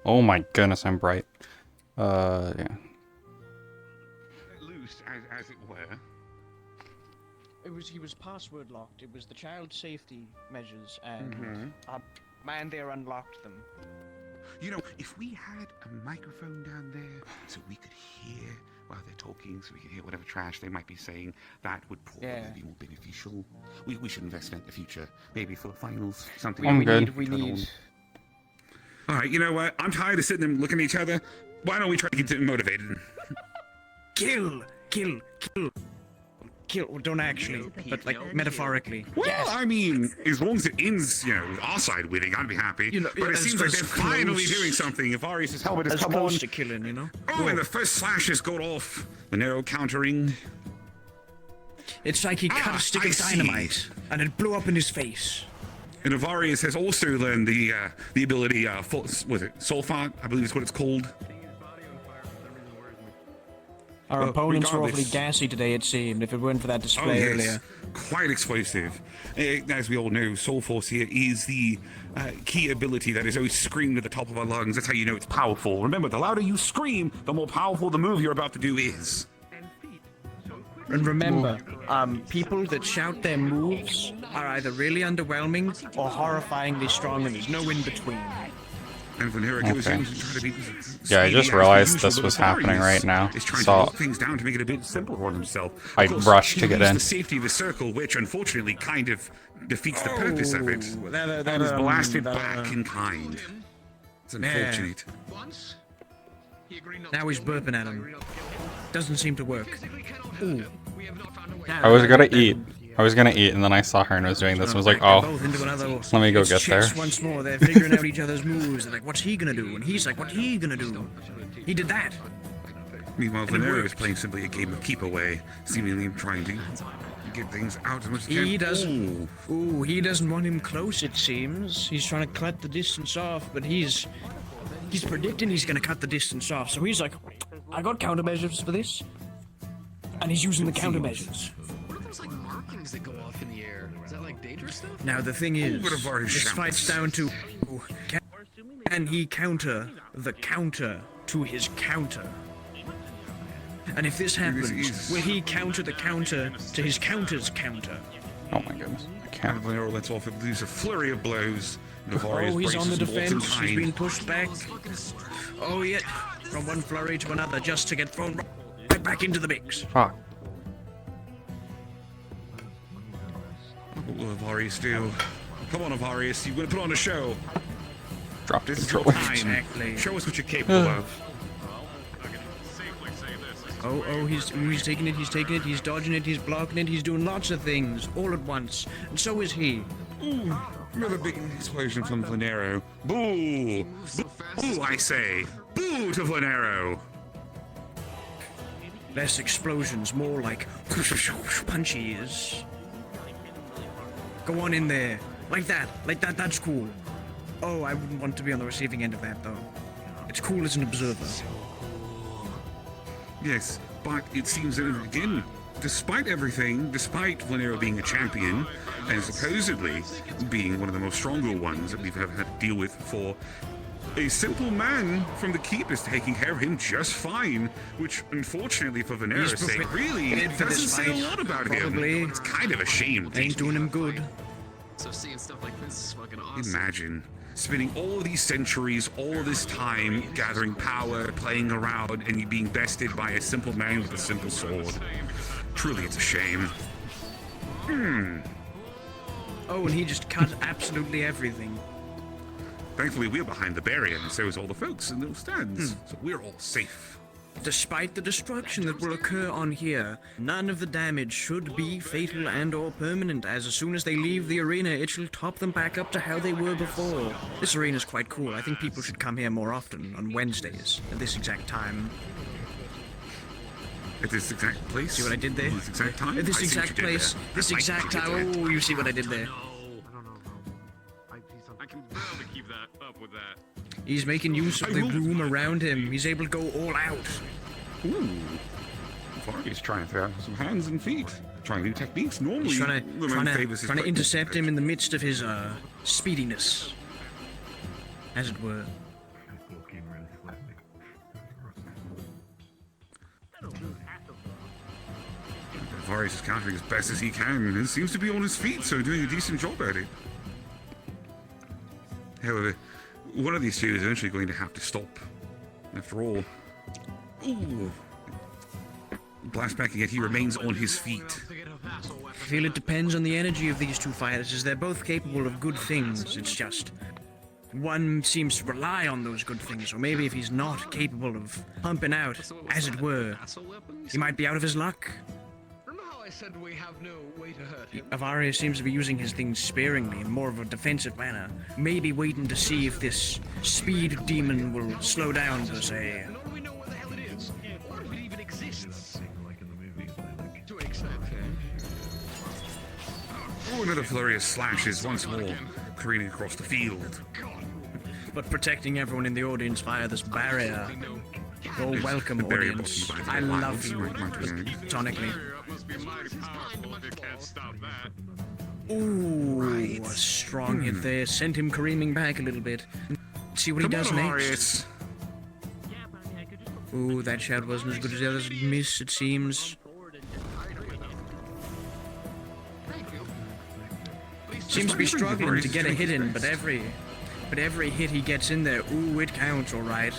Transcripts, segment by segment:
Oh my goodness, I'm bright. Yeah. Loose, as it were. He was password locked. It was the child safety measures, and our man there unlocked them. You know, if we had a microphone down there so we could hear while they're talking, so we could hear whatever trash they might be saying, that would probably be more beneficial. We should invest in the future. Maybe for the finals, something. I'm good. We need. Alright, you know what? I'm tired of sitting there looking at each other. Why don't we try to get them motivated? Kill. Don't actually, but like metaphorically. Well, I mean, as long as it ends, you know, our side winning, I'd be happy. You know, but it seems like they're finally doing something. If Arius' helmet has come on. Close to killing, you know. Oh, and the first slash has got off. The narrow countering. It's like he cut a stick of dynamite, and it blew up in his face. And Avarius has also learned the ability, was it Sulfat? I believe is what it's called. Our opponents were awfully gassy today, it seemed, if it weren't for that display earlier. Quite explosive. As we all know, Soul Force here is the key ability that is always screamed at the top of our lungs. That's how you know it's powerful. Remember, the louder you scream, the more powerful the move you're about to do is. And remember, people that shout their moves are either really underwhelming or horrifyingly strong, and there's no in between. And Vanera goes in to try to be Yeah, I just realized this was happening right now. To lock things down to make it a bit simpler on himself. I rushed to get in. The safety of the circle, which unfortunately kind of defeats the purpose of it. That is blasted back in kind. It's unfortunate. Now he's burping at him. Doesn't seem to work. Ooh. I was gonna eat. And then I saw her and was doing this and was like, oh, let me go get there. Once more, they're figuring out each other's moves. They're like, what's he gonna do? And he's like, what's he gonna do? He did that. Meanwhile, Venera is playing simply a game of keep away, seemingly trying to get things out as much as he can. He doesn't. Ooh, he doesn't want him close, it seems. He's trying to cut the distance off, but he's predicting he's gonna cut the distance off. So he's like, I got countermeasures for this. And he's using the countermeasures. Like markings that go off in the air. Is that like dangerous stuff? Now the thing is, this fight's down to can he counter the counter to his counter? And if this happens, will he counter the counter to his counter's counter? Oh my goodness, I can't. Vanera lets off at least a flurry of blows. Oh, he's on the defense. He's being pushed back. Oh yeah, from one flurry to another, just to get thrown right back into the mix. Fuck. What will Avarius do? Come on, Avarius, you're gonna put on a show. Drop This is control. your time. Exactly. Show us what you're capable of. Oh, he's taking it, he's dodging it, he's blocking it, he's doing lots of things, all at once. And so is he. Ooh, another big explosion from Vlanero. Boo! Boo, I say! Boo to Vlanero! Less explosions, more like punchies. Go on in there. Like that, that's cool. Oh, I wouldn't want to be on the receiving end of that, though. It's cool as an observer. Yes, but it seems that, again, despite everything, despite Vlanero being a champion, and supposedly being one of the most stronger ones that we've ever had to deal with for, a simple man from the keep is taking care of him just fine, which, unfortunately for Vlanera's sake, really doesn't say a lot about him. It's kind of a shame. Ain't doing him good. So seeing stuff like this is fucking awesome. Imagine spending all of these centuries, all of this time, gathering power, playing around, and you being bested by a simple man with a simple sword. Truly, it's a shame. Oh, and he just cut absolutely everything. Thankfully, we're behind the barrier, and so is all the folks in those stands, so we're all safe. Despite the destruction that will occur on here, none of the damage should be fatal and or permanent, as soon as they leave the arena, it shall top them back up to how they were before. This arena's quite cool. I think people should come here more often, on Wednesdays, at this exact time. At this exact place? See what I did there? At this exact time? At this exact place, this exact time. Oh, you see what I did there? I can barely keep that up with that. He's making use of the room around him. He's able to go all out. Ooh. He's trying to throw out some hands and feet. Trying new techniques. Normally, He's trying to intercept him in the midst of his speediness, as it were. Varius is countering as best as he can and seems to be on his feet, so doing a decent job at it. However, one of these two is eventually going to have to stop. After all. Ooh. Blast back, yet he remains on his feet. I feel it depends on the energy of these two fighters, as they're both capable of good things. It's just one seems to rely on those good things, or maybe if he's not capable of pumping out, as it were, he might be out of his luck. Remember how I said we have no way to hurt him? Avarius seems to be using his things sparingly in more of a defensive manner, maybe waiting to see if this speed demon will slow down, per se. Nor do we know where the hell it is, or if it even exists. To an extent. Oh, another flurry of slashes once more, careening across the field. But protecting everyone in the audience via this barrier. You're welcome, Very audience. important, by I the way. love you, sonically. Ooh, a strong hit there. Sent him careening back a little bit. See what he does Come on, next. Varius. Ooh, that shot wasn't as good as the others. Miss, it seems. Seems to be struggling to get a hit in, but every hit he gets in there, ooh, it counts, all right.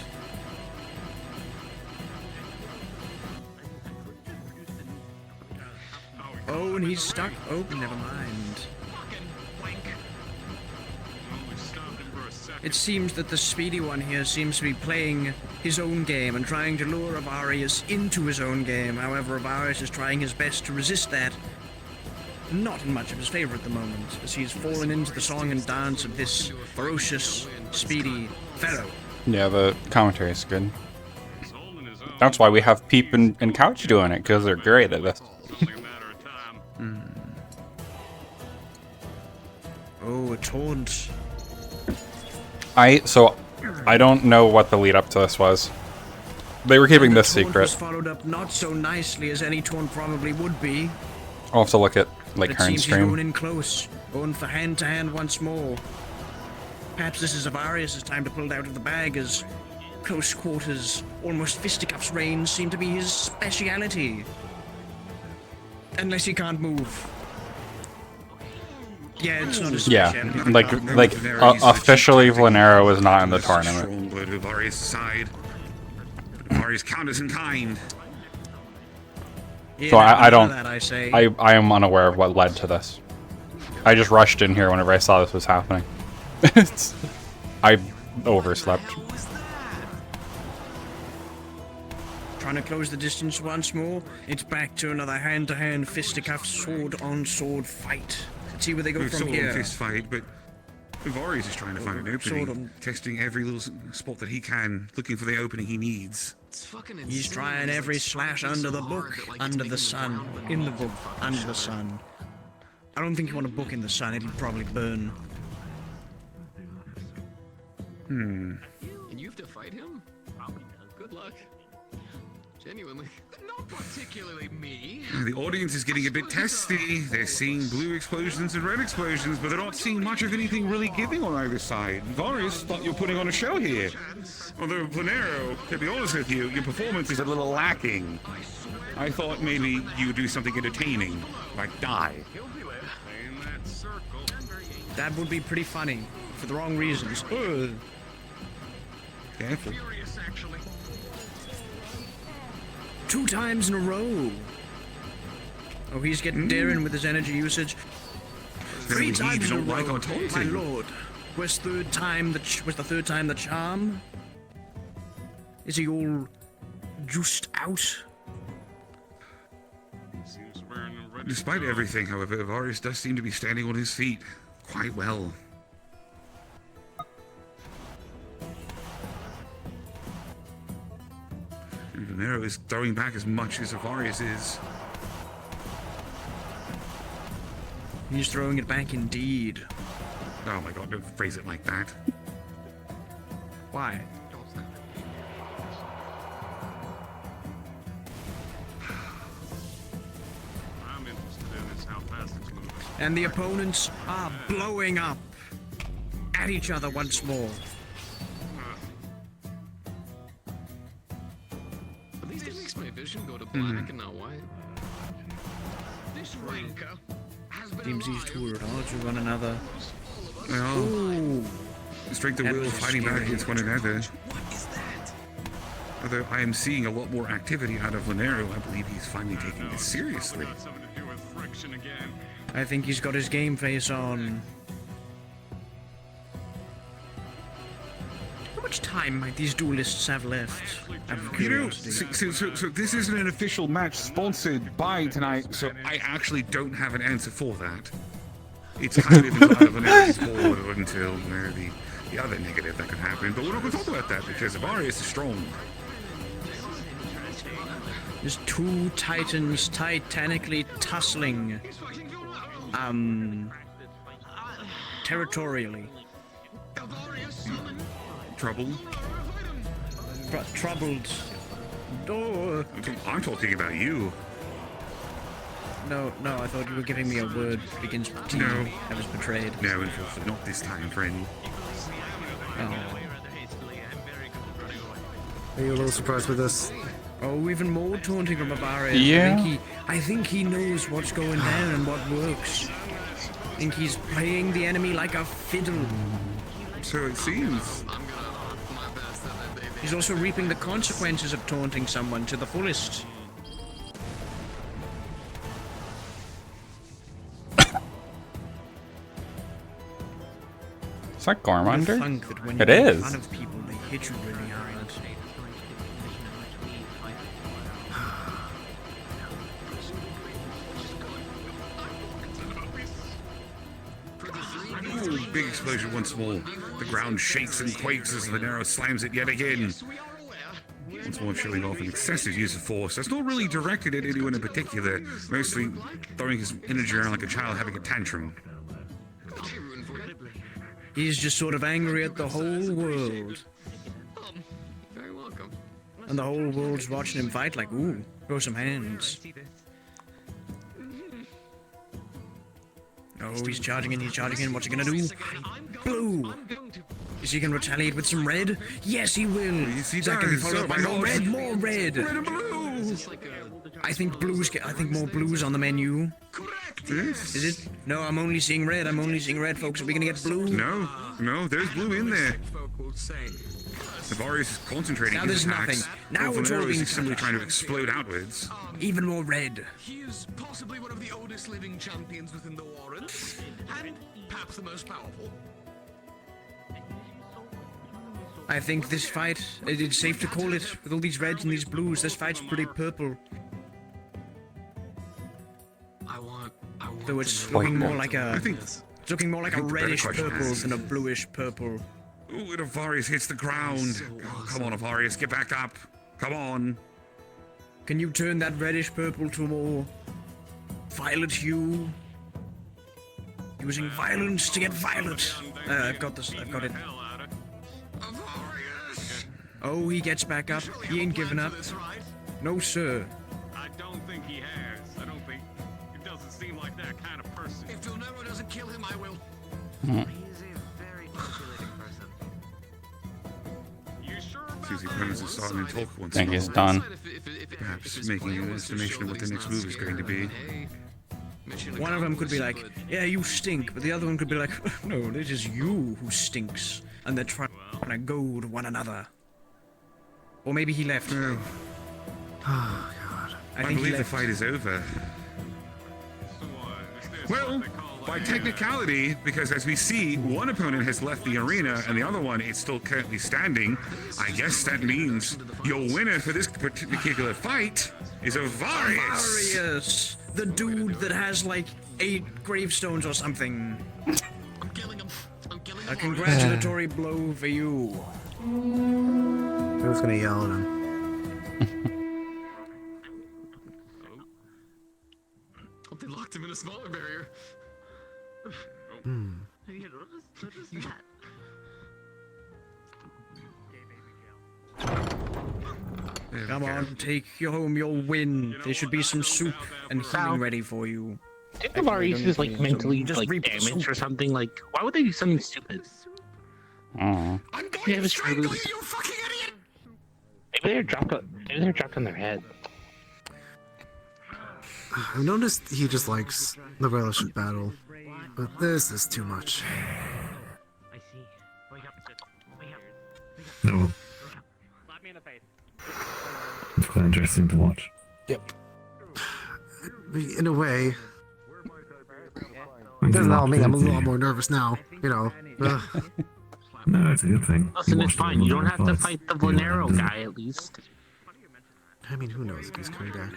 Oh, and he's stuck. Oh, never mind. It seems that the speedy one here seems to be playing his own game and trying to lure Avarius into his own game. However, Avarius is trying his best to resist that. Not in much of his favor at the moment, as he's fallen into the song and dance of this ferocious, speedy fellow. Yeah, the commentary is good. That's why we have Peep and Couch doing it, because they're great at this. Oh, a taunt. I don't know what the lead up to this was. They were keeping this The taunt was secret. followed up not so nicely as any taunt probably would be. I'll have to look at like It current seems he's going stream. in close, going for hand-to-hand once more. Perhaps this is Avarius' time to pull it out of the bag, as close quarters, almost fisticuffs range seem to be his speciality. Unless he can't move. Yeah, it's not his Yeah, speciality. like officially Vlanero is not in the tournament. Strong blow to Varius' side. Varius counters in kind. Yeah, So I none of don't. that, I say. I am unaware of what led to this. I just rushed in here whenever I saw this was happening. I overslept. Trying to close the distance once more. It's back to another hand-to-hand fisticuff, sword-on-sword fight. Let's see where they go We've from sort of here. fist fight, but Varius is trying to find an Sort opening, of. testing every little spot that he can, looking for the opening he needs. It's fucking He's insane. trying He's, every like, slash striking under so the hard book, that, like, it's under the making sun, ground in the melt. book, under the sun. I don't think you want a book in the sun, it'll probably burn. And you have to fight him? Good luck. Genuinely. Not particularly me. The audience is getting a bit testy. They're seeing blue explosions and red explosions, but they're not seeing much of anything really giving on either side. Varius thought you were putting on a show here. Although, Vlanero, to be honest with you, your performance is a little lacking. I thought maybe you would do something entertaining, like die. That would be pretty funny, for the wrong reasons. Ugh. Careful. 2 times in a row. Oh, he's getting daring with his energy usage. 3 Indeed, times you in a don't like row, our taunting. my lord. Was the third time the charm? Is he all juiced out? Despite everything, however, Varius does seem to be standing on his feet quite well. And Vlanero is throwing back as much as Varius is. He's throwing it back indeed. Oh my god, don't phrase it like that. Why? And the opponents are blowing up at each other once more. At least it makes my vision go to black and not white. This wanker has been Seems these two are at odds with one another. Well, Ooh. strength of That will was a fighting back scary against one another. What is that? Although I am seeing a lot more activity out of Lanero, I believe he's finally taking this seriously. Something to do with friction again. I think he's got his game face on. How much time might these duelists have left? Out of You know, curiosity. so this isn't an official match sponsored by tonight, so I actually don't have an answer for that. It's kind of out of Lanero's board until the other negative that could happen, but we're not going to talk about that because Avarius is strong. There's two titans titanically tussling. Territorially. Trouble? Troubled. Oh. I'm talking about you. No, I thought you were giving me a word that begins with T. No. I was betrayed. No, unfortunately, not this time, friend. Are you a little surprised with this? Oh, even more taunting from Avarius. Yeah. I think he knows what's going down and what works. I think he's playing the enemy like a fiddle. So it seems. He's also reaping the consequences of taunting someone to the fullest. Is that I Gormander? think that when It you make is. fun of people, they hit you really hard. Ooh, big explosion once more. The ground shakes and quakes as Lanero slams it yet again. Once more showing off an excessive use of force. That's not really directed at anyone in particular, mostly throwing his energy around like a child having a tantrum. He's just sort of angry at the whole world. Very welcome. And the whole world's watching him fight like, ooh, throw some hands. Oh, he's charging in, What's he gonna do? Blue! Is he gonna retaliate with some red? Yes, he will! Yes, he Is that gonna be does. followed Oh by my more God. red? More red! Red and blue! I think more blues on the menu. Yes. Is it? No, I'm only seeing red, folks. Are we gonna get blue? No, there's blue in there. Avarius is concentrating Now his there's attacks. nothing. Now while it's all Lanero being is simply touched. trying to explode outwards. Even more red. He is possibly one of the oldest living champions within the Warrens, and perhaps the most powerful. I think this fight, it's safe to call it, with all these reds and these blues, this fight's pretty purple. I want Though it's to know looking more Wait, like I a, think. it's looking more like a think the better reddish question purple is- than a bluish purple. Ooh, and Avarius hits the ground. Oh, come on, Avarius, get back up. Come on. Can you turn that reddish purple to a more violet hue? Using violence to get violet. I've got this, I've got it. Avarius! Oh, he gets back up. He ain't giving up. That's right. No, sir. I don't think he has. I don't think. It doesn't seem like that kind of person. If Vilnero doesn't kill him, I will. He is a very calculating person. You sure about Seems the that? opponents are starting to talk once Think more. he's done. Perhaps making an estimation of what the next move is going to be. One of them could be like, yeah, you stink, but the other one could be like, no, it is you who stinks. And they're trying to goad one another. Or maybe he left. Oh, Oh, God. I think he believe the left. fight is over. Well, by technicality, because as we see, one opponent has left the arena and the other one is still currently standing, I guess that means your winner for this particular fight is Avarius. Arius, the dude that has like 8 gravestones or something. I'm killing him. I'm killing A him. congratulatory blow for you. Who's gonna yell at him? Hope they locked him in a smaller barrier. You notice that? There we Come go. on, take you home your win. There should be some soup and healing ready for you. Did the Varys is like mentally Just like reap damaged soup. or something? Like, why would they do something stupid? Oh. I'm going Yeah, to it's strangle you, true. you fucking idiot! Maybe they're dropped on their head. I've noticed he just likes the relish of battle, but this is too much. I see. Wake up, sis. Wake up. No, Slap me in the face. it's quite interesting to watch. In a way, When it doesn't you help watch me. I'm a it, little more nervous now. You know. No, it's a good thing. Listen, it's watched it fine. with You don't other have to thoughts. fight the You don't Vonero have to- guy, at least. I mean, who knows if he's coming back?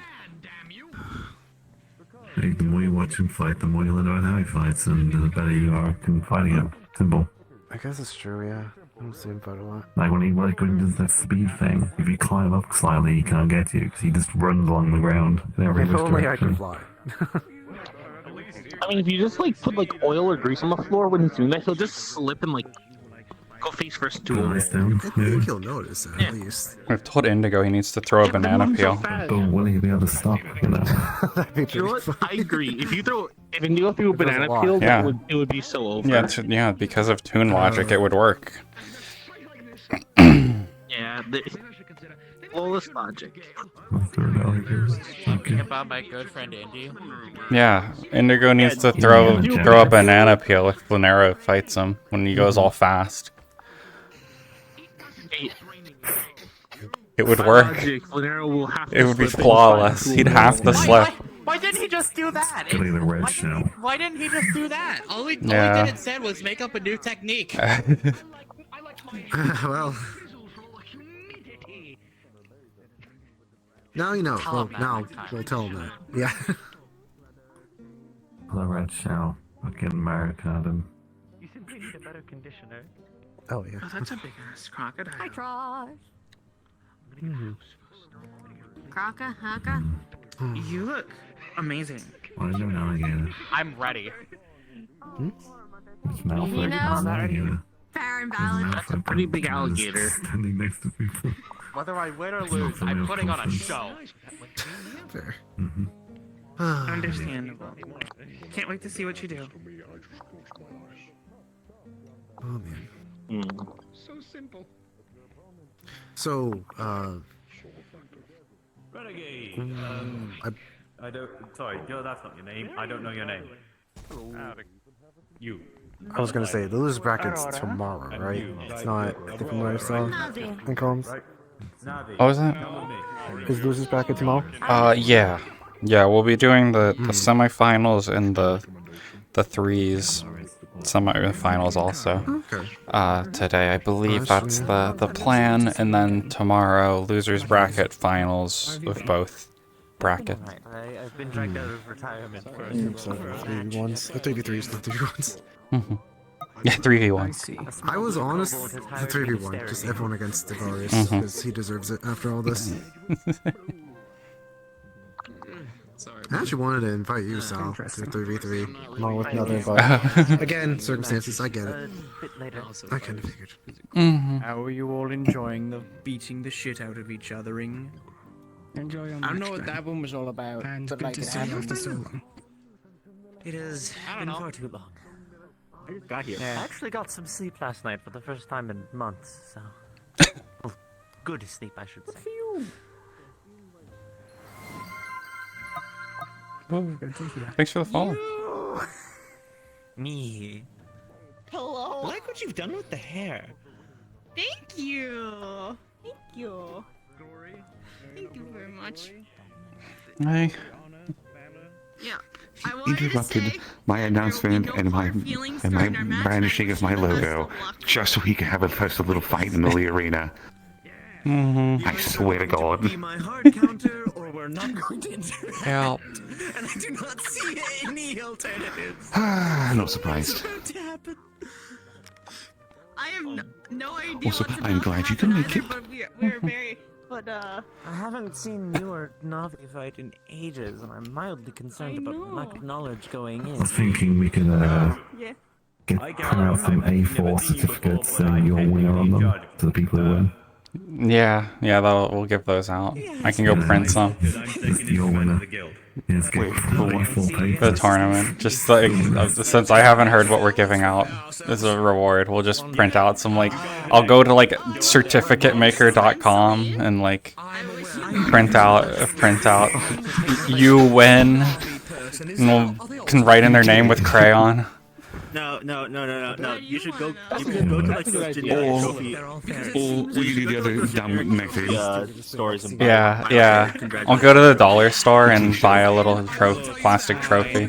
Like, the more you watch him fight, the more you learn about how he fights, and the better you are in fighting him. Simple. I guess it's true. Yeah, I don't see him fight a lot. Like when he does that speed thing, if you climb up slightly, he can't get you because he just runs along the ground in every If only I direction. could fly. I mean, if you just like put like oil or grease on the floor when he's doing that, he'll just slip and like go face first to him. Nice down. I Yeah. think he'll notice at least. I've told Indigo he needs to throw a banana peel. But will he be able to stop? You know. That'd be You know pretty what? funny. I agree. If Indigo threw a banana lot. peel, Yeah. it would be so over. Yeah, because of toon logic, it would work. Yeah. Flawless logic. Okay. About my good friend Indy. Yeah, Indigo needs to Yeah, throw a banana peel if Lunera fights him when he goes all fast. Hey, It would by work. logic, Vonero will have to It would be slip and flawless. fight He'd to have to him. slip. Why didn't he just do that? Gotta get a red shell. Why didn't he just do that? All he Yeah. did instead was make up a new technique. Well. Now you know. Tell Well, him that now next time. we'll tell him that. Yeah. The red shell. Fucking American. You simply need a better conditioner. Oh yeah. Oh, that's a big ass crocodile. Hi, Trosh. Mm-hmm. Kraka, Haka. You look amazing. Why is there an alligator? I'm ready. It's Malfoy. You know- It's an alligator. Fair and It's balanced. That's a pretty big Malfoy alligator. standing next to people. Whether I win or It's lose, not for I'm real putting on a conference. show. Fair. Mm-hmm. Understandable. Can't wait to see what you do. Oh man. Mm. So simple. So, Renegade. I don't. Sorry, that's not your name. I don't know your name. You. was gonna say the losers bracket's tomorrow, right? It's not. I think from what I saw in comms. Navi. What was that? Is losers bracket tomorrow? Yeah. Yeah, we'll be doing the semifinals and the threes semifinals also. Okay. Today I believe that's the plan, and then tomorrow losers bracket finals of both brackets. I've been dragged out of retirement for a 3v1s. 3v3s, not 3v1s. Yeah, 3v1. I was honest, the 3v1, just everyone against Devarius, because he deserves it after all this. Sorry. I actually wanted to invite you, Sal, to 3v3, along with another invite. Again, circumstances, I get it. I kind of figured. How are you all enjoying the beating the shit out of each othering? Enjoy on I don't know what that one was all about, but like, it happened. It has don't been know. far too long. I just got here. I actually got some sleep last night for the first time in months, so. Well, good sleep, I should say. Thanks for the follow. Me. Hello. I like what you've done with the hair. Thank you. Thank you. Thank you very much. Hi. Yeah. I wanted to Interrupted say my announcement no and my hard feelings and my during our match, brandishing of my and I wish you the logo, best of luck. just so he could have a little fight in the arena. I swear to God. Be my hard counter, or we're not going to interact. Help. And I do not see any alternatives. No surprised. About to happen. I have no idea Also, what's I'm about glad to you can happen make it. either, but we're very... But, I haven't seen you or Navi fight in ages, and I'm mildly concerned I about know. lack of knowledge going I in. was thinking we could yeah. print out some A4 certificates saying you're a winner on them to the people who win. Yeah, we'll give those out. I can go print some. Just your winner. Yeah, it's good. A4 paper. The tournament. Just like, since I haven't heard what we're giving out as a reward, we'll just print out some, like, I'll go to like certificatemaker.com and like print out. You win. And we'll, can write in their name with crayon. No. You should go. You can go to like the generic trophy. Or we do the other dumb method. Stores and Yeah. I'll go to the dollar store and buy a little plastic trophy.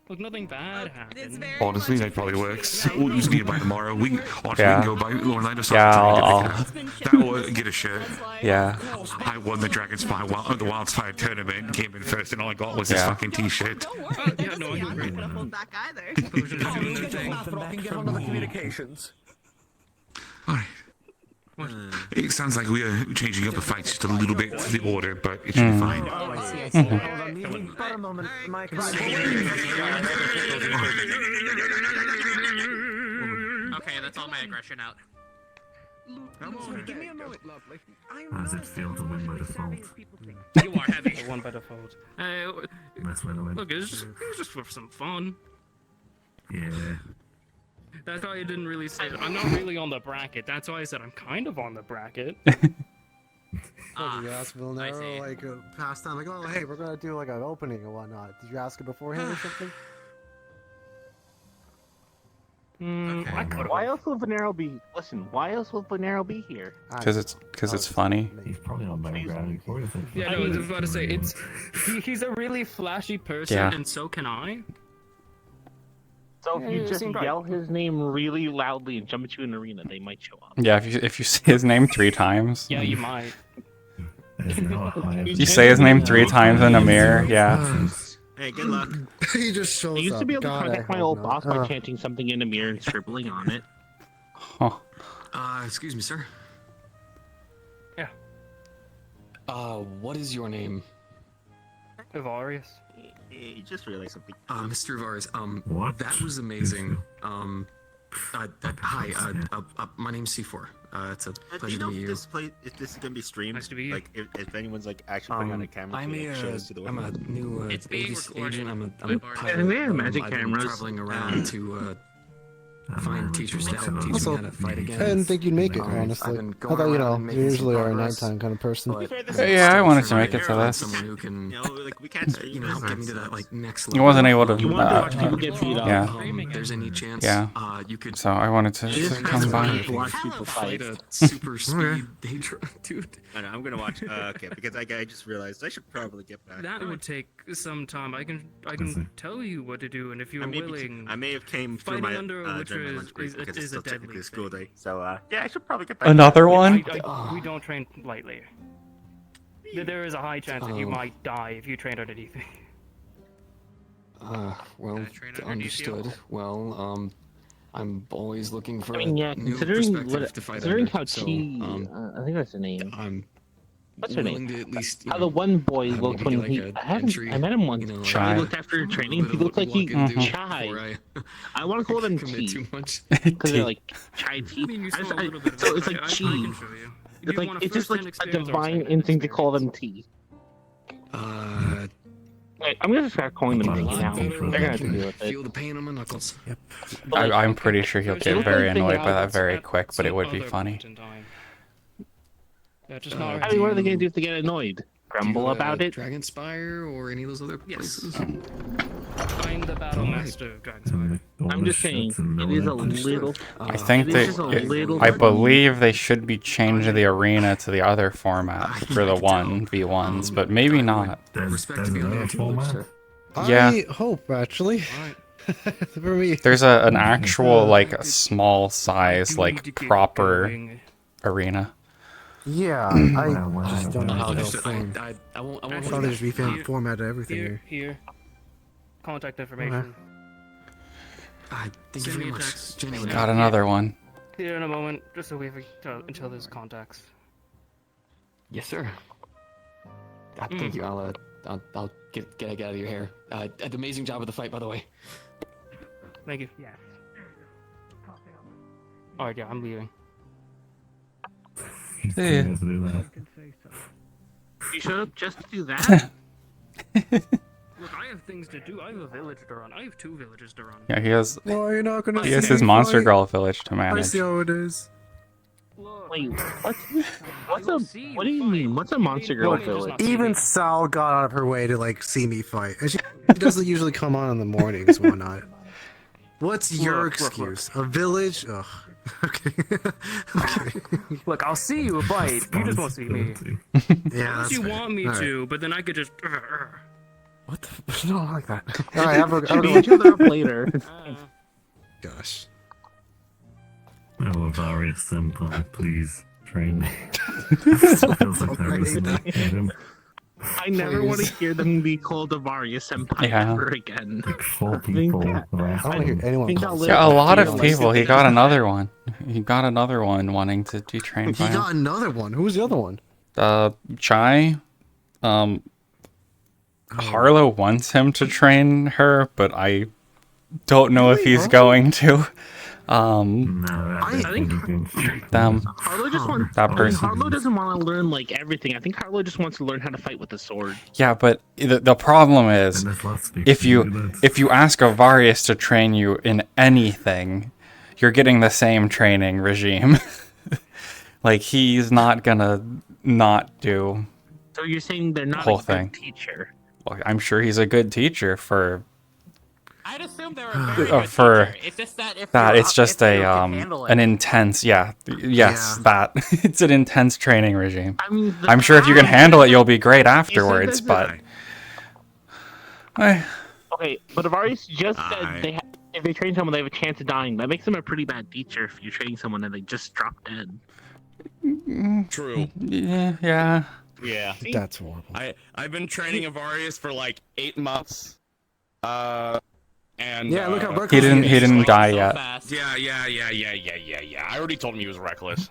Look, nothing bad happened. Honestly, that probably works. We'll just need it by tomorrow. We can go buy Orlando. That will get a shirt. Yeah. I won the the Wildspire Tournament, came in first, and all I got was this fucking T-shirt. Yeah, no, I'm not gonna hold back either. Alright. It sounds like we are changing up the fight just a little bit to the order, but it should be fine. Okay, that's all my aggression out. Give me a moment, lovely. How does it feel to win by default? You are heavy. One by default. Best way to win. Look, it was just for some fun. Yeah. That's why I didn't really say it. I'm not really on the bracket. That's why I said I'm kind of on the bracket. You ask Villanero like past time, like, oh hey, we're gonna do like an opening and whatnot. Did you ask it beforehand or something? Why else will Venero be? Listen, why else will Venero be here? Because it's funny. He's probably not background. Yeah, no, I was about to say he's a really flashy person, and so can I. So if you just yell his name really loudly and jump into an arena, they might show up. Yeah, if you say his name 3 times. Yeah, you might. If you say his name 3 times in a mirror, yeah. Hey, good luck. He just shows up. I used to be able to God, contact my old boss by chanting something in a mirror and scribbling on it. Huh. Excuse me, sir. Yeah. What is your name? Evarius. You just realized something. Mr. Vars, What? that was amazing. Hi, my name's C4. It's a pleasure to meet you. This is gonna be streamed. Nice to meet you. Like, if anyone's like actually putting on a camera, I'm a new It's being agent. recorded. I'm a pilot. And they have magic I've been cameras. traveling around to find teachers to help teach me Also, how to fight again. I didn't think you'd make it, I've honestly. been I going thought, around you making some usually are a progress, nighttime kind of person. Yeah, I wanted to make it to find this. someone who can, like we can't say, help get me to that like next He level. wasn't able to. You want to watch people get beat up. Yeah. There's any chance? Yeah. You could. So I wanted to come by. Watch people fight. A super speed Daedra, dude. I know, I'm gonna watch. Okay, because I just realized I should probably get back. That would take some time. I can tell you what to do, and if you're willing. I may have came through Fighting my under a witcher during my lunch break because it's is still a deadly technically a school thing. day. So yeah, I should probably get back. Another one? We don't train lightly. There is a high chance that you might die if you train underneath me. Well, understood. Well, I'm always looking for I mean, yeah, a new considering perspective to fight considering under, how so, she, I think that's her name. I'm What's her willing name? to at least, How the one boy maybe looked get when like he. a I met him once. you know, like, Chai. He looked after her training. He looked like he chai. I want to call them tea too much. because they're like chai tea. mean, you I saw just- a little bit of so it's it. like I chi. can show you. It's You like want a it's just like first-hand a experience or divine second-hand instinct to call them tea. Wait, I'm gonna start calling them tea now. They're gonna have to deal with it. Feel the pain on my knuckles. Yep. I'm pretty sure he'll get very annoyed by that very quick, but it would be Other funny. point in time. Yeah, just not I mean, what are they gonna do if they get annoyed? Grumble about it? Dragonspire or any of those other places? Find the battle master of Dragonspire. I'm just saying, it is a little. I think it is just a little. I believe they should be changing the arena to the other format for the 1v1s, but maybe not. There's another format. Yeah. I hope, actually. For me. There's an actual, like, a small size, like, proper arena. Yeah, I just don't know how they'll form. I won't I thought they just reformatted everything here. Here. Contact information. Thank you Send very me a much. text. Genuinely. Got another one. Here in a moment, just so we have until there's contacts. Yes, sir. Thank you. I'll get out of your hair. An amazing job with the fight, by the way. Thank you. Yeah. Alright, yeah, I'm leaving. Yeah. You showed up just to do that? Look, I have things to do. I have a village to run. I have 2 villages to run. Yeah, he has. Well, you're not gonna. He has his Monster Girl village to I manage. see how it is. Wait, what do you mean? What's a monster girl village? Even Sal got out of her way to like see me fight, and she doesn't usually come on in the mornings and whatnot. What's your excuse? A village? Ugh. Okay. Okay. Look, I'll see you fight. You just won't see me. Yeah, Unless that's you fair. want me All right. to, but then I could just. What the? No, I like that. All right, have a Beat good each other up later. Gosh. Oh, Various Senpai, please train me. Still feels like there was him. I never want to hear them be called a Various Senpai Yeah. ever again. Like 4 people. I don't want to hear anyone call us. Yeah, a lot of people. He got another one. He got another one wanting to be trained by He got him. another one. Who was the other one? Chai. Harlow wants him to train her, but I don't know if he's going to. No, I think you can Them. Harlow just wants. That I mean, person. Harlow doesn't want to learn like everything. I think Harlow just wants to learn how to fight with a sword. Yeah, but the problem is, if you ask a Varius to train you in anything, you're getting the same training regime. Like, he's not gonna not do So you're saying they're the not whole a good thing. teacher? Well, I'm sure he's a good teacher for I'd assume they're a very good for teacher. It's just that if that. you're It's just if a you can handle it. an intense, yes, that it's an intense training regime. I mean, I'm sure if you can handle it, you'll be great afterwards. But Okay, but Avarius just said if they train someone, they have a chance of dying. That makes them a pretty bad teacher if you're training someone and they just drop dead. True. Yeah. Yeah. That's horrible. I've been training Avarius for like 8 months. And Yeah, look how reckless he didn't die so yet. fast. Yeah. I already told him he was reckless.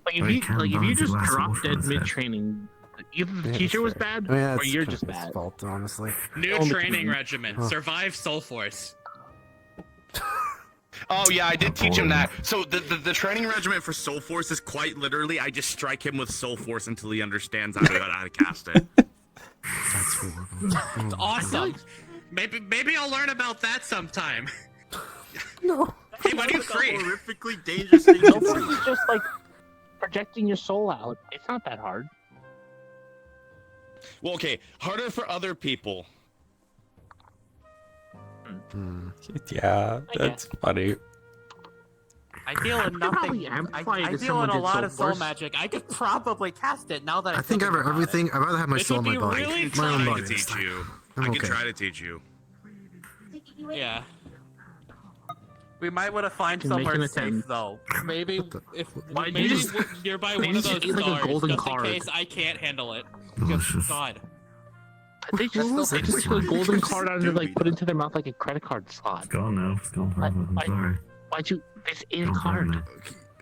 Like if you just drop dead mid training, either the teacher was bad I mean, or that's you're kind just of his bad. fault, honestly. New Only- training regimen. Huh. Survive Soul Force. Oh yeah, I did teach him that. So the training regimen for Soul Force is quite literally I just strike him with Soul Force until he understands how to cast it. That's horrible. It's awesome. Maybe I'll learn about that sometime. No. Hey, when are you free? Horrifically dangerous thing Soul to Force do. is just like projecting your soul out. It's not that hard. Well, okay, harder for other people. Yeah, that's funny. I feel in nothing. probably amplify it I if feel someone in a did lot Soul of soul Force. magic. I could probably cast it now that I think over everything, I'd rather have my This soul in would my be body. really My own fun. body. I can this teach time. you. I'm I can okay. try to teach you. Yeah. We might want to find Can make somewhere an attempt. safe though. Maybe if Why do maybe you just- nearby they one of just those eat like a stars, golden just card. in case I can't handle it. Delicious. God. They just took a golden card out and like put it into their mouth like a credit card slot. It's gone now. It's gone forever. I'm sorry. Why'd you? It's in a Gone forever card. now.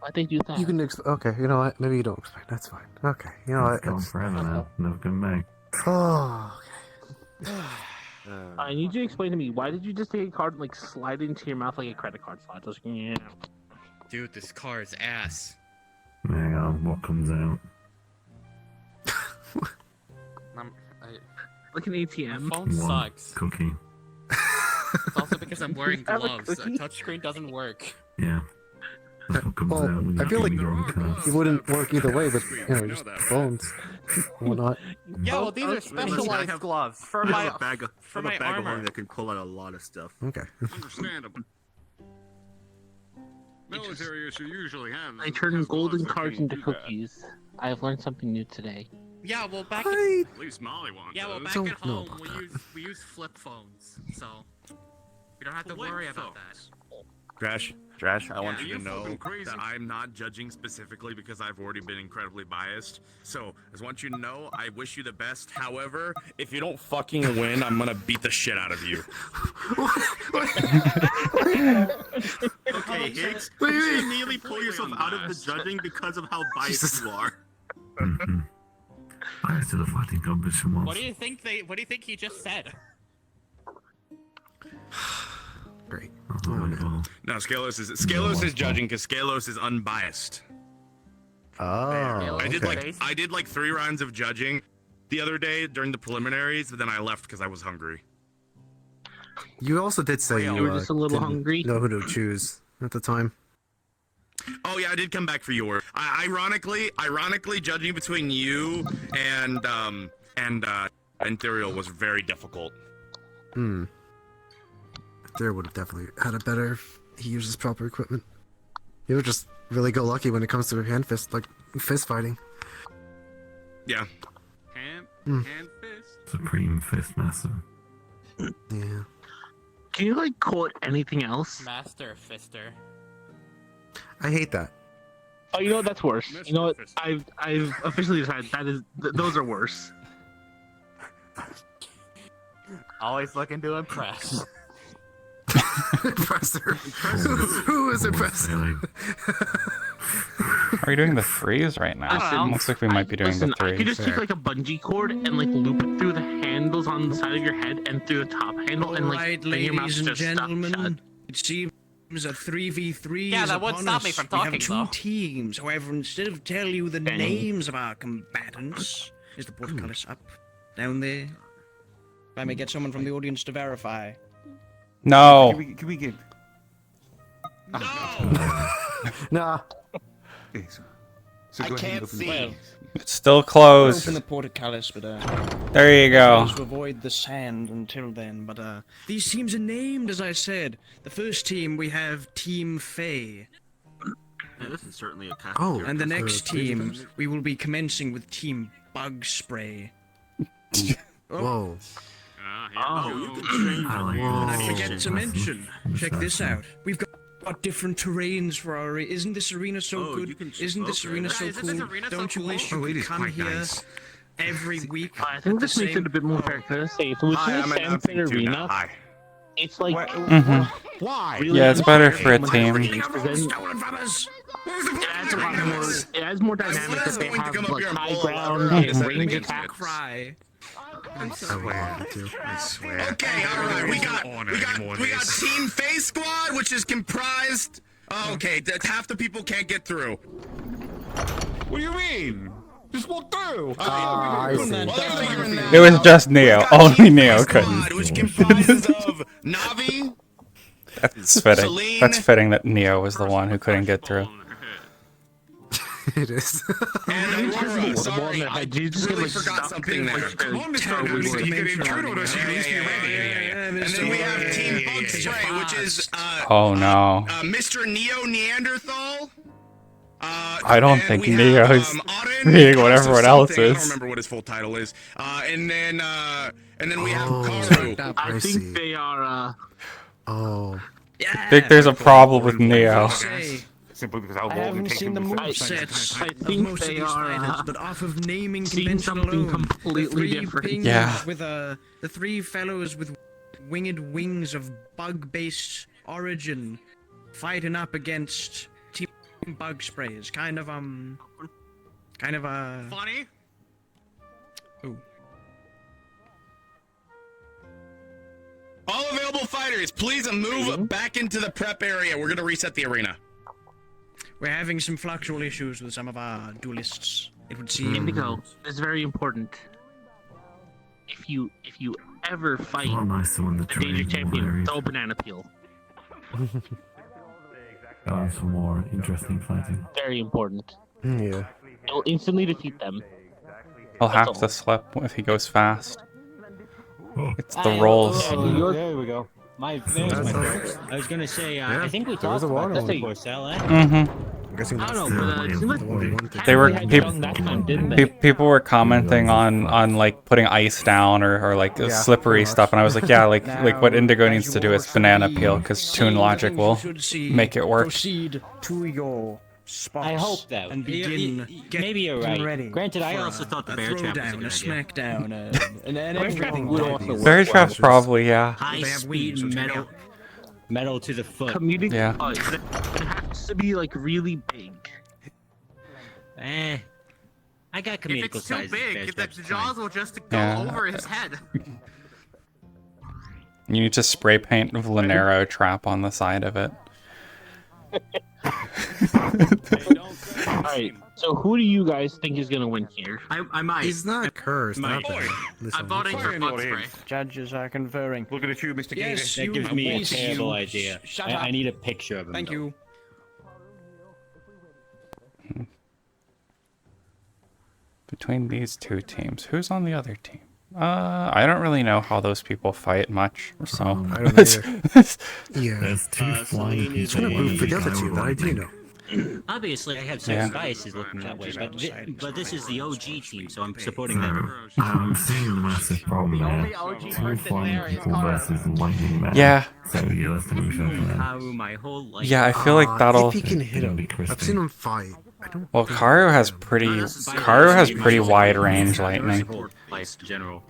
Why'd they do that? You can okay, you know what? Maybe you don't explain. That's fine. Okay, you know what? It's gone It's- forever now. Never come back. Oh, I need you to explain to me why did you just take a card and like slide it into your mouth like a credit card slot? Just yeah. Dude, this card's ass. Hang on, what comes out? Like an ATM. My phone One sucks. cookie. It's also because I'm wearing Have a gloves. A cookie? touchscreen doesn't work. Yeah. That's what comes well, out when I you feel give like me your own cards. it wouldn't work either way, but you know, just bones and whatnot. Yeah, well, these are Listen, I specialized have- gloves for I my have a bag of, for I have my a bag of armor. holding that can pull out a lot of stuff. Okay. Understandable. Military issue usually have. I turn golden cards into cookies. I have learned something new today. Yeah, well, back I At least Molly wants. yeah, well, back don't at know home about we that. use flip phones, so we don't have to Flip worry about phones. that. Trash, I want Yeah, you to you're know fucking crazy. that I'm not judging specifically because I've already been incredibly biased. So, I just want you to know I wish you the best. However, if you don't fucking win, I'm gonna beat the shit out of you. Okay, Higgs, you should immediately pull yourself out of the judging because of how biased you are. Mhm. I to the fighting competition once. What do you think he just said? Great. Oh, no. No, Scalos is judging because Scalos is unbiased. Oh, I did like 3 rounds of judging the other day during the preliminaries, but then I left because I was hungry. You also did say You you were just a little didn't hungry? know who to choose at the time. Oh yeah, I did come back for yours. Ironically, judging between you and Ethereal was very difficult. Ethereal would have definitely had it better if he uses proper equipment. He would just really go lucky when it comes to fist fighting. Yeah. Hand fist. Supreme Fist Master. Yeah. Can you like quote anything else? Master Fister. I hate that. Oh, you know what? That's worse. You know what? I've officially decided that is those are worse. Always looking to impress. Impressor. Who is impressive? Are we doing the threes right now? It looks like we might be doing the I could threes. just take like a bungee cord and like loop it through the handles on the side of your head and through the top handle and like Alright, bring your mouth ladies and just stuck shut. gentlemen, it seems a 3v3 Yeah, is that wouldn't upon stop me us. from We talking, have two though. teams. However, instead of telling you the Benny. names of our combatants, is the portcullis up, down there? If I may get someone from the audience to verify. No. Can we get? Nah. Okay, so go ahead and open the- It's still closed. Open the portcullis, but There you go. to avoid the sand until then. But these teams are named, as I said. The first team we have Team Faye. Yeah, this is certainly a test. Oh, And the next team, teams. we will be commencing with Team Bug Spray. Whoa. You can train I for like And I this. forget to mention, check this out. We've got different terrains for our. Isn't this arena so Oh, good? you can- Isn't this okay. arena Yeah, so isn't cool? this arena so Don't you cool? wish Oh, you it could is come quite here nice. every week? I think this makes it a bit more fair to say. So it's Hi, in I'm a an Samson Upton too now. arena. Hi. It's like Why? really Yeah, it's better for a much team. range, 'cause then Stolen from us! it adds a lot more. It adds more dynamic that they going to have come up like here and high pull a ground lever. and Is that range makes you attacks. Cry. I swear. Okay, all right. We got anymore this. Team Face Squad, which is comprised. Oh, okay, half the people can't get through. What do you mean? Just walk through. I see. It was just Neo. Only Neo couldn't. Which comprises of Navi. That's fitting. Celine. That's fitting that Neo was the one who couldn't get through. It is. And Aurora. Sorry, I I did just get really like forgot stuck something in there. like Come on, the Mr. terrible Mr. way. You could intrude on us. You at least be ready. And then we have Team Bug Spray, which is Oh no. Mr. Neo Neanderthal. I don't and think we have, Neo's Auden, being what House of everyone else something. I don't is. remember what his full title is. And then we have Oh, Karu. I see. think they are. Oh. I think there's a problem with Neo. Say, Simply because how I long it haven't takes seen the him to movesets I of think most of they these are, fighters, but off of naming seeing convention something alone, completely the three different. pings Yeah. with the three fellows with winged wings of bug-based origin fighting up against Team Bug Spray is kind of Funny. Ooh. All available fighters, please move back into the prep area. We're gonna reset the arena. We're having some fluctual issues with some of our duelists. It would seem. Indigo, it's very important. If you ever fight Oh, nice to win the a major trade. champion, throw banana peel. Going for more interesting fighting. Very important. Yeah. It'll instantly defeat them. He'll have to slip if he goes fast. It's the rolls. There we go. My first. I was gonna say, I think we talked about this before, Sal. Mm-hmm. guessing I that's don't know, but the it seemed like one They were had young that time, didn't they? people were commenting on like putting ice down or like Yeah, slippery pretty stuff, and I was like, yeah, like what Indigo needs to do is banana peel see because Toon Logic will make it work. Proceed to your spots. I hope that. And begin. Maybe you're right. Ready Granted, I for also thought the a bear trap was a throwdown, good a idea. smackdown, and everything. would also Bear Trap's probably, yeah. High speed metal, metal to the foot. Comedic. Yeah. It has to be like really big. I got If comedical it's too sizes. big, Bear the Trap's jaws fine. will just go Yeah. over his head. You need to spray paint Lanero Trap on the side of it. Alright, so who do you guys think is gonna win here? I might. He's not cursed. Might. Out there. I'm Listen, voting for Bug Spray. Judges are conferring. Looking at you, Mr. Yes, That you gives me a please, terrible you idea. shut I up. need a picture of him. Thank though. you. Between these two teams, who's on the other team? I don't really know how those people fight much, so. I don't either. Yeah. There's two flying It's gonna people. root for the other team that I do know. Obviously, I have certain biases looking that way, but this is the OG team, so I'm supporting them. I'm seeing the massive problem there. Two flying people versus lightning man. Yeah. So yeah, that's the move over there. How my whole life. Yeah, I feel like that'll. If he can hit him, I've seen him fight. I don't. Well, Karu has pretty wide range lightning. Life general.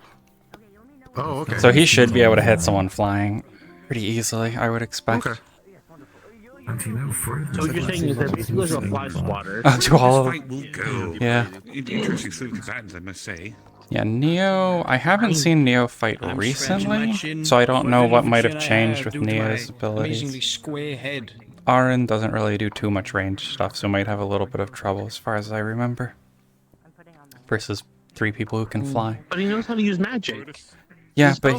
Oh, okay. So he should be able to hit someone flying pretty easily, I would expect. Okay. So what you're saying is that if he goes to a fly swatter, To all of Fight will go. Yeah. Interesting slew of combatants, I must say. Yeah, Neo. I haven't seen Neo fight recently, so I don't know what might have changed with Neo's Amazingly abilities. square head. Aaron doesn't really do too much range stuff, so might have a little bit of trouble as far as I remember. Versus 3 people who can fly. but he knows how to use magic. Yeah, but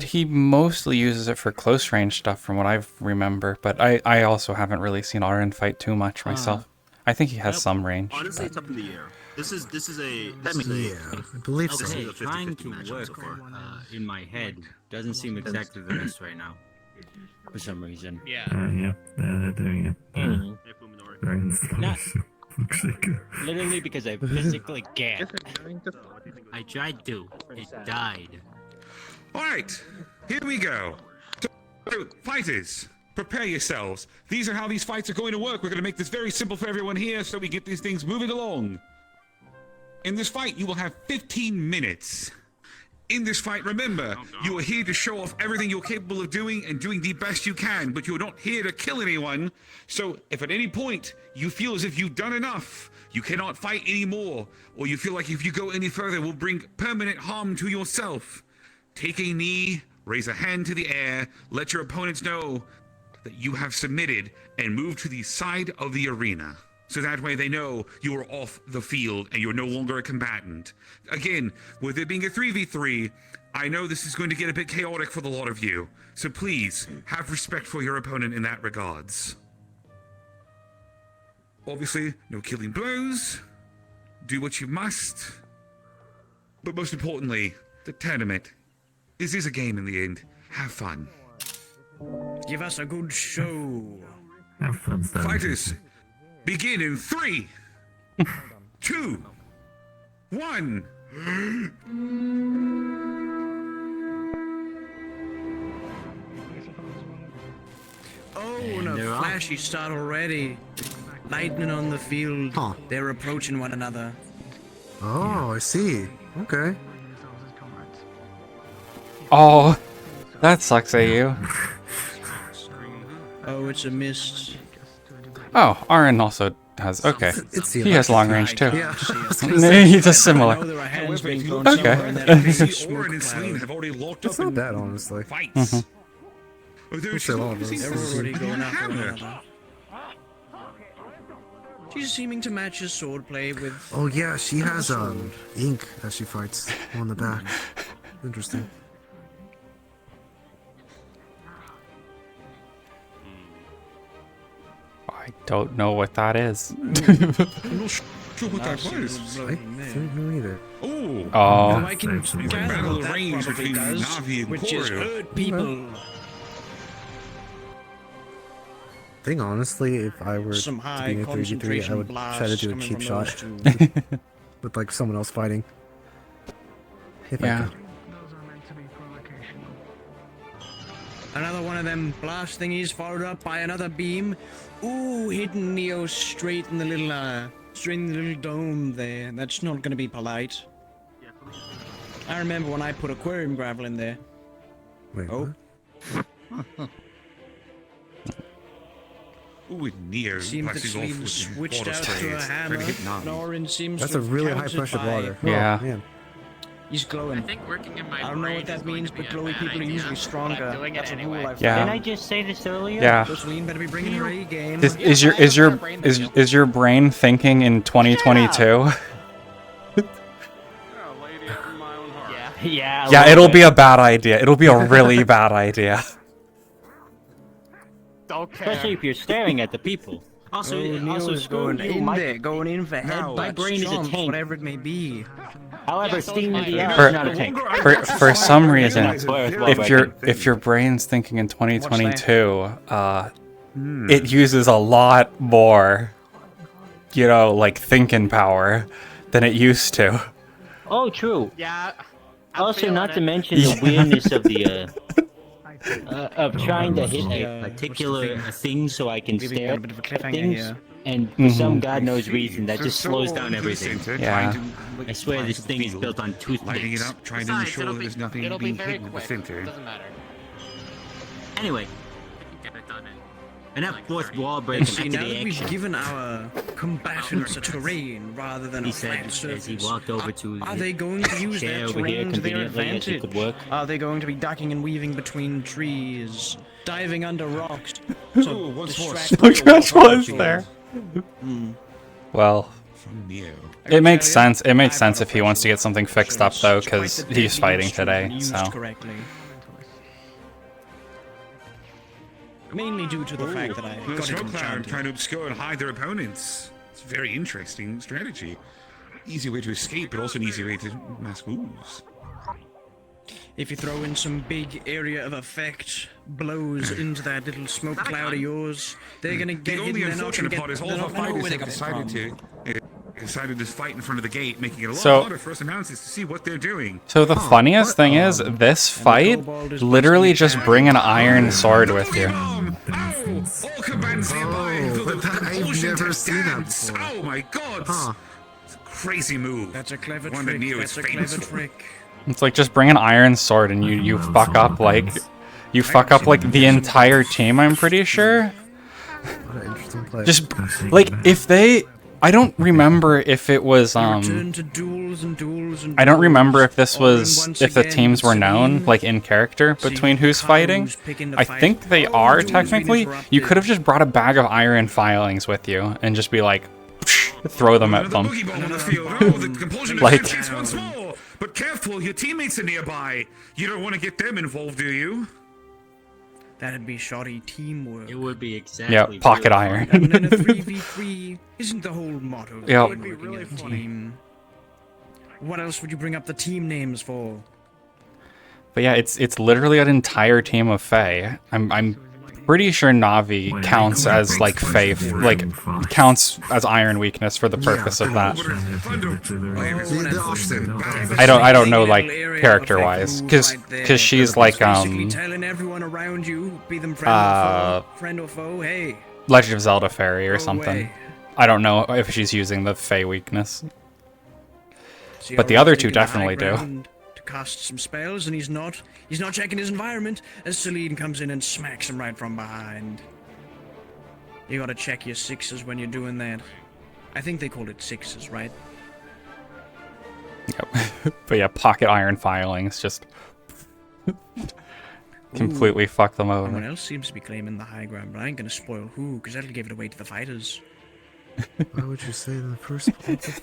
he mostly uses it for close range stuff from what I remember. But I also haven't really seen Aaron fight too much myself. I think he has some range. Honestly, but- it's up in the air. This is a. I believe so. Okay, trying to work in my head doesn't seem exactly the best right now. For some reason. Yeah. Yeah, they're doing it. They're in slow Not- motion. Literally because I physically can't. I tried to. It died. Alright, here we go. So, fighters, prepare yourselves. These are how these fights are going to work. We're going to make this very simple for everyone here so we get these things moving along. In this fight, you will have 15 minutes. In this fight, remember, you are here to show off everything you're capable of doing and doing the best you can, but you're not here to kill anyone. So if at any point you feel as if you've done enough, you cannot fight anymore, or you feel like if you go any further will bring permanent harm to yourself, take a knee, raise a hand to the air, let your opponents know that you have submitted, and move to the side of the arena. So that way they know you are off the field and you're no longer a combatant. Again, with it being a 3v3, I know this is going to get a bit chaotic for the lot of you. So please, have respect for your opponent in that regards. Obviously, no killing blows. Do what you must. But most importantly, the tournament. This is a game in the end. Have fun. Give us a good show. Have fun, Stan. Fighters, begin in 3, 2, 1. Oh, and a flashy start already. Lightning on the field. Huh. They're approaching one another. Oh, I see. Okay. Oh, that sucks at you. Oh, it's a mist. Oh, Aaron also has. Okay. It's the He has long range too. Yeah. He does similar. However, if you thrown look Okay. somewhere in that big see Orin and smoke Celine cloud. have already locked It's up not in bad, honestly. fights. Oh, there's Wish they still loved obviously us. They're already Celine going after one Hammer. another. She's seeming to match his swordplay with. Oh yeah, she has ink that she fights on the back. Interesting. I don't know what that is. I'm not sure what that she was. was I bloody mad. don't know either. Oh, Oh. I can It's a gather battle what that range probably between does, Navi and which is Koru. hurt people. I think honestly, if I were Some to high be in a 3v3, I concentration would try to blasts do a coming cheap from shot those two. with like someone else fighting. If I Yeah. could. Another one of them blast thingies followed up by another beam. Ooh, hitting Neo straight in the little dome there. That's not gonna be polite. I remember when I put aquarium gravel in there. Wait, Oh. what? Ooh, with Neo Seems that passing off Celine with switched water out to a sprays, hammer. trying to hit Navi. Norin seems That's to a have really high countered pressure by- water. Yeah. Oh, man. He's glowing. I think working in my I don't know brain what that is going means, to be but a glowy bad people are idea, usually but stronger. I'm doing it That's a rule anyway. I've Yeah. Didn't I just say this earlier? Yeah. So Celine better be bringing her A game. Is your brain thinking in 2022? Yeah. Yeah, it'll be a bad idea. It'll be a really bad idea. Especially if you're staring at the people. Also, Neil's screw going you, in my- there, going in for head, my brain is a tank. whatever it may be. However, Steam is not a tank. For some reason, I swear it's well if your brain's thinking in 2022, it uses a lot more, you know, like thinking power than it used to. Oh, true. Yeah. Also, not to mention the weirdness of the of trying to hit a particular thing so I can Maybe stare a bit of a at cliffhanger things, here. and for some god knows reason that just So slows down the everything. center, Yeah. trying to I swear find this the thing is field, built on lighting it toothpicks. up, trying to Besides, ensure it'll that be- there's nothing it'll be being very hidden in the quick. center. Doesn't matter. Anyway, Get it done in enough like fourth 30. wall And breaking see, back now to the that we've action. given our combatants a terrain rather than He a said flat as surface, he walked over to are they going to use chair that over here terrain to their conveniently as it advantage? could work. Are they going to be ducking and weaving between trees, diving under rocks? So Look at what's there. Well, From Neo. it makes sense. It makes sense if he wants to get something fixed up though, because he's fighting today. So Correctly. Mainly due to the fact that I The got it smoke cloud enchanted. trying to obscure and hide their opponents. It's a very interesting strategy. Easy way to escape, but also an easy way to mask moves. If you throw in some big area of effect blows into that little smoke cloud of yours, they're gonna get The hit only and they're not gonna unfortunate get. part is all They're of our not gonna know fighters where they have got it from. decided to fight in front of the gate, making it a lot So- harder for us announcers to see what they're doing. So the funniest thing is, this fight, literally just bring an iron sword with you. All combatants nearby feel the but I've compulsion never to seen that dance. before. Oh my god! Huh. It's a crazy move. That's a clever One that trick. Neo That's is a famous clever for. trick. It's like just bring an iron sword and you fuck up like the entire team. I'm pretty sure. What an interesting play. Just like if they, I don't remember if it was Return to duels and duels and I don't remember if this all in was once if the again, teams were known Celine. like in character between who's fighting. picking the I fight. think they Oh, are duel's been technically. You interrupted. could have just brought a bag of iron filings with you and just be like, throw them at Another them. boogie bomb on the field. Oh, the compulsion to Like- dance once more. But careful, your teammates are nearby. You don't want to get them involved, do you? That'd be shoddy teamwork. It would be exactly. Yeah, pocket iron. And then a 3v3 isn't the whole motto of Yep. working as a team. What else would you bring up the team names for? But yeah, it's literally an entire team of Fae. I'm pretty sure Navi counts as like Fae, like counts as iron weakness for the purpose of that. The opposite. I don't know like character wise, because she's like Basically telling everyone around you, be them friend or foe, hey. Legend of Zelda Fairy or Go something. away. I don't know if she's using the Fae weakness, See but how the he's other two taking the high definitely do. ground to cast some spells, and he's not checking his environment as Celine comes in and smacks him right from behind. You gotta check your sixes when you're doing that. I think they called it sixes, right? Yep. But yeah, pocket iron filings just completely fuck them Someone over. else seems to be claiming the high ground, but I ain't gonna spoil who, because that'll give it away to the fighters. Why would you say in the first place?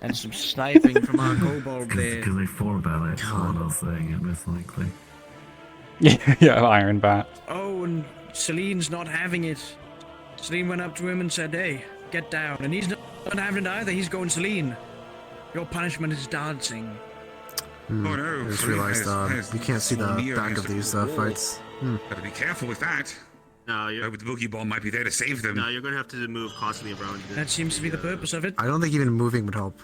And some sniping from our kobold there. Because they thought about it while I was saying it, most likely. Yeah, Iron Bat. Oh, and Celine's not having it. Celine went up to him and said, hey, get down. And he's not having it either. He's going, Celine, your punishment is dancing. Oh no! I just Celine realized has you can't see the Neo back against of these the wall. fights. Gotta be careful with that. No, With the boogie bomb might be there to save them. you're gonna have to move constantly around. That seems to be the purpose of it. I don't think even moving would help.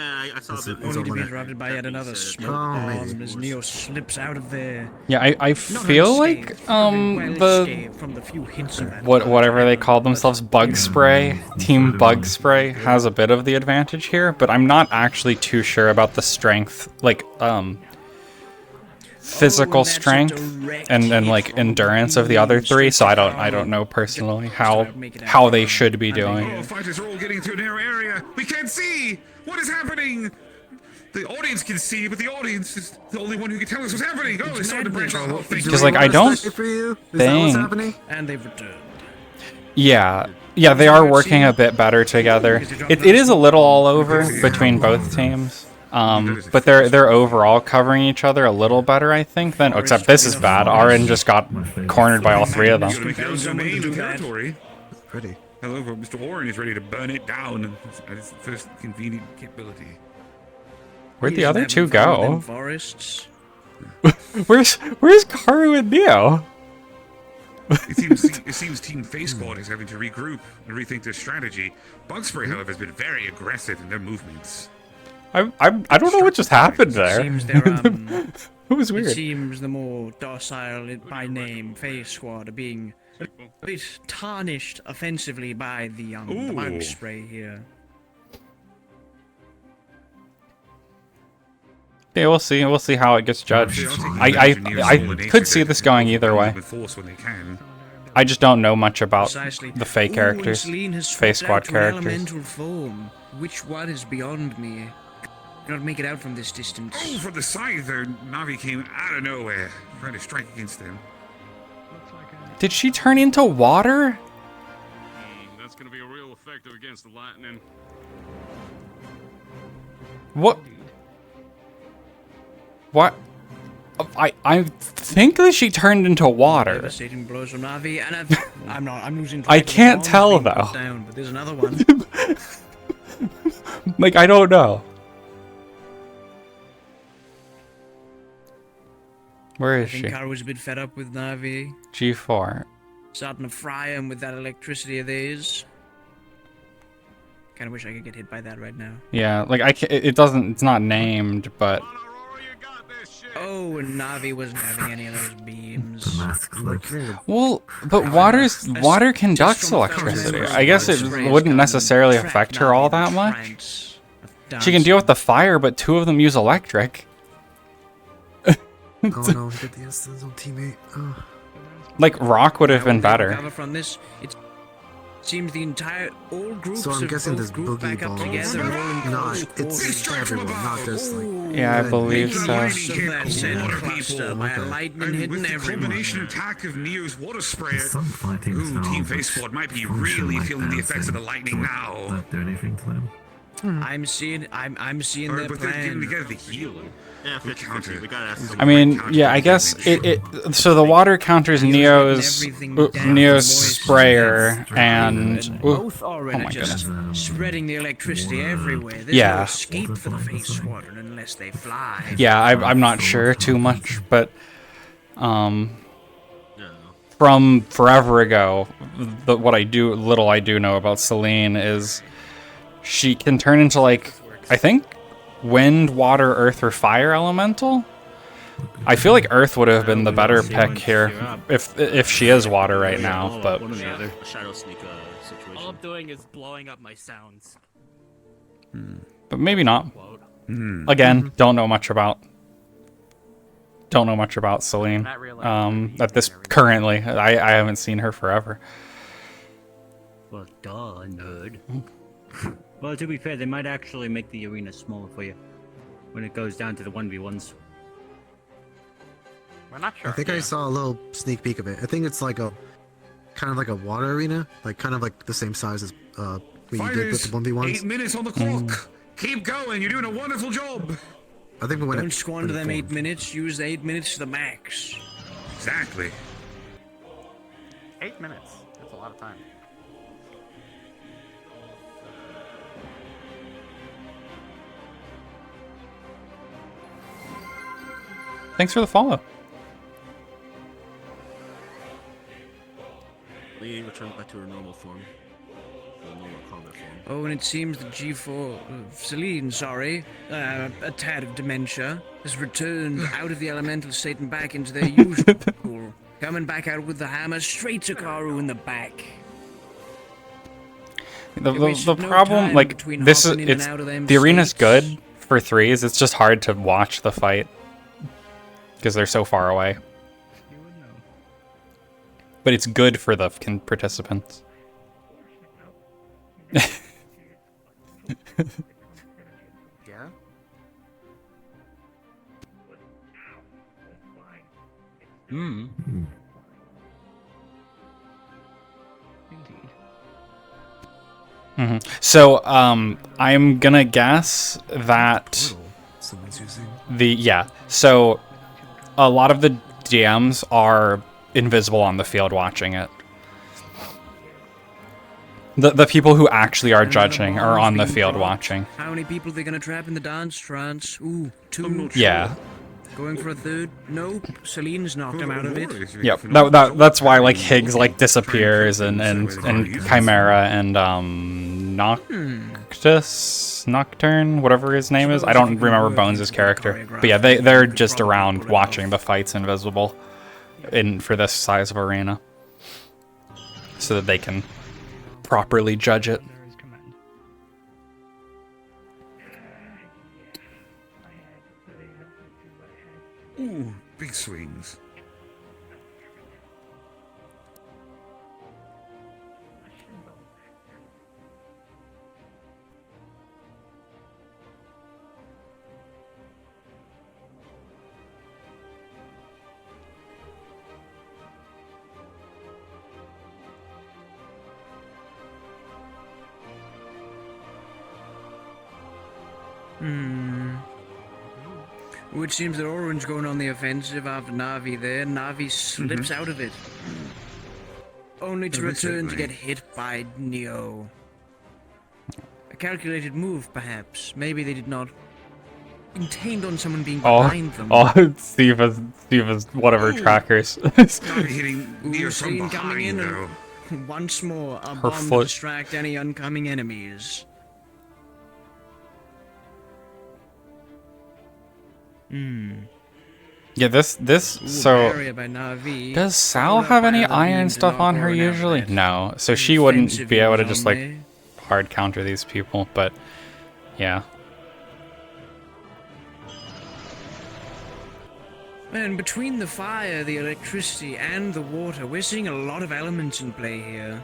I saw It's a a- bit. it's Only to be limit. interrupted by yet another smoke Oh, bomb maybe. as Neo slips out of there. Yeah, I feel like the escaped from the few hints of that. whatever they call themselves, bug spray, team bug spray has a bit of the advantage here, but I'm not actually too sure about the strength, like physical strength and like endurance of the other three, so I don't know personally how they should be Oh, doing. fighters are all getting to a narrow area. We can't see. What is happening? The audience can see, but the audience is the only one who can tell us what's happening. Oh, it's starting to branch off. Oh, thank Because you. like I don't For you? Is that what's think happening? And they've returned. yeah, they are working a bit better together. It is a little all over between both teams. But they're overall covering each other a little better, I think. Than except this is bad. Arin just got cornered by all three of them. Territory. pretty. However, Mr. Warren is ready to burn it down at its first convenient capability. Where'd the other two go? Forests. Where's Karu and Neo? It seems Team Face Squad is having to regroup and rethink their strategy. Bug Spray, however, has been very aggressive in their movements. I don't know what just happened there. Seems they're, It was weird. It seems the more docile by name Face Squad are being a bit tarnished offensively by the bug spray here. Yeah, we'll see. We'll see how it gets judged. I could see this going either way. I just don't know much about the Fae characters, Fae Squad characters. Elemental form. Which one is beyond me? Cannot make it out from this distance. Oh, from the side there, Navi came out of nowhere, trying to strike against them. Did she turn into water? That's gonna be a real effective against the lightning. What? What? I think that she turned into water. Devastating blows from Navi, and I'm losing. I can't tell though. Down, but there's another one. Like, I don't know. Where is I she? think Karu was a bit fed up with Navi. G4. Starting to fry him with that electricity of theirs. Kind of wish I could get hit by that right now. Yeah, like it's not named, but Oh, and Navi wasn't having any of those beams. well, but water conducts electricity. I guess it wouldn't necessarily affect her all that much. She can deal with the fire, but two of them use electric. Oh no, he did the his own teammate. Oh. Like Rock would have been better. From this, it seems the all groups so I'm guessing this boogie back up ball together. it's everyone, not just like. Yeah, I believe so. By a lightning hidden everyone. Combination attack of Neo's water sprayer. Ooh, Team Face Squad might be really feeling the effects of the lightning now. Not do anything to them. I'm seeing their but they're getting plan. together to heal. Yeah, 50-50. We gotta ask I mean, yeah, I guess so the water counters Neo's sprayer and Both oh already my just goodness. spreading the electricity everywhere. There's Yeah. no escape for the Face Squadron unless they fly. Yeah, I'm not sure too much, but from forever ago, what little I do know about Celine is she can turn into, like, I think wind, water, earth, or fire elemental. I feel like earth would have been the better pick here if she is water right now, but Shadow Sneak situation. All I'm doing is blowing up my sounds. maybe not. Again, don't know much about Celine. At this currently, I haven't seen her forever. Well, duh, nerd. Well, to be fair, they might actually make the arena smaller for you when it goes down to the 1v1s. We're not sure. I think I saw a little sneak peek of it. I think it's like a kind of like a water arena, like kind of like the same size as what you did with the 1v1s. 8 minutes on the clock. Keep going. You're doing a wonderful job. I think we went. Don't squander them 8 minutes. Use the 8 minutes to the max. Exactly. 8 minutes. That's a lot of time. Thanks for the follow. Lee returns back to her normal form. Her normal combat form. Oh, and it seems the G4, Celine, sorry, a tad of dementia, has returned out of the elemental state and back into their usual. Coming back out with the hammer straight to Karu in the back. The problem, like, this is, the arena's good for threes, it's just hard to watch the fight. Because they're so far away. But it's good for the participants. Yeah? So, I'm gonna guess that so a lot of the DMs are invisible on the field watching it. The people who actually are judging are on the field watching. How many people are they gonna trap in the dance trance? Ooh, 2. Yeah. Going for a 3rd? Nope. Celine's knocked him out of it. Yep. That's why like Higgs like disappears and Chimera and Nocturne, whatever his name is. I don't remember Bones' character. But yeah, they're just around watching the fights invisible for this size of arena. So that they can properly judge it. Ooh, big swings. Which seems that Orange going on the offensive after Na'vi there. Na'vi slips out of it. Only to return to get hit by Neo. A calculated move, perhaps. Maybe they did not intend on someone being behind them. Steve's whatever trackers. Hitting Neo from behind, coming in though. And once more, a Her bomb foot. to distract any oncoming enemies. Yeah, so area by Na'vi. does Sal have any iron stuff on her usually? No, so she wouldn't be able to just like hard counter these people, but yeah. And between the fire, the electricity, and the water, we're seeing a lot of elements in play here.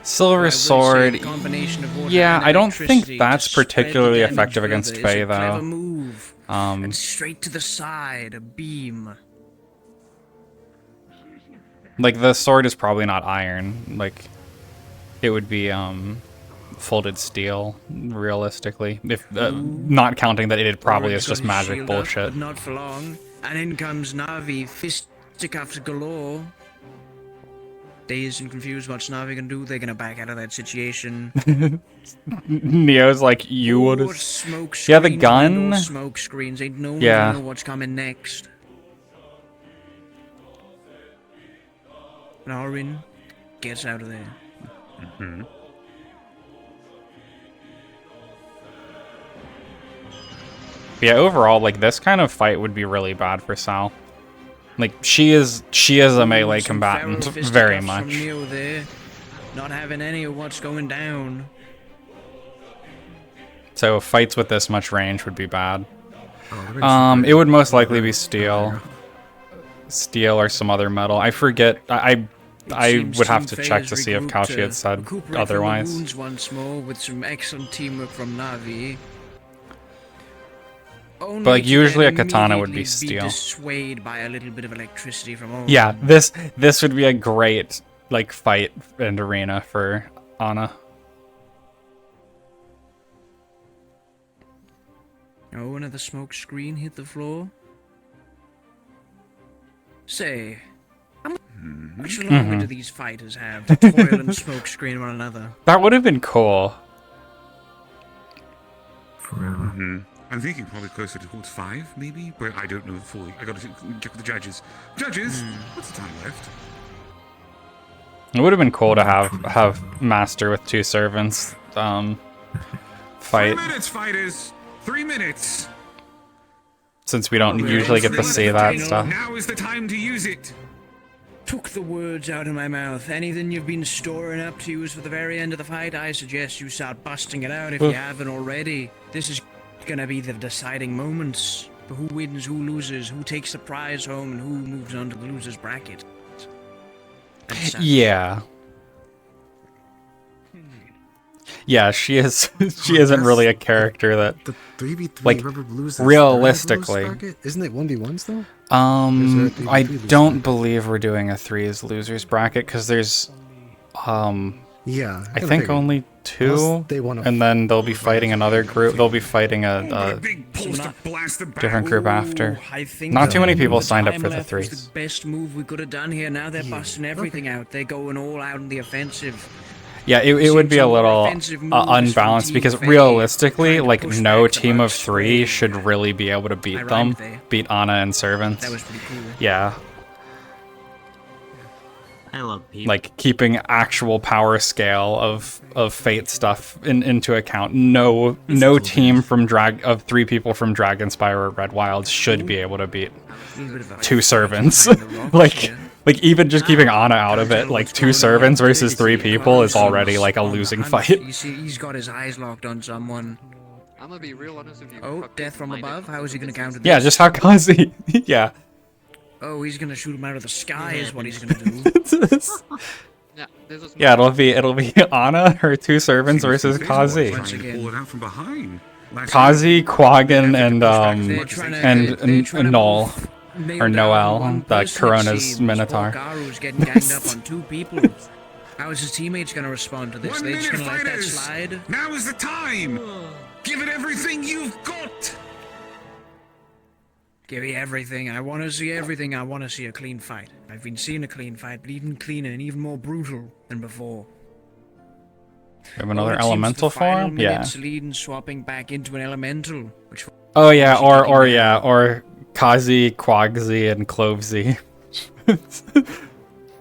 Silver Sword, combination of water yeah, and I don't think electricity that's to spread the particularly damage effective further. against It's Faye a clever though. move. And straight to the side, a beam. Like the sword is probably not iron, like it would be folded steel realistically, if not counting that it probably is just magic bullshit. But not for long. And in comes Na'vi, fisticuffs galore. Dazed and confused, what's Na'vi gonna do? They're gonna back out of that situation. Neo's like, you would have. Smoke Yeah, the screens, gun. window smoke screens. Ain't no one Yeah. gonna know what's coming next. Narin gets out of there. Yeah, overall, like this kind of fight would be really bad for Sal. Like she is a melee Some combatant, feral very fisticuffs from much. Neo there, not having any of what's going down. So fights with this much range would be bad. It would most likely be steel, or some other metal. I forget. I would have to check to see if Kauchi had said recuperate from the otherwise. wounds once more with some excellent teamwork from Na'vi. But like usually a katana would be Be steel. dissuaded by a little bit of electricity from Orange. Yeah, this would be a great like fight and arena for Ana. Oh, another smoke screen hit the floor. Say, how much longer do these fighters have to toil and smoke screen one another? That would have been cool. Forever. I'm thinking probably closer towards 5, maybe, but I don't know fully. I gotta check with the judges. Judges, what's the time left? It would have been cool to have Master with 2 servants fight. 3 minutes, fighters. 3 minutes. Since we don't usually get to see that stuff. Now is the time to use it. Took the words out of my mouth. Anything you've been storing up to use for the very end of the fight, I suggest you start busting it out if you haven't already. This is gonna be the deciding moments for who wins, who loses, who takes the prize home, and who moves on to the loser's bracket. Yeah. Yeah, she is. She isn't really a character that. The 3v3 like whoever loses realistically. Isn't it 1v1s though? I don't believe we're doing a 3's losers bracket because there's Yeah. I think only 2, and then they'll be fighting another group. They'll be fighting a different group after. Not too many people signed up for the 3s. The best move we could have done here. Now they're busting everything out. They're going all out in the offensive. Yeah, it would be a little unbalanced because realistically, like, no team of 3 should really be able to beat them. Beat Ana and Servants. That was pretty cool. Yeah. I love people. Like, keeping actual power scale of Fate stuff into account. No team from of 3 people from Dragonspire or Red Wilds should be able to beat 2 Servants. Like even just keeping Ana out of it, like 2 Servants versus 3 people is already like a losing fight. You see, he's got his eyes locked on someone. I'm gonna be real honest with you. Oh, death from above? How is he gonna counter this? Yeah, just how Kazi. Yeah. Oh, he's gonna shoot him out of the sky is what he's gonna do. Yeah, it'll be Ana, her 2 Servants versus Kazi. Pull it out from behind. Kazi, Quaggan, and Null. Or Noel, the Corona's Minotaur. Garu's getting ganged up on 2 people. How is his teammates gonna respond to this? They just gonna let that slide? Now is the time! Give it everything you've got! Give me everything. I want to see everything. I want to see a clean fight. I've been seeing a clean fight, but even cleaner and even more brutal than before. We have another elemental form? Yeah. Leading swapping back into an elemental. Which oh yeah, or Kazi, Quagzi, and Clovesy.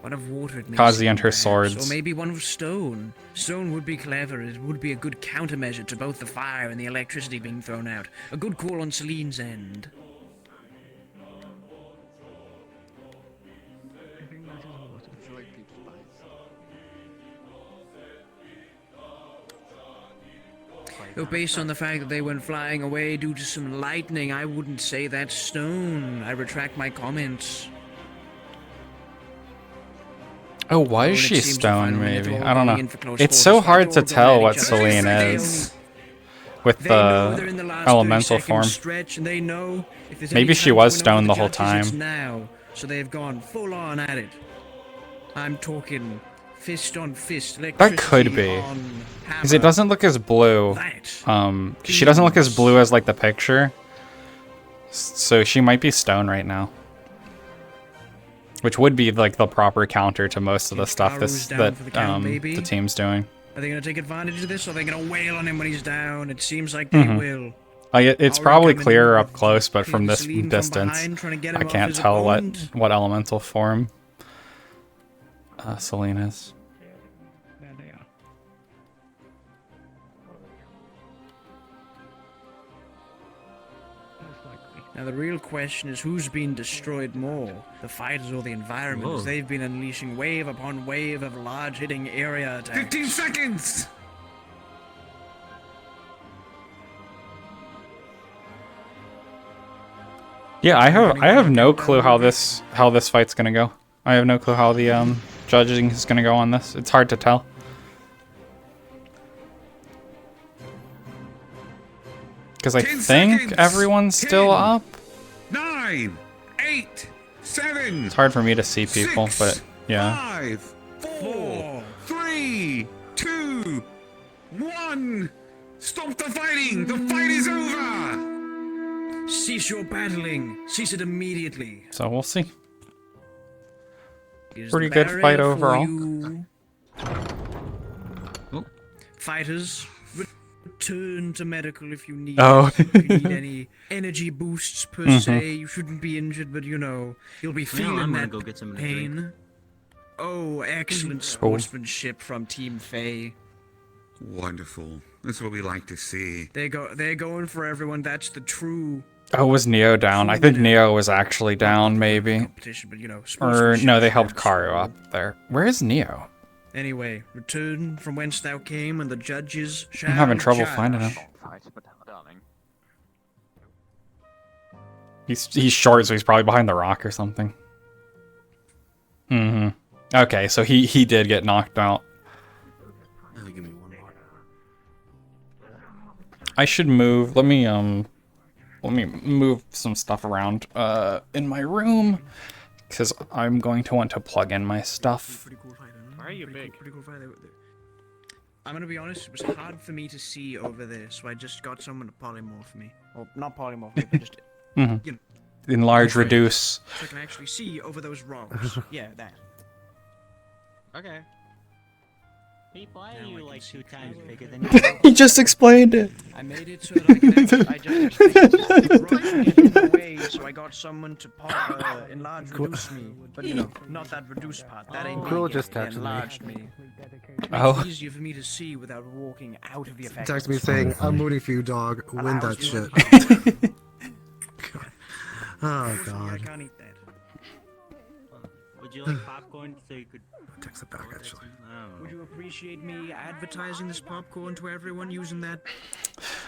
One of water it Kazi and her perhaps, swords. Or maybe one of stone. Stone would be clever. It would be a good countermeasure to both the fire and the electricity being thrown out. A good call on Celine's end. Oh, based on the fact that they went flying away due to some lightning, I wouldn't say that's stone. I retract my comments. Oh, why is she stone, maybe? I don't know. It's so hard to tell what Celine is with the elemental form. Maybe she was stone the whole time. Now, so they've gone full on at it. I'm talking fist on fist. That could be. Because it doesn't look as blue. She doesn't look as blue as like the picture. So she might be stone right now. Which would be like the proper counter to most of the stuff the team's doing. Are they going to take advantage of this, or are they going to wail on him when he's down? It seems like they will. It's probably clearer up close, but from this distance, I can't tell what elemental form Celine is. There they are. Now the real question is who's been destroyed more, the fighters or the environment, as they've been unleashing wave upon wave of large hitting area attacks. 15 seconds! Yeah, I have no clue how this fight's gonna go. I have no clue how the judging is gonna go on this. It's hard to tell. Because I think everyone's still up. 9, 8, 7. It's hard for me to see people, but yeah. 5, 4, 3, 2, 1. Stop the fighting! The fight is over! Cease your battling! Cease it immediately! So we'll see. Pretty good fight overall. Fighters, return to medical if you need. Oh. If you need any energy boosts per se, you shouldn't be injured, but you know, you'll be feeling that go get some pain. Oh, excellent sportsmanship from Team Faye. Wonderful. That's what we like to see. They're going for everyone. That's the true. Oh, was Neo down? I think Neo was actually down, maybe. Competition, but you know, or no, they helped Karu up there. Where is Neo? Anyway, return from whence thou came, and the judges shall I'm having trouble judge. finding him. He's short, so he's probably behind the rock or something. Okay, so he did get knocked out. I should move. Let me move some stuff around in my room because I'm going to want to plug in my stuff. Why are you big? I'm gonna be honest, it was hard for me to see over there, so I just got someone to polymorph me. Or not polymorph me, but just, Mhm. you know, Enlarge, reduce. so I can actually see over those rocks. Yeah, that. Okay. Pete, why are Now I you can like see 2 times clearly. bigger than you? He just explained it. I made it so that I could actually, I just explained the rocks were getting in the way, so I got someone to enlarge, reduce me. But you know, not that reduce part. That ain't Quill me. just They texted me. enlarged me. Oh. It's easier for me to see without walking out of the effect. Text me saying, I'm rooting for you, dog. Win that shit. Oh, God. I can't eat that. Would you like popcorn so you could... Text it back, actually. Would you appreciate me advertising this popcorn to everyone using that?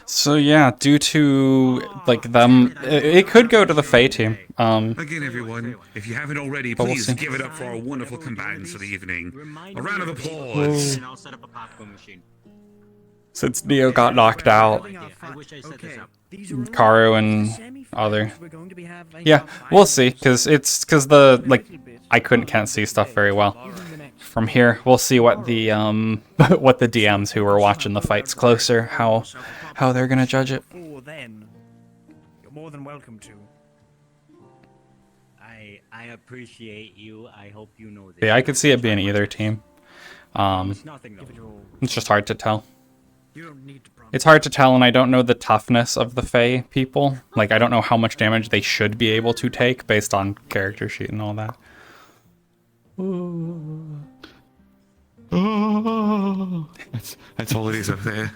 So yeah, due to like them, it could go to the Fae team. Again, everyone, if you haven't already, But we'll please see. give it up for our wonderful combatants of the evening. A round of applause. And I'll set up a popcorn machine. Since Neo got knocked out, I wish I set this up. Karu and other. Yeah, we'll see, cause the like I can't see stuff very well from here. We'll see what the what the DMs who were watching the fights closer how they're gonna judge it. Before then, you're more than welcome to. I appreciate you. I hope you know this. Yeah, I could see it being either team. It's nothing though. It's just hard to tell. You don't need to promise. It's hard to tell, and I don't know the toughness of the Fae people. Like, I don't know how much damage they should be able to take based on character sheet and all that. That's all it is up there.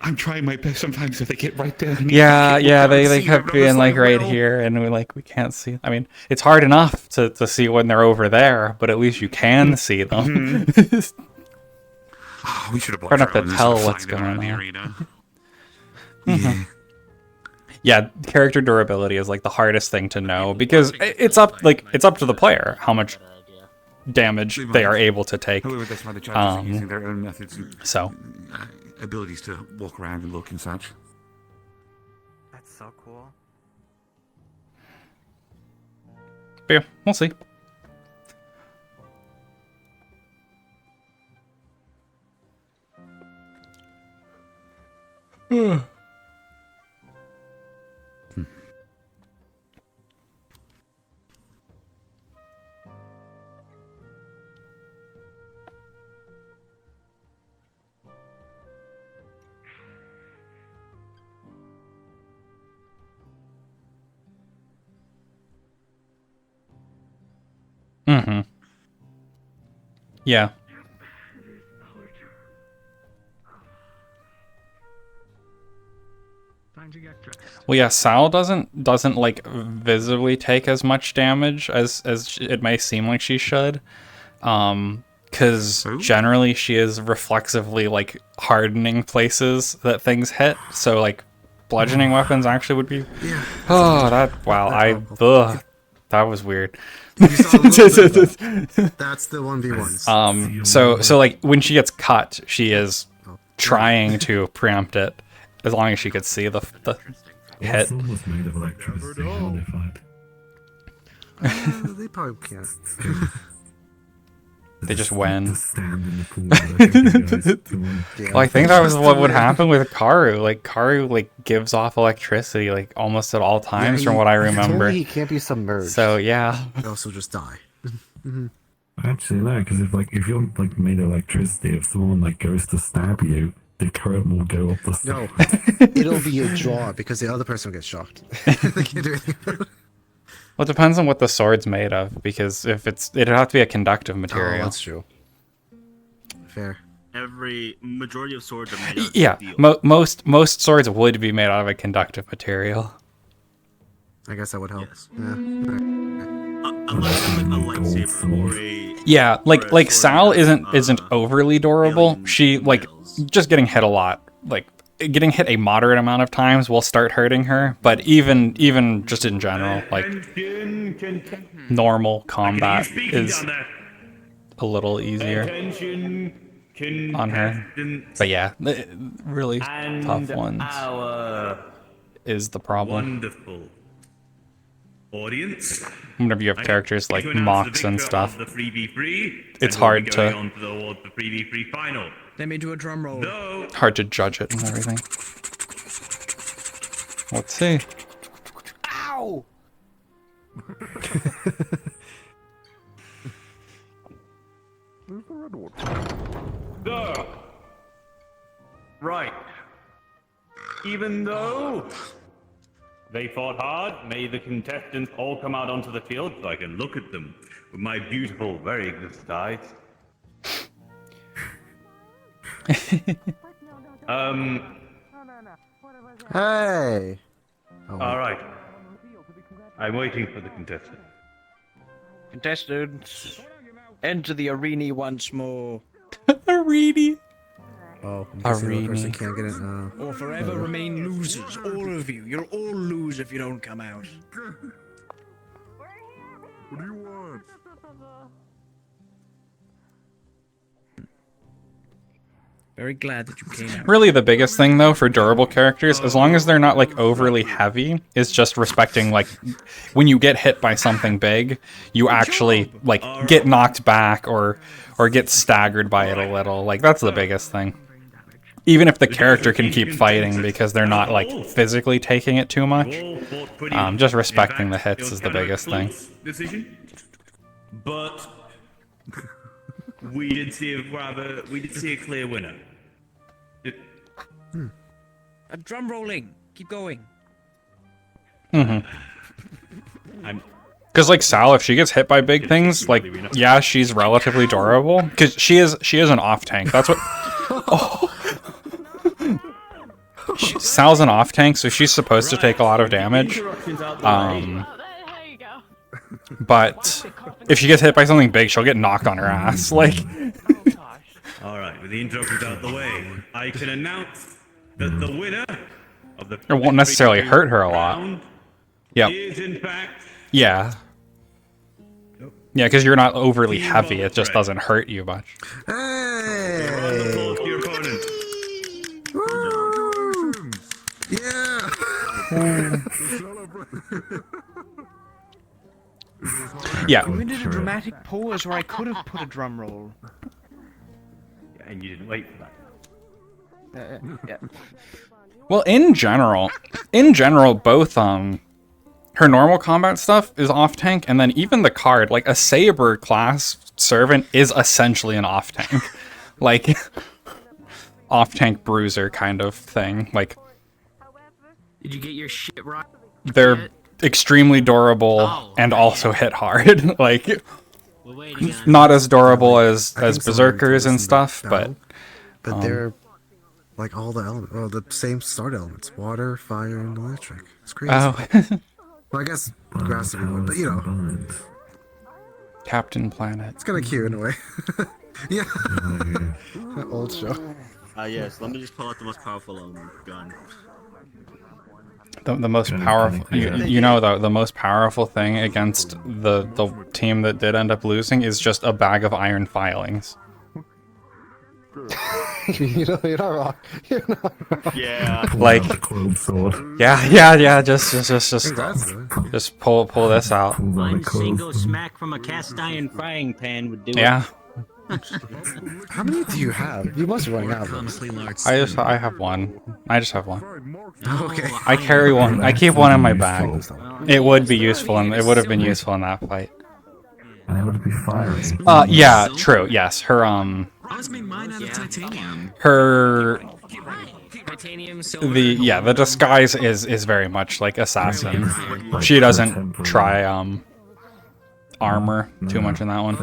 I'm trying my best sometimes if they get right there. Yeah, they kept being like right here, and we can't see. I mean, it's hard enough to see when they're over there, but at least you can see them. We should have hard enough to tell what's going on. Yeah, character durability is like the hardest thing to know because it's up to the player how much damage they are able to take. However, that's why the judges are using their own methods and so abilities to walk around and look and such. That's so cool. But yeah, we'll see. Mm-hmm. Yeah. Well, yeah, Sal doesn't like visibly take as much damage as it may seem like she should. Because generally she is reflexively like hardening places that things hit. So like bludgeoning weapons actually would be. Yeah. Oh, that was weird. That's the 1v1s. So like when she gets cut, she is trying to preempt it as long as she could see the hit. It's almost made of electricity modified. They probably can't. They just win. Just stand in the pool. Like, okay, guys, come on. Well, I think that was what would happen with Karu. Like Karu like gives off electricity like almost at all times from what I remember. He can't be submerged. So yeah. He'll also just die. Actually, no, because if you're like made of electricity, if someone like goes to stab you, the current will go up the No, side. it'll be a draw because the other person will get shocked. They can't do anything about it. Well, it depends on what the sword's made of, because if it'd have to be a conductive material. Oh, that's true. Fair. Every majority of swords are made out of Yeah, steel. most swords would be made out of a conductive material. I guess that would help. Yes. Yeah. Unless it's like a lightsaber or a... Yeah, like sword Sal made out of, isn't overly durable. She like just getting hit a lot, like getting hit a moderate amount of times will start hurting her. But even just in general, like normal combat is a little easier on her. But yeah, the really tough ones is the problem. Wonderful. Audience, Whenever you have characters like to announce Mox the and victor stuff, of the 3v3, it's and we'll be hard going to on towards the 3v3 final. Let me do a drum roll. No. hard to judge it and everything. Let's see. Ow! So, right. Even though they fought hard, may the contestants all come out onto the field so I can look at them with my beautiful, very exist eyes. Hey. All right. I'm waiting for the contestant. Contestants, enter the arena once more. Arena. Oh, because the other person can't get in. Or forever remain losers, all of you. You'll all lose if you don't come out. What do you want? Very glad that you came out. Really, the biggest thing though for durable characters, as long as they're not like overly heavy, is just respecting like when you get hit by something big, you actually like get knocked back or get staggered by it a little. Like that's the biggest thing. Even if the character can keep fighting because they're not like physically taking it too much, just respecting the hits is the biggest thing. Decision, but we did see a clear winner. I'm drum rolling. Keep going. Because like Sal, if she gets hit by big things, like yeah, she's relatively durable because she is an off tank. That's what. Oh. Sal's an off tank, so she's supposed to take a lot of damage. But if she gets hit by something big, she'll get knocked on her ass. Like. All right, with the interruptions out of the way, I can announce that the winner of the It won't necessarily hurt her a lot. Yep. is in fact Yeah. Yeah, because you're not overly heavy. It just doesn't hurt you much. Hey! your opponent. Yeah. You ended a dramatic pause where I could have put a drum roll. And you didn't wait for that. Yeah. Well, in general, both her normal combat stuff is off tank, and then even the card, like a Saber class servant, is essentially an off tank, like off tank bruiser kind of thing. Like, Did you get your shit right? they're extremely durable and also hit hard. Like, not as durable as berserkers and stuff, but they're like all the elements, the same start elements: water, fire, and electric. It's crazy. Oh. Well, I guess grass would be one, but you know, Captain Planet. it's kind of cute in a way. Yeah. Old show. Yes. Let me just pull out the most powerful gun. The most powerful, the most powerful thing against the team that did end up losing is just a bag of iron filings. You're not wrong. You're not wrong. Yeah. Like, yeah. Just pull this out. One single smack from a cast iron frying pan would do it. Yeah. How many do you have? You must be running out of them. I have one. I just have one. Okay. I carry one. I keep one in my bag. It would be useful, and it would have been useful in that fight. And it would be fire. Yeah, true. Yes, her I was made mine out of titanium. Titanium, silver. The disguise is very much like assassin. She doesn't try armor too much in that one.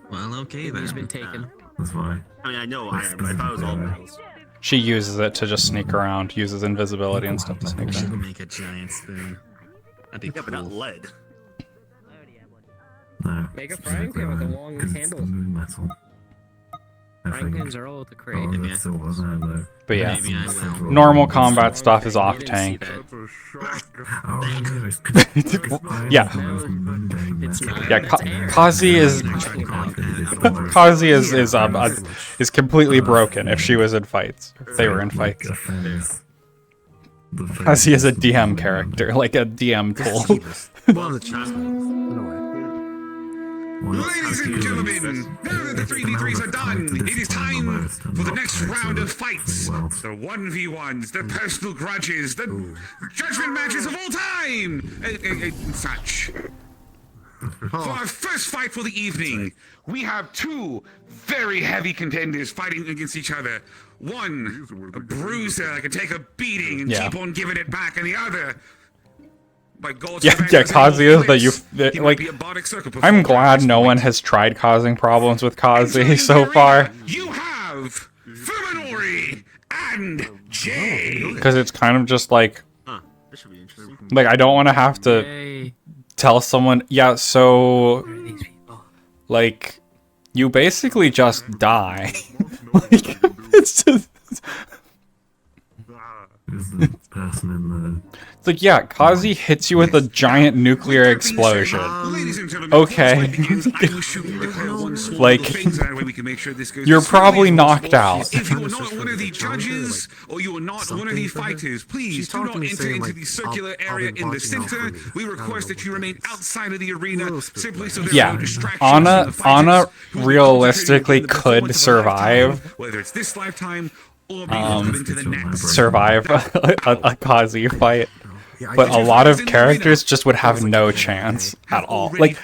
Well, okay then. He's been taken. That's why. I mean, I know iron, but I thought it was all metals. She uses it to just sneak around, uses invisibility and stuff to sneak We should around. make a giant spoon. That'd be Yeah, but not cool. lead. No. Make a frying pan with a long handle. Metal. Frying pans are all with the crate. Oh, that's still wasn't it though. But yeah, Maybe I will. normal combat stuff is off didn't see tank. that. Yeah. It's not. Yeah, It's air. Kazi is completely broken if she was in fights. If they were in fights. Kazi is a DM character, like a DM tool. Well, on the cheese. In a way. Ladies and gentlemen, now that the 3v3s are done, it is time for the next round of fights. The 1v1s, the personal grudges, the judgment matches of all time, and such. For our first fight for the evening, we have two very heavy contenders fighting against each other. One, a bruiser that can take a beating and keep on giving it back, and the other... Kazuya, I'm glad no one has tried causing problems with Kazi so far. You have Fuminori and Jay. Because it's kind of just like, I don't want to have to tell someone, yeah, so, like, you basically just die. Like, it's just... It's like, yeah, Kazi hits you with a giant nuclear explosion. Okay. Like, you're probably knocked out. If you are not one of the judges, or you are not one of the fighters, please do not enter into the circular area in the center. We request that you remain outside of the arena, simply so there are no distractions. Anna realistically could survive. Whether it's this lifetime survive a Kazi fight, but a lot of characters just would have no chance at all. Like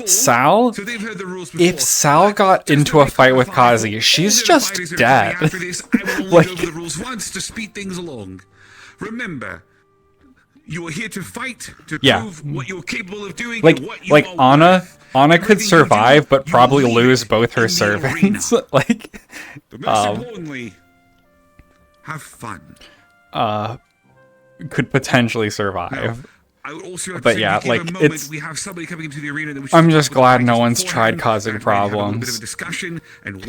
Sal, if Sal got into a fight with Kazi, she's just dead. Like, the rules once to speed things along. Remember, you are here to fight, to prove what you're capable of doing. Like Anna could survive, but probably lose both her servants. Like, most importantly, have fun. Could potentially survive. Now, I would also but yeah, like, it's... we have somebody coming into the arena that I'm just glad no one's tried causing problems.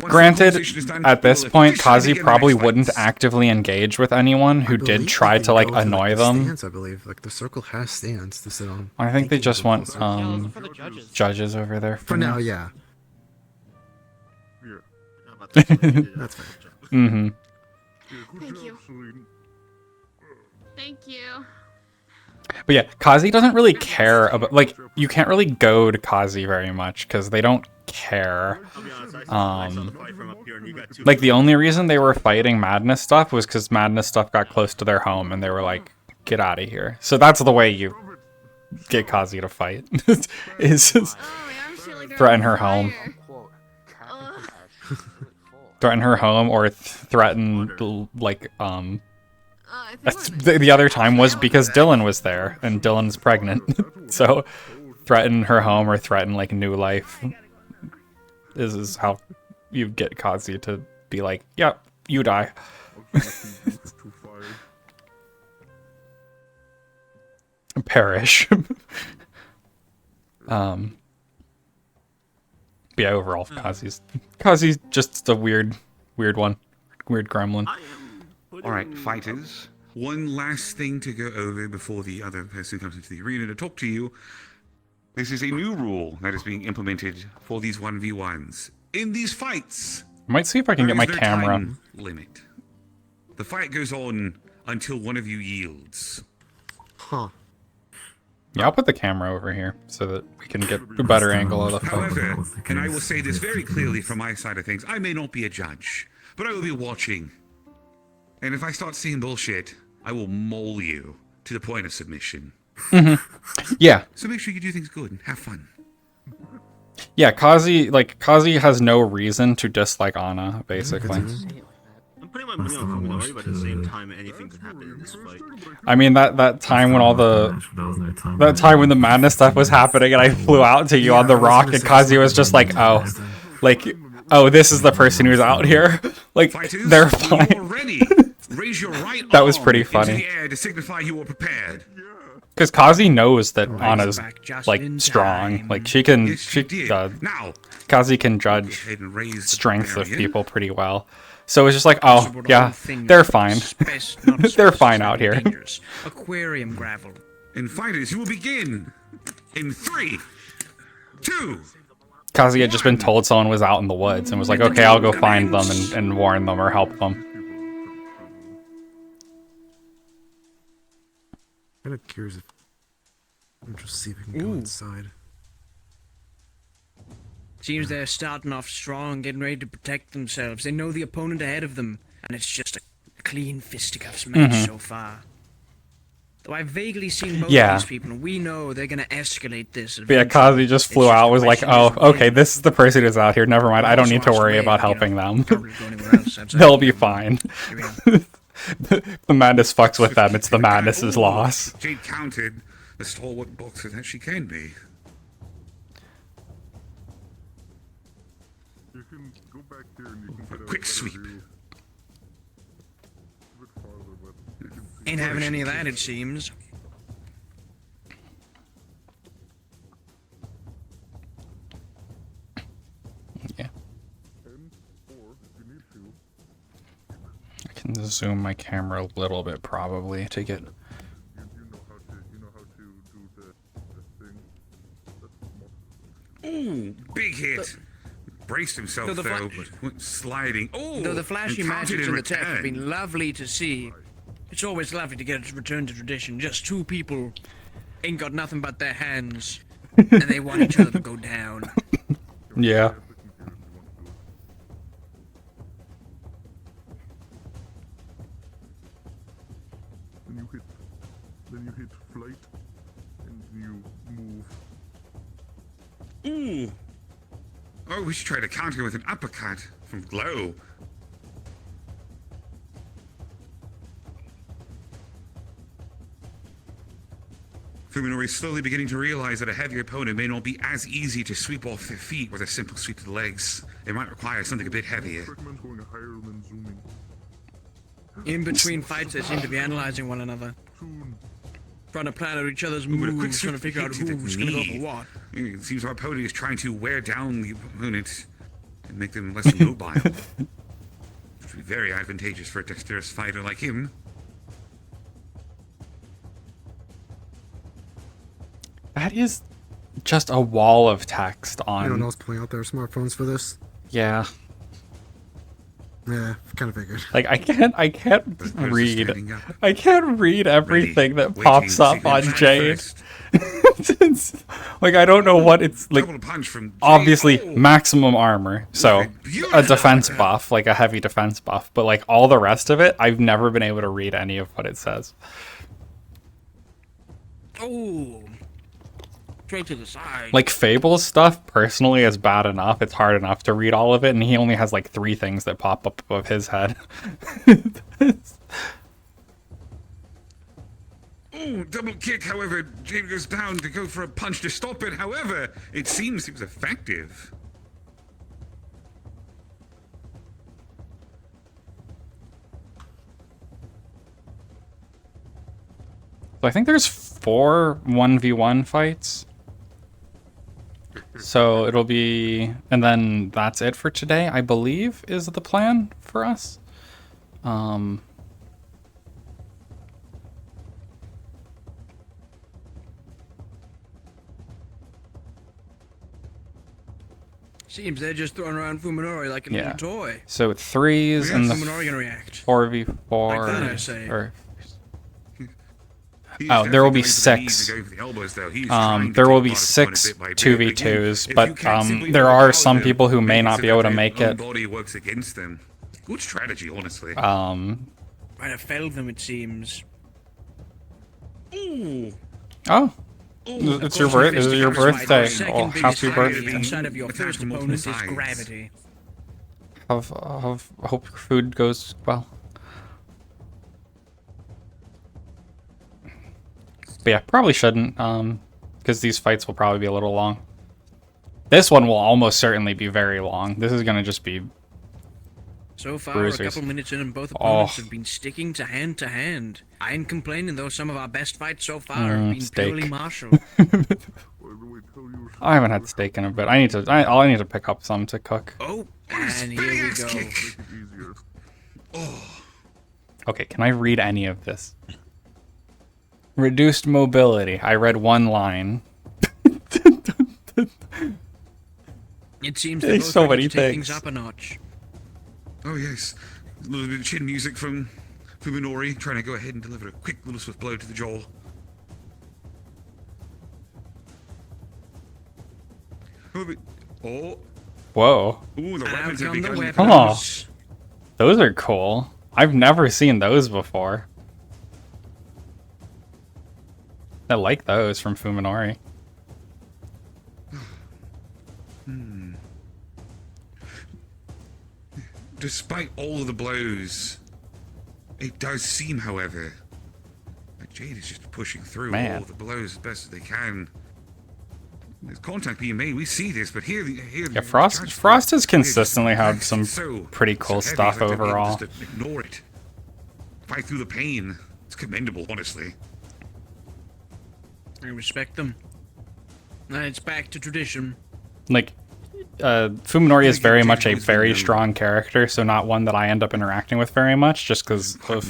Granted, at this point, Kazi probably wouldn't actively engage with anyone who did try to, like, annoy them. Stands, I believe. Like, the circle has stands to sit on. I think they just want, judges over there. For now, yeah. That's fair. Mm-hmm. Thank you. Thank you. But yeah, Kazi doesn't really care about, like, you can't really goad Kazi very much because they don't care. Like, the only reason they were fighting Madness Stuff was because Madness Stuff got close to their home and they were like, get out of here. So that's the way you get Kazi to fight, is threaten her home. Threaten her home or threaten, like, the other time was because Dylan was there and Dylan's pregnant. So threaten her home or threaten, like, new life. This is how you get Kazi to be like, yep, you die. Perish. Yeah, overall, Kazi's just a weird one. Weird gremlin. Alright, fighters. One last thing to go over before the other person comes into the arena to talk to you. This is a new rule that is being implemented for these 1v1s. In these fights, I might see if I can get my camera. Time limit. The fight goes on until one of you yields. Huh. Yeah, I'll put the camera over here so that we can get a better angle of the fight. However, and I will say this very clearly from my side of things, I may not be a judge, but I will be watching. And if I start seeing bullshit, I will maul you to the point of submission. Mm-hmm. Yeah. So make sure you do things good and have fun. Yeah, Kazi has no reason to dislike Anna, basically. I'm putting my money on Fuminori, but at the same time, anything could happen in this fight. I mean, that time when that time when the Madness Stuff was happening and I flew out to you on the rock and Kazi was just like, oh, this is the person who's out here. Like, they're fine. Raise your right that was pretty funny. Into the air to signify you are prepared. Because Kazi knows that Anna's, like, strong. Like, Kazi can judge strength of people pretty well. So it's just like, oh, yeah, they're fine. They're fine out here. Aquarium gravel. And fighters, you will begin in 3, 2. Kazi had just been told someone was out in the woods and was like, okay, I'll go find them and warn them or help them. I'm kind of curious if I'm just see if we can go inside. Seems they're starting off strong, getting ready to protect themselves. They know the opponent ahead of them, and it's just a clean fisticuffs match so far. Though I've vaguely seen both of these people, and we know they're gonna escalate this. But yeah, Kazi just flew out, was like, oh, okay, this is the person who's out here, never mind, I don't need to worry about helping them. They'll be fine. The madness fucks with them, it's the madness's loss. Jade counted the stalwart boxer that she can be. A quick sweep. Ain't having any of that, it seems. Yeah. I can zoom my camera a little bit probably to get. Ooh, big hit. Braced himself though, but went sliding. Oh, though the flashy magic and the tech have been lovely to see, it's always lovely to get it to return to tradition. Just two people ain't got nothing but their hands, and they want each other to go down. Yeah. Then you hit flight, and you move. Ooh. Oh, we should try to counter with an uppercut from Glow. Fuminori is slowly beginning to realize that a heavier opponent may not be as easy to sweep off their feet with a simple sweep to the legs. It might require something a bit heavier. In between fights, they seem to be analyzing one another. Trying to plan out each other's moves, trying to figure out who's going to go for what. It seems our opponent is trying to wear down the opponent and make them less mobile. Which would be very advantageous for a dexterous fighter like him. That is just a wall of text on. Anyone else pulling out their smartphones for this? Yeah. Yeah, kind of figured. Like I can't read. I can't read everything that pops up on Jade. Like I don't know what it's like. Obviously, maximum armor, so a defense buff, like a heavy defense buff. But like all the rest of it, I've never been able to read any of what it says. Oh. Straight to the side. Like Fable's stuff, personally, is bad enough. It's hard enough to read all of it, and he only has like 3 things that pop up above his head. Ooh, double kick, however, Jade goes down to go for a punch to stop it. However, it seems it was effective. So I think there's 4 1v1 fights. So it'll be, and then that's it for today, I believe, is the plan for us. Seems they're just throwing around Fuminori like a little toy. So 3s and the Fuminori gonna react? 4v4. Like that, I say. Or, oh, there will be 6. There will be 6 2v2s, but there are some people who may not be able to make it. Body works against them. Good strategy, honestly. Trying to fell them, it seems. Ooh. Oh. It's your birthday. Oh, happy birthday. Inside of your first opponent is gravity. Hope your food goes well. But yeah, probably shouldn't, because these fights will probably be a little long. This one will almost certainly be very long. This is going to just be So far, bruisers. a couple minutes in and both opponents have been sticking to hand to hand. I ain't complaining, though some of our best fights so far have been purely martial. I haven't had steak in a bit. I need to pick up some to cook. Oh, and here we go. Okay, can I read any of this? Reduced mobility. I read 1 line. It seems There's both so ready many to take things. things up a notch. Oh yes, a little bit of chin music from Fuminori, trying to go ahead and deliver a quick little swift blow to the jaw. Oh. Whoa. Ooh, the weapons have come the begun. weapons. Oh. Those are cool. I've never seen those before. I like those from Fuminori. Despite all of the blows, it does seem, however, that Jade is just pushing through Man. all of the blows as best as they can. There's contact being made. We see this, but here, Yeah, Frost has consistently had some pretty cool heavy, stuff like they're able overall. just to ignore it. Fight through the pain. It's commendable, honestly. I respect them. It's back to tradition. Like, Fuminori is very much a very strong character, so not one that I end up interacting with very much, just because of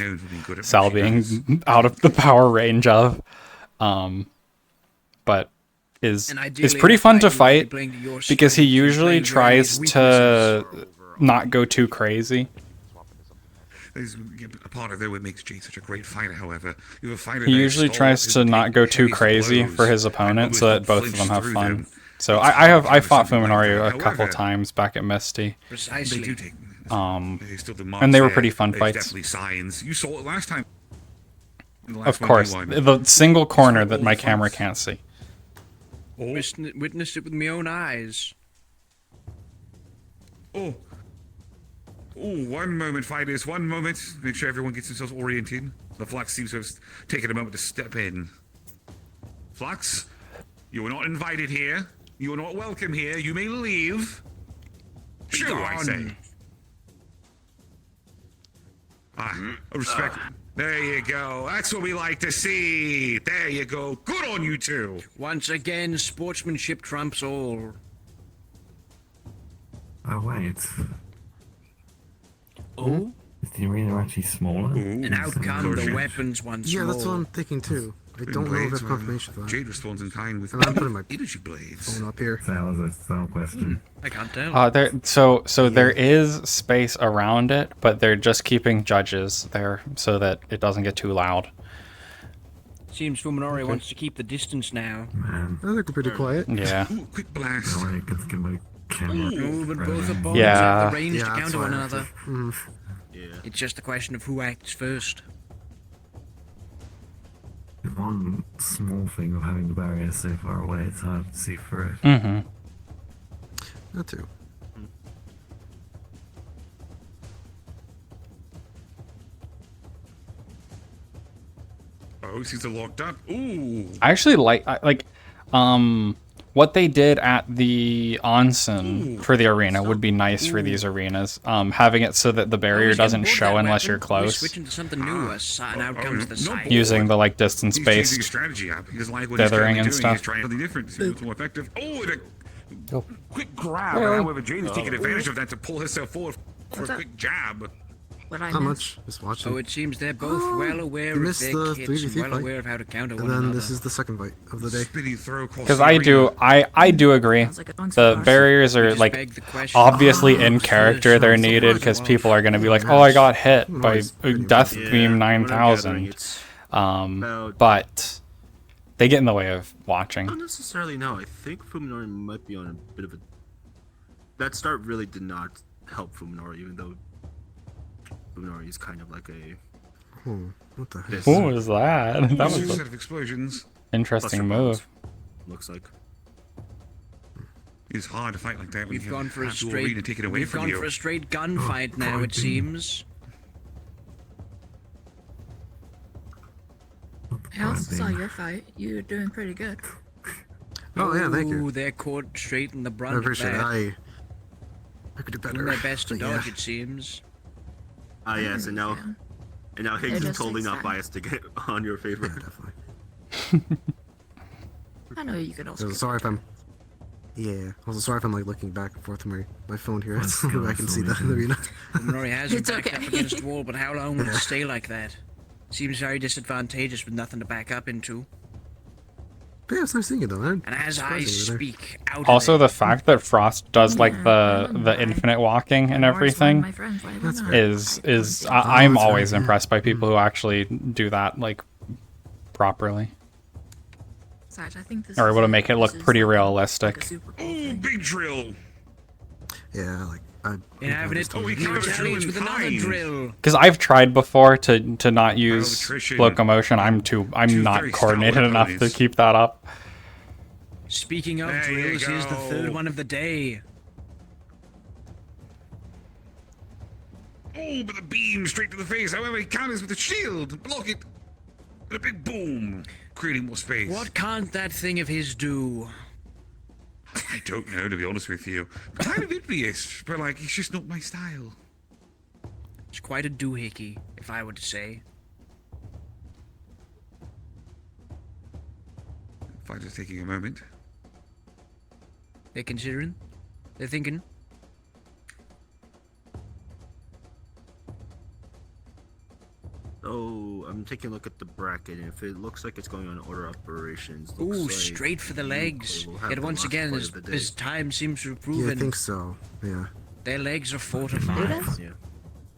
Sal being out of the power range of. But is pretty fun to fight because he usually tries to not go too crazy. There's a part of there what makes Jade such a great fighter, however. You have a fighter He that usually is tries to not go too crazy for his opponent so that both of them have fun. So I fought Fuminori a couple times back at Misty. Precisely. They do take, and they were pretty fun There's fights. definitely signs. You saw it last time. Of course, the single corner that my camera can't see. Witnessed it with my own eyes. Oh. Oh, one moment, fighters, one moment. Make sure everyone gets themselves oriented. The Flux seems to have taken a moment to step in. Flux, you are not invited here. You are not welcome here. You may leave. Shoo, I say. Respect. There you go. That's what we like to see. There you go. Good on you two. Once again, sportsmanship trumps all. Oh, wait. Oh? Is the arena actually smaller? And out come the weapons once more. Yeah, that's what I'm thinking too. I don't know if there's confirmation for that. Jade responds in kind with And I'm putting my energy blades. phone up here. That was a sound question. I can't tell. There is space around it, but they're just keeping judges there so that it doesn't get too loud. Seems Fuminori wants to keep the distance now. Man. I think we're pretty quiet. Yeah. Ooh, quick blast. I can get my camera. Oh, but both right. opponents Yeah. have the range to that's counter why one I have another. to- Yeah. It's just a question of who acts first. The one small thing of having the barrier so far away, it's hard to see through it. Mm-hmm. That too. Oh, these are locked up. Ooh. I actually like what they did at the onsen for the arena would be nice for these arenas. Having it so that the barrier doesn't show unless you're We're close. switching to something new, and out comes the side. Using the like distance He's changing his based strategy up. He doesn't like what he's dithering currently and doing. He's stuff. trying something different. See what's more effective. Oh, and a quick grab. Well, However, Jade is taking advantage of that to pull herself forward for a quick jab. How much? Just watching. Oh, it seems they're both well aware You of missed their the kits 3v3 and well fight. aware of how to counter And one then another. this is the second fight of the day. Spinning throw across Because the I do agree. The barriers are just like beg the question. obviously in character. They're needed because people are going to be like, "Oh, I got hit by Death Beam 9000." But they get in the way of watching. Not necessarily, no. I think Fuminori might be on a bit of a... That start really did not help Fuminori, even though Fuminori is kind of like a... What the heck? What was that? That was a set an of explosions. interesting move. Looks like. It's hard to fight like that when We've you gone for a have the straight. arena taken away We've from gone you. for a straight gunfight now. It seems. I also saw your fight. You're doing pretty good. Oh yeah, thank you. Ooh, they're caught straight in the brunt I of appreciate it. that. I could do Doing better. their best to But dodge, yeah. it seems. Ah, yes, and now Higgs is just totally takes not time. biased to get on your favor. Definitely. I know you could also. Also, sorry if I'm. Yeah. Also, sorry if I'm like looking back and forth to my phone here. So I can see the arena. Fuminori has him It's backed okay. up against the wall, but how long will it stay like that? Seems very disadvantageous with nothing to back up into. But yeah, it's nice seeing it though, man. And as I speak out of Also, it, the fact that Frost does like the infinite walking and everything is I'm always impressed by people who actually do that like properly. Besides, I think this Or is would it make it look this is pretty like realistic? a super cool Oh, thing. big drill. Yeah, like I. Inhabited Oh, he can't retaliates with another find. drill. Because I've tried before to not use Malnutrition. locomotion. I'm Two not very coordinated stalwart enough to ponies. keep that up. Speaking of There you drills, here's the go. third one of the day. Oh, but the beam straight to the face. However, he counters with the shield. Block it. And a big boom, creating more space. What can't that thing of his do? I don't know, to be honest with you. Kind of envious, but like, it's just not my style. It's quite a doohickey, if I were to say. Fighters taking a moment. They're considering. They're thinking. Oh, I'm taking a look at the bracket, and if it looks like it's going on order operations, Ooh, looks like straight for the legs. will have Yet the once last again, fight as, of the day. as time seems to have Yeah, proven, I think so. Yeah. their legs are fortified. Yeah.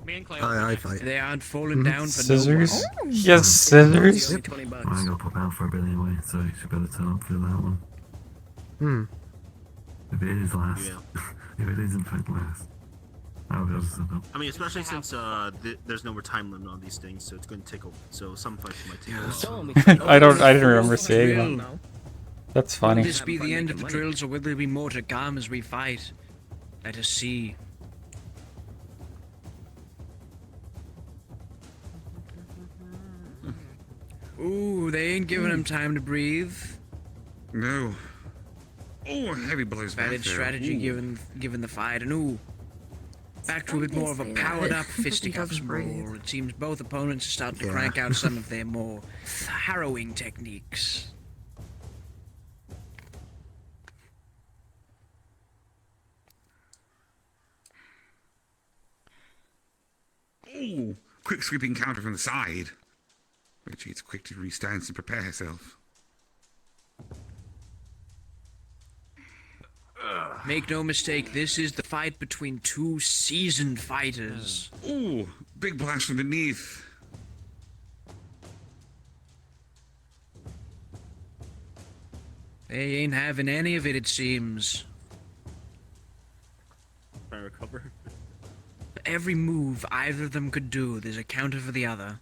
Me and Clay. I fight. They aren't falling down for Scissors? no one. He has scissors? Only 20 bucks. I got pop out for a bit anyway, so you should better turn up for that one. Hmm. If it is last. Yeah. If it is in fact last. I'll be able to set up. I mean, especially since there's no more time limit on these things, so it's going to take a. So some fights might take a while. I didn't remember seeing that. That's Will funny. this be the end of the drills, or will there be more to come as we fight? Let us see. Ooh, they ain't giving him time to breathe. No. Oh, heavy blows back Valid there. strategy Ooh. given the fight, and ooh, back to a bit more of a powered up fisticuffs brawl. It seems both opponents are starting to crank out some of their more harrowing techniques. Ooh, quick sweeping counter from the side. But she's quick to restance and prepare herself. Make no mistake, this is the fight between two seasoned fighters. Ooh, big blast from beneath. They ain't having any of it, it seems. Try to recover. For every move either of them could do, there's a counter for the other.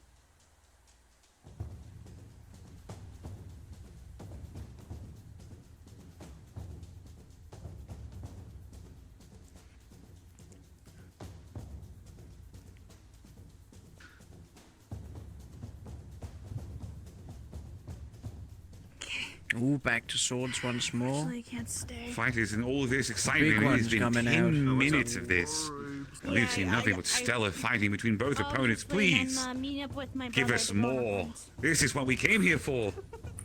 Ooh, back to swords once more. I can't stay. Fighters in all of this Big excitement. It has one's been coming 10 out. minutes of this. We've seen nothing but stellar fighting between both opponents. Please, give us more. This is what we came here for.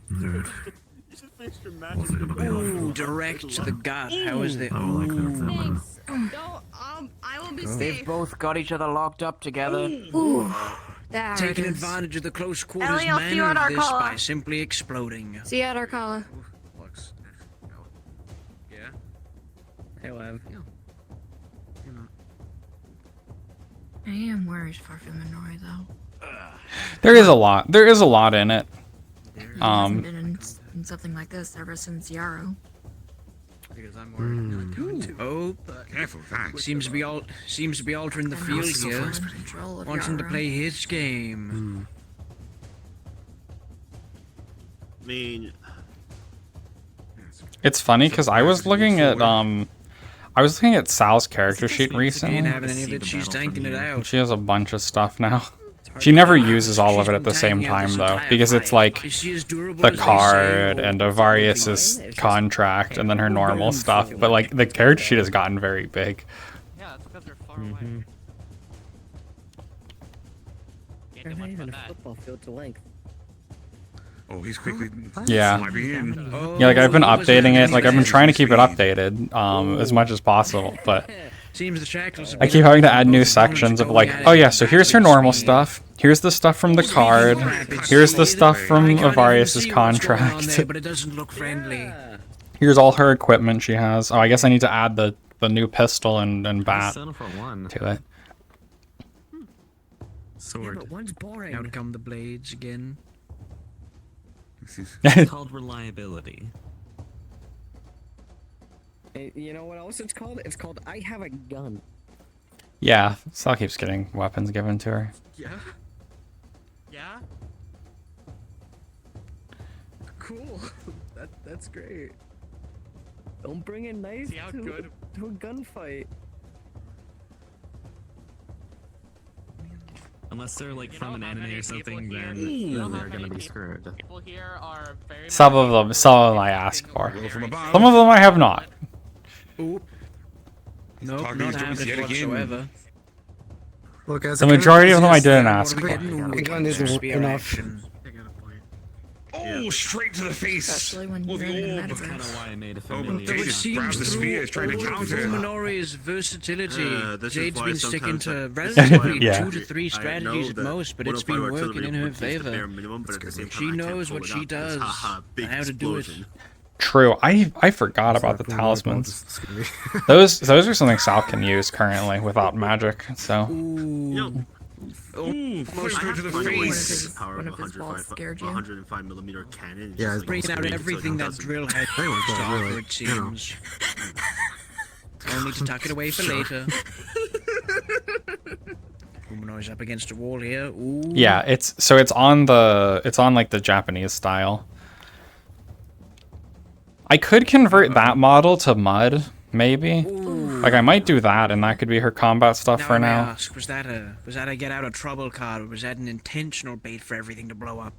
Dude. Ooh, direct to the gut. How is it? Ooh. I will be They've both got each other locked up together. Ooh, there Taking it is. advantage of the close quarters Ellie, I'll see you manner at of this Arcala. by simply exploding. See you at Arcala. Yeah. Hey, Lev. I am worried for Fuminori though. There is a lot. There is a lot in it. He hasn't been in something like this ever since Yarrow. Because I'm worried. Oh, careful with that. Seems to be altering the And field also here. in control of Wanting to Yarrow. play his game. I mean, It's funny because I was looking at Sal's character sheet recently. Ain't having any of it. She's tanking it And out. she has a bunch of stuff now. She never uses all of it at the same time though, because it's like the card and Avarius's contract and then her normal stuff. But like the character sheet has gotten very big. Yeah, it's because they're far away. Can't do much about that. Football field to length. Oh, he's quickly Yeah. swiping in. Yeah, like I've been updating it. Like I've been trying to keep it updated as much as possible, but Seems the shackles have I been keep having to add new opponents sections of going like, at oh it yeah, so here's her at normal speed. stuff. Here's the stuff from the card. Here's the stuff from I can't even Avarius's see what's going on contract. there, but it doesn't look friendly. Here's all her equipment she has. Oh, I guess I need to add the new pistol and bat Settle for one. to it. Yeah, but one's boring. Out come the blades again. It's called reliability. You know what else it's called? It's called I have a gun. Yeah, Sal keeps getting weapons given to her. Yeah? Yeah? Cool. That's great. Don't bring a knife to a gunfight. Unless they're like from an anime or something, then they're gonna be screwed. Some of them I ask for. Some of them I have not. Oop. Nope, not happened whatsoever. Look, as The majority of them I didn't ask for. The gun isn't enough. Oh, straight to the face. Especially when with you're in the the orb. metaverse. Kind of why I made a Oh, but familiar. Jade just grabs the spear, is trying to counter. Fuminori's versatility. This is Jade's why been sticking sometimes to I- relatively Yeah. 2 to 3 strategies at most, but it's been working in her favor. She knows what she does and how to do it. True. I forgot about the talismans. Those are something Sal can use currently without magic. So. Ooh, push her to the face. Power of 105 millimeter cannon. Yeah, Just, Bringing out everything that drill had to offer, it seems. Only to tuck it away for later. Fuminori's up against a wall here. Ooh. Yeah, it's on like the Japanese style. I could convert that model to mud, maybe. Like I might do that, and that could be her combat stuff for I may now. ask, was that a get out of trouble card, or was that an intentional bait for everything to blow up?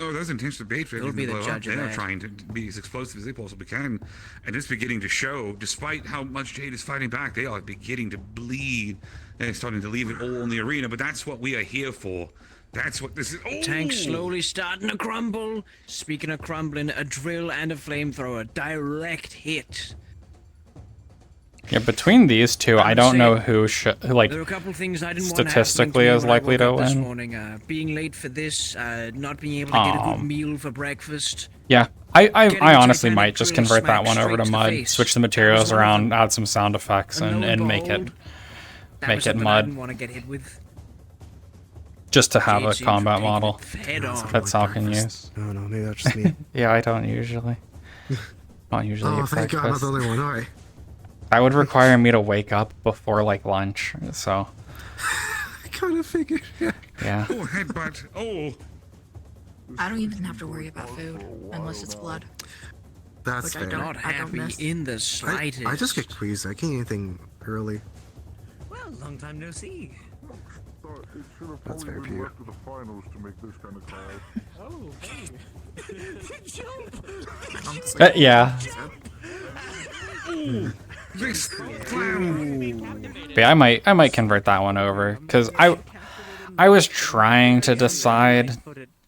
Oh, that's intentional bait for You'll everything be to the blow up. judge of They're that. trying to be as explosive as they possibly can, and it's beginning to show. Despite how much Jade is fighting back, they are beginning to bleed. They're starting to leave it all in the arena, but that's what we are here for. That's what this is. Oh! Tank slowly starting to crumble. Speaking of crumbling, a drill and a flamethrower. Direct hit. Yeah, between these two, I don't know who like There are a couple things I didn't statistically want is likely to this win. morning. Being late for this, not being able to get a good meal for breakfast. Yeah, I honestly might just convert that one over to mud, switch the materials around, add some sound effects, and make it I mud, didn't want to get hit with. just to have Jade a seems combat to take model it head on. that Sal can use. No, maybe that's just me. Yeah, I don't usually. Not usually. Oh, eat thank God, not breakfast. the only one. All right. That would require me to wake up before like lunch, so. I kind of figured. Yeah. Oh, headbutt. Oh. I don't even have to worry about food unless it's blood. That's Which fair. Not I don't happy miss. in the slightest. I just get queased. I can't eat anything early. Well, long time no see. It should have That's probably fair, been Peter. left to the finals to make this kind of call. Oh, hey. Yeah. But yeah, I might convert that one over because I was trying to decide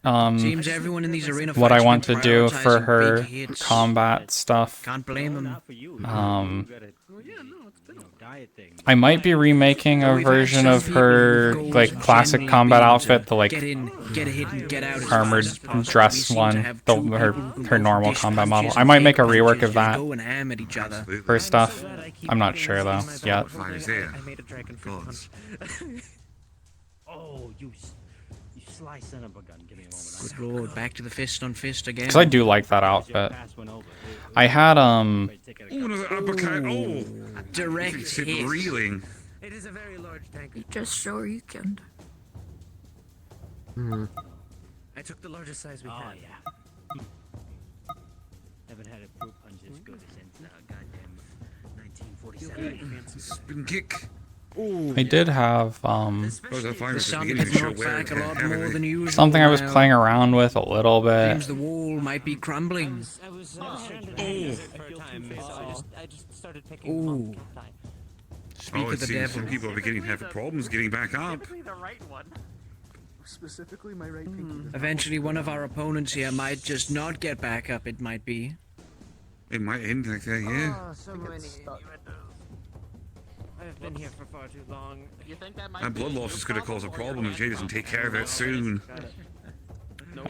Seems everyone in these arena what I fights want been to do for prioritizing her big hits. combat stuff. Can't blame them. I might be remaking a version of her like classic combat outfit, the like Get in, get a hit, and get out. as armored fast as possible. We dress seem to one, have the, two her people who her go normal dish combat punches model. I and might take make a rework punches, of just that go and ham at each other. for stuff. I'm not sure though yet. Fires there. I made a dragon fruit punch. Oh, you sly son of a gun. Give me a moment. Good lord, back to the fist on fist again. Because I do like that outfit. I had Oh, another uppercut. Oh. Direct Sit hit. reeling. It is a very large tank. You just sure you can. I took the largest size we had. Oh, yeah. Haven't had a fruit punch as good since goddamn 1947. Spin kick. I did have The sun has knocked back a lot more than usual. something I was now. playing around with a little bit. Seems the wall might be crumbling. Ooh. Speak Oh, of it the seems devil. some people are beginning to have problems getting back up. Specifically, my right pinky. Eventually, one of our opponents here might just not get back up, it might be. It might end like that, yeah. So many I've been here for far too long. You think that might That blood loss is going to cause a problem if Jay doesn't take care of it soon.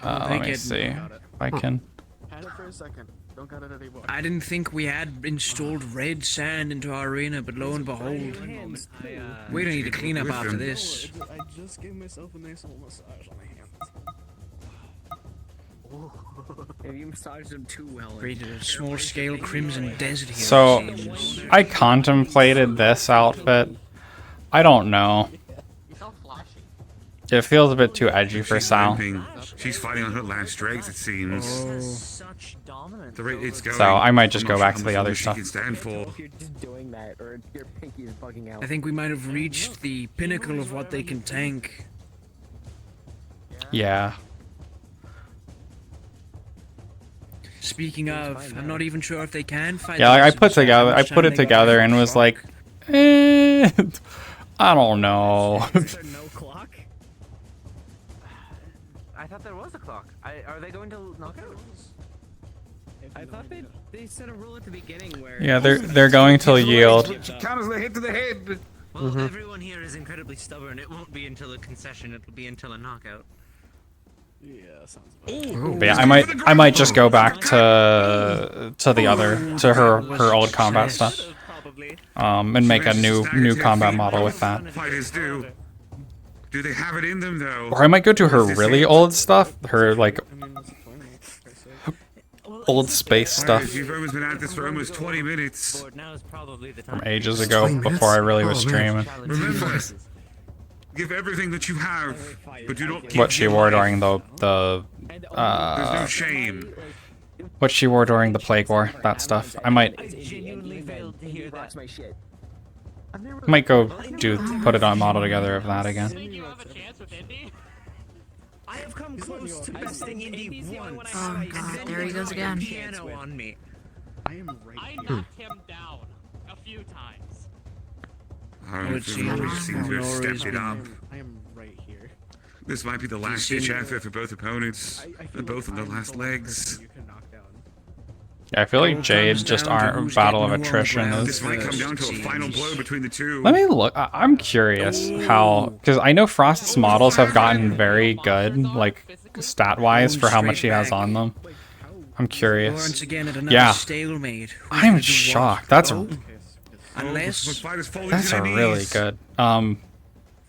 Let me see if I can. Had it for a second. Don't got it anymore. I didn't think we had installed red sand into our arena, but lo and behold, we don't need to clean up after this. I just gave myself a nice little massage on my hands. Have you massaged him too well? Created a small-scale Crimson Desert here. So, it seems. I contemplated this outfit. I don't know. It feels a bit too edgy for Sal. She's fighting on her last dregs, it seems. Such dominance. The rate it's going, So I might just I'm go not back sure to the how other much she stuff. can stand for. You're just doing that, or your pinky is bugging out. I think we might have reached the pinnacle of what they can tank. Yeah. Speaking of, I'm not even sure if they can fight. Yeah, like, I this put in together, how I much put time it they got together for and a was shot. like, I don't know. Is there no clock? I thought there was a clock. Are they going to knock out? I thought they set a rule at the beginning where... Yeah, they're going to yield. Count as the hit to the head. Well, everyone here is incredibly stubborn. It won't be until a concession. It'll be until a knockout. Yeah, sounds But yeah, I might just go back to the other, to her old combat stuff. And make a new combat model with that. Fighters do. Do they have it in them though? Or I might go to her really old stuff, her like old space stuff You've almost been at this for almost 20 minutes. from ages ago before I really was streaming. Remember, give everything that you have, but do not keep What she wore during the There's no shame. what she wore during the Plague War, that stuff. I might go put it on model together of that again. I have come close to besting Indy once. Oh god, there he goes again. Piano on me. I am right I here. knocked him down a few times. It seems to have stepped it up. I am right here. This might be the last ditch effort for both opponents. They're both on their last legs. Yeah, I feel like Jade just aren't battle of attrition This is. might come down to a final blow between the two. Let me look. I'm curious how, because I know Frost's models have gotten very good, like stat-wise, for how much he has on them. I'm curious. Once again at another Yeah, stalemate. Who's I'm gonna do shocked. what? That's Unless that's a really good.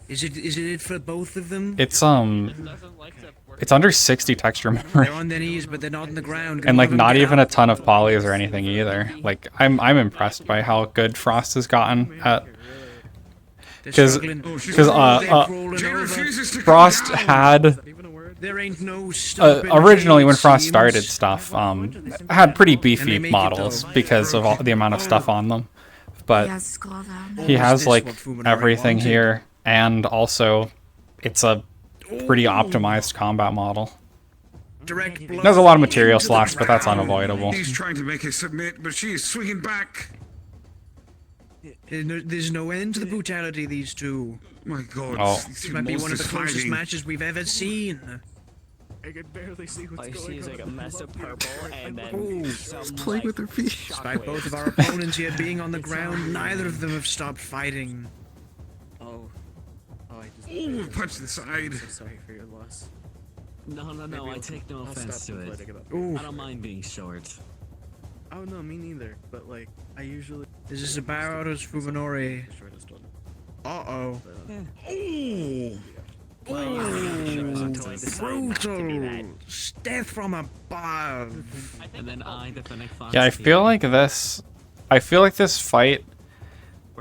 Is it for both of them? It's under 60 texture memory. They're on their knees, but they're not on the ground. And like not even a ton of polys or anything either. Like I'm impressed by how good Frost has gotten at, because Frost had There ain't no originally when Frost started stuff had pretty beefy models because of all the amount of stuff on them, but he has like everything here, and also it's a pretty optimized combat model. There's a lot of material slots, but that's unavoidable. He's trying to make her submit, but she is swinging back. There's no end to the brutality of these two. My God, This might be one of the closest matches we've ever seen. I can barely see what's All you going see is like a on. mess of purple and then playing with their feet. Despite both of our opponents here being on the ground, neither of them have stopped fighting. Oh, I just. Ooh, punch to the side. So sorry for your loss. No, I take no I'll offense stop to it. complaining about Ooh. I don't mind being short. Oh no, me neither. But like, I usually. This is a Barrows Fuminori. Shortest one. Uh-oh. Ooh. Brutal! Death from above! And then I, the Fennec Fox. Yeah, I feel like this fight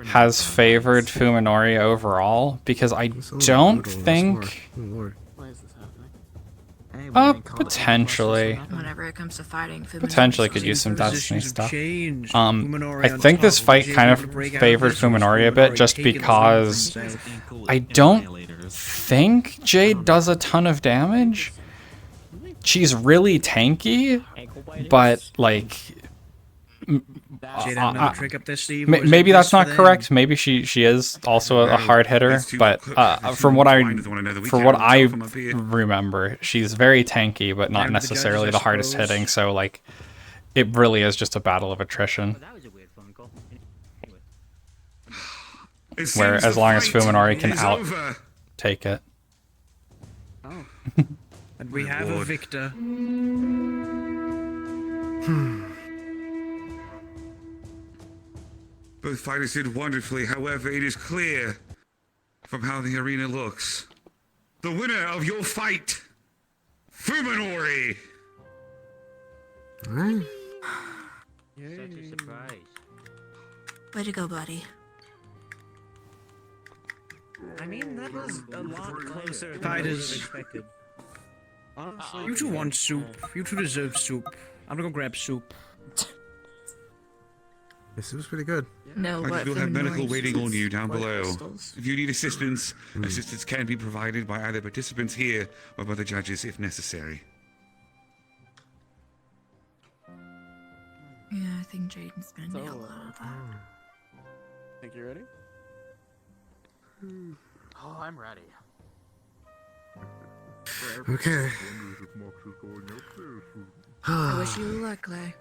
has favored Fuminori overall, because I don't think Why is this happening? potentially Whenever it comes to fighting, potentially could use some Destiny stuff. Changed. I think this fight kind of favored Fuminori a bit, just because I don't think Jade does a ton of damage. She's really tanky, but like Jade had another trick up their sleeve, or is it maybe that's just for not them? correct. Maybe she is also a hard hitter, but from what I remember, she's very tanky, but not necessarily the hardest hitting. So like, it really is just a battle of attrition. Where as long as Fuminori can take it. Oh. And we have a victor. Both fighters did wonderfully. However, it is clear from how the arena looks. The winner of your fight, Fuminori. Alright. Such a surprise. Way to go, buddy. I mean, that was a lot closer than I Fighters. expected. Honestly, You two want soup. You two deserve soup. I'm gonna go grab soup. This was pretty good. No, I what will have medical noise? waiting on you down White below. crystals. If you need assistance, assistance can be provided by either participants here or by the judges if necessary. Yeah, I think Jaden's gonna nail a lot of that. Think you're ready? Oh, I'm ready. Okay. I wish you luck, Clay.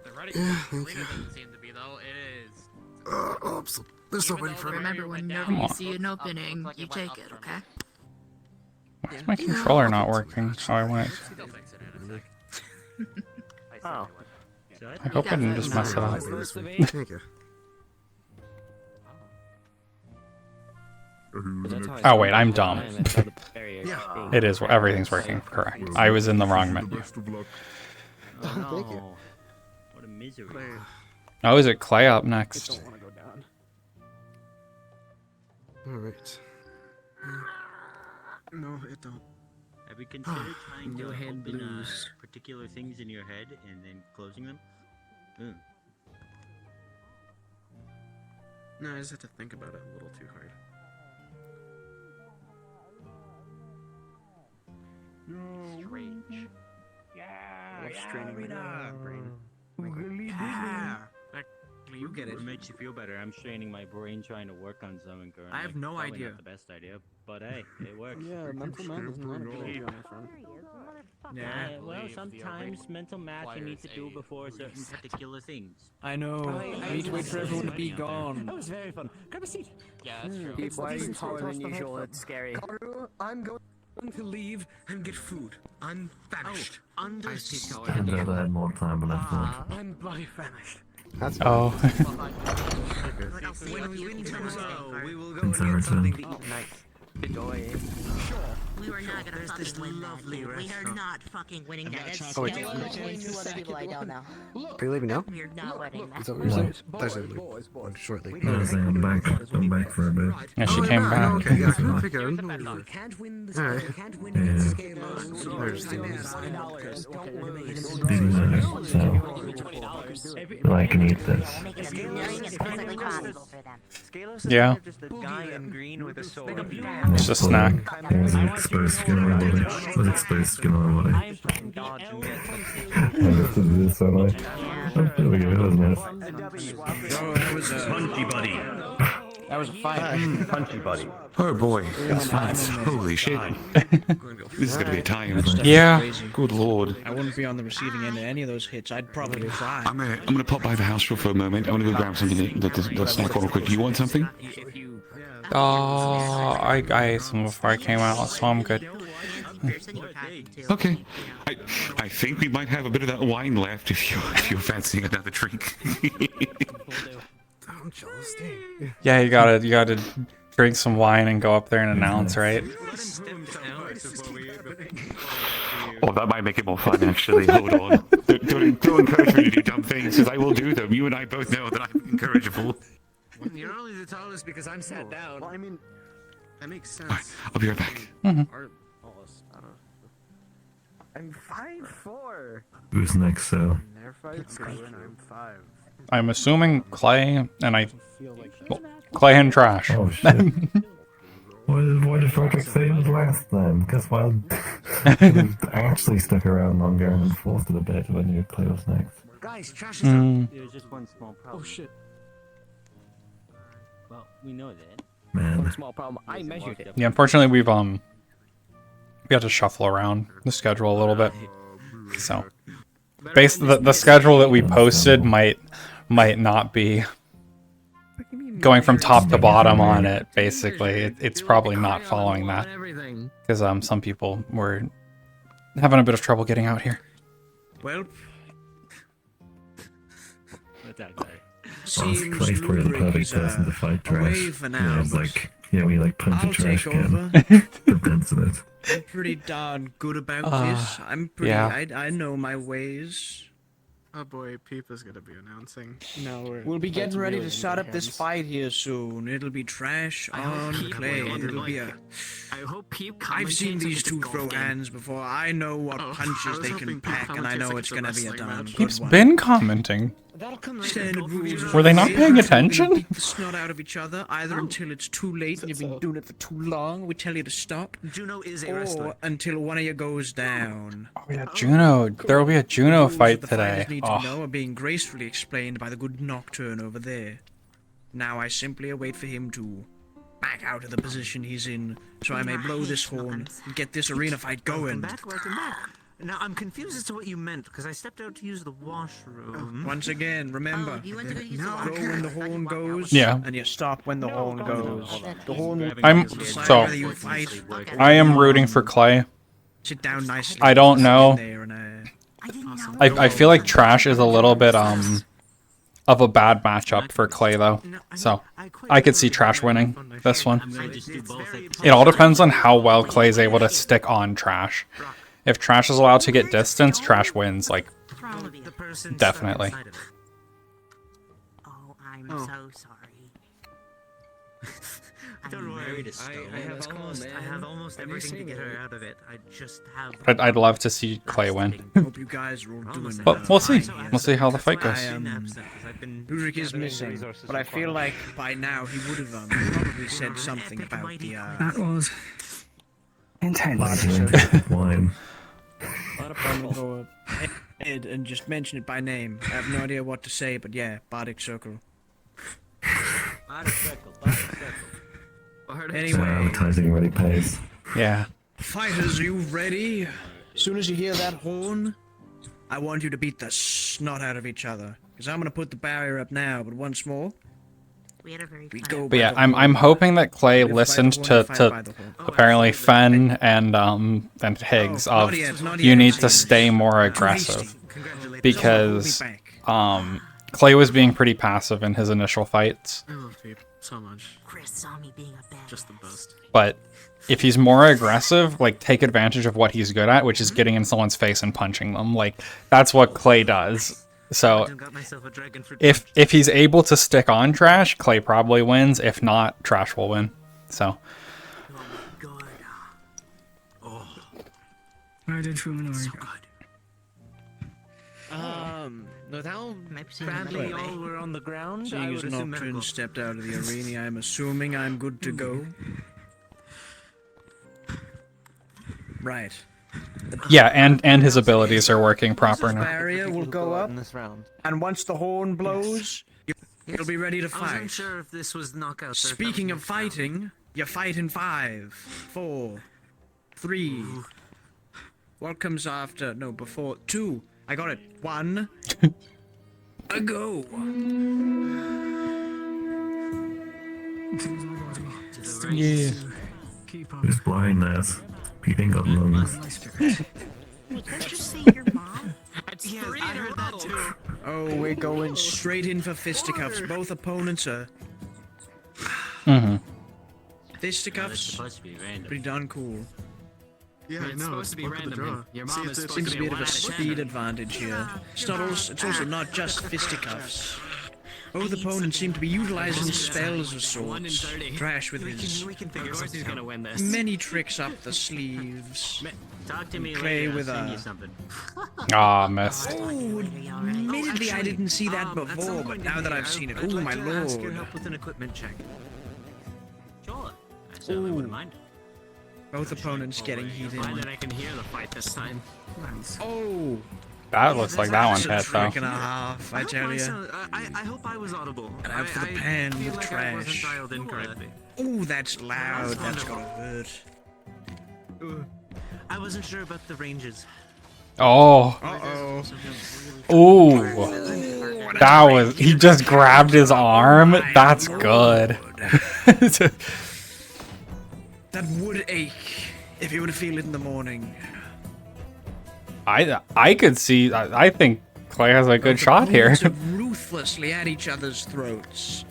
The ready Yeah, Lena thank you. doesn't seem to be though. It is. I'm so, there's so Even many though for me. Remember, whenever you see an opening, you take it, okay? Why is my controller not working how I want it? They'll fix it in a sec. Oh. I hope I didn't just mess it up. Thank you. Oh wait, I'm dumb. Yeah. It is. Everything's working correct. I was in the wrong menu. Oh, Thank you. no. What a misery. Oh, is it Clay up next? Don't want to go down. Alright. No, it don't. Have you considered trying to No head open blues. particular things in your head and then closing them? Mm. No, I just have to think about it a little too hard. Strange. Love straining my brain. You get it. What makes you feel better? I'm straining my brain trying to work on something currently. I have no Probably idea. Not the best idea, but hey, it works. Yeah, mental math is not a good idea, my friend. Yeah. Well, believe the sometimes mental math you need to do before certain particular things. I know. I need to wait for everyone to be gone. That was very fun. Grab a seat. Yeah, that's true. It's Why are you decent taller toss than the usual? head It's scary. I'm going To leave and get food. I'm famished. Understood. And I had more time left left. I'm bloody famished. That's Oh. When we win tomorrow, we will go Since I and get something returned. to eat. Nice. Enjoy. We were not gonna There's this fucking win that. lovely We are restaurant. not fucking winning that. It's Oh, wait. still two other people I don't know. Are you leaving now? We're not winning that. Is that what you're saying? That's shortly. I was saying I'm back for a bit. Yeah, she Oh, came yeah, back. Okay, yeah, I figured. You can't win the Alright. can't win Yeah. the scale. Big money, so I can eat this. Make it annoying as physically possible for them. Yeah. Just a guy in green with a sword. It's a snack. With exposed skin on my body. With exposed skin on my body. I have to do this, don't I? Oh, there we go, that was nice. Oh, that was Punchy buddy. that was a fight. Punchy buddy. Oh boy, that's fast. Holy shit. This is gonna be a time. Yeah. Good lord. I wouldn't be on the receiving end of any of those hits. I'd probably cry. I'm gonna pop by the house for a moment. I'm gonna go grab something the snack real quick. You want something? Oh, I ate some before I came out, so I'm good. Okay. I think we might have a bit of that wine left if you're fancying another drink. I'm jealous, dang. Yeah, you gotta drink some wine and go up there and announce, right? Oh, that might make it more fun, actually. Hold on. Don't encourage me to do dumb things, because I will do them. You and I both know that I'm incorrigible. You're only the tallest because I'm sat down. Well, I mean, that makes sense. Alright, I'll be right back. Or almost. I don't know. I'm 5'4". Who's next, so? Never fight score and I'm 5. I'm assuming Clay and Clay and Trash. Oh shit. Why did Frederick say it was last time? Because while I actually stuck around longer and forced it a bit when you play was next. Guys, Trash is up. There's just one small problem. Oh shit. Well, we know that. Man. One small problem. I measured it. Yeah, unfortunately we had to shuffle around the schedule a little bit. So the schedule that we posted might not be going from top to bottom on it, basically. It's probably not following that. Because some people were having a bit of trouble getting out here. Well, Honestly, Clay's probably the perfect person to fight Trash. Yeah, it's like, yeah, we like punch a I'll trash take can. over. Depends on it. I'm pretty darn good about this. I'm pretty. yeah. I know my ways. Oh boy, Peepa's gonna be announcing. We'll be getting ready to really start in up this hands. fight here soon. It'll be Trash on Clay. It'll be a. I hope Peep I've seen commentates these on two the throw golf game. hands before. I know what I punches was they hoping can Peep pack, and I commentates know like it's the gonna be a wrestling darn match. good He's one. been commenting. That'll come Standard rules. Were they not paying We're attention? gonna beat the snot out of each other either until it's too late and you've been doing it for too long. We tell you to stop. Juno is a Or wrestler. until one of you goes down. Oh yeah, Juno. There will be a Juno fight The today. fighters need to Oh, know are being gracefully explained by the good Nocturne over there. Now I simply await for him to back out of the position he's in, so I may blow this horn and get this arena fight going. Welcome back. Now I'm confused as to what you meant because I stepped out to use the washroom. Once again, remember, you went to go use the go washroom. when the horn goes, Yeah. and you stop when the horn goes. The horn will I'm decide so. whether you fight. I am rooting for Clay. Sit down nicely. I don't know. There and, I feel like Trash is a little bit of a bad matchup for Clay though. So I could see Trash winning this one. It all depends on how well Clay's able to stick on Trash. If Trash is allowed to get distance, Trash wins, like, definitely. Oh, I'm so sorry. Don't worry. I have almost everything to get her out of it. I just have. I'd love to see Clay win. Hope you guys are all doing But we'll see. We'll see how the fight goes. Ulrich is missing, but I feel like by now he would have probably said something about the. That was intense. Wine. I'm gonna go ahead and just mention it by name. I have no idea what to say, but yeah, Bardic Circle. Anyway, Advertising really pays. Yeah. fighters, are you ready? As soon as you hear that horn, I want you to beat the snot out of each other. Because I'm gonna put the barrier up now, but once more, We had a very go. But yeah, I'm hoping that Clay listened to apparently Fen and Higgs of you need to stay more aggressive because Clay was being pretty passive in his initial fights. I love Peep so much. Chris saw me being a bad. Just the best. But if he's more aggressive, like take advantage of what he's good at, which is getting in someone's face and punching them. Like that's what Clay does. So if he's able to stick on Trash, Clay probably wins. If not, Trash will win. So I did Fuminori. So good. Without Bradley all were on the ground, I seeing would as assume Nocturne medical. stepped out of the arena, I'm assuming I'm good to go. Right. yeah, and his abilities are working proper now. Barrier will go up, and once the horn blows, you'll be ready to I was fight. unsure if this was knockout. Speaking of fighting, you fight in 5, 4, 3. What comes after? No, before 2. I got it. 1. A go. Yeah. Who's blind ass? Pete ain't got lungs. Did I just say your mom? Yeah, I heard that too. Oh, we're going straight in for fisticuffs. Both opponents are Mm-hmm. fisticuffs. Pretty darn cool. Yeah, It's I know. supposed to be look at the random, draw. man. Your See, mom it's is it's supposed Seems to to be be a bit of a speed advantage here. It's also not just fisticuffs. Both opponents seem to be utilizing spells of 1 in sorts. 30. Trash with his Of course he's gonna win this. many tricks up the sleeves. Talk to me Clay later. with I'll send a you something. Ah, missed. Oh, admittedly I didn't see that before, but now that I've seen it, oh my Ask your lord. help with an equipment check. Sure. I certainly wouldn't mind. Both opponents getting heated. Glad that I can hear the fight this time. Oh, That looks like that one that's a hit though. trick and a half, I tell you. I hope I was audible. And out for the pan feel with like I wasn't Trash. dialed in correctly. Oh, that's loud. That's gonna hurt. I wasn't sure about the ranges. Oh. Uh-oh. Ooh. That was he just grabbed his arm. That's good. That would ache if you were to feel it in the morning. I could see. I think Clay has a good shot here. Opponents are ruthlessly at each other's throats.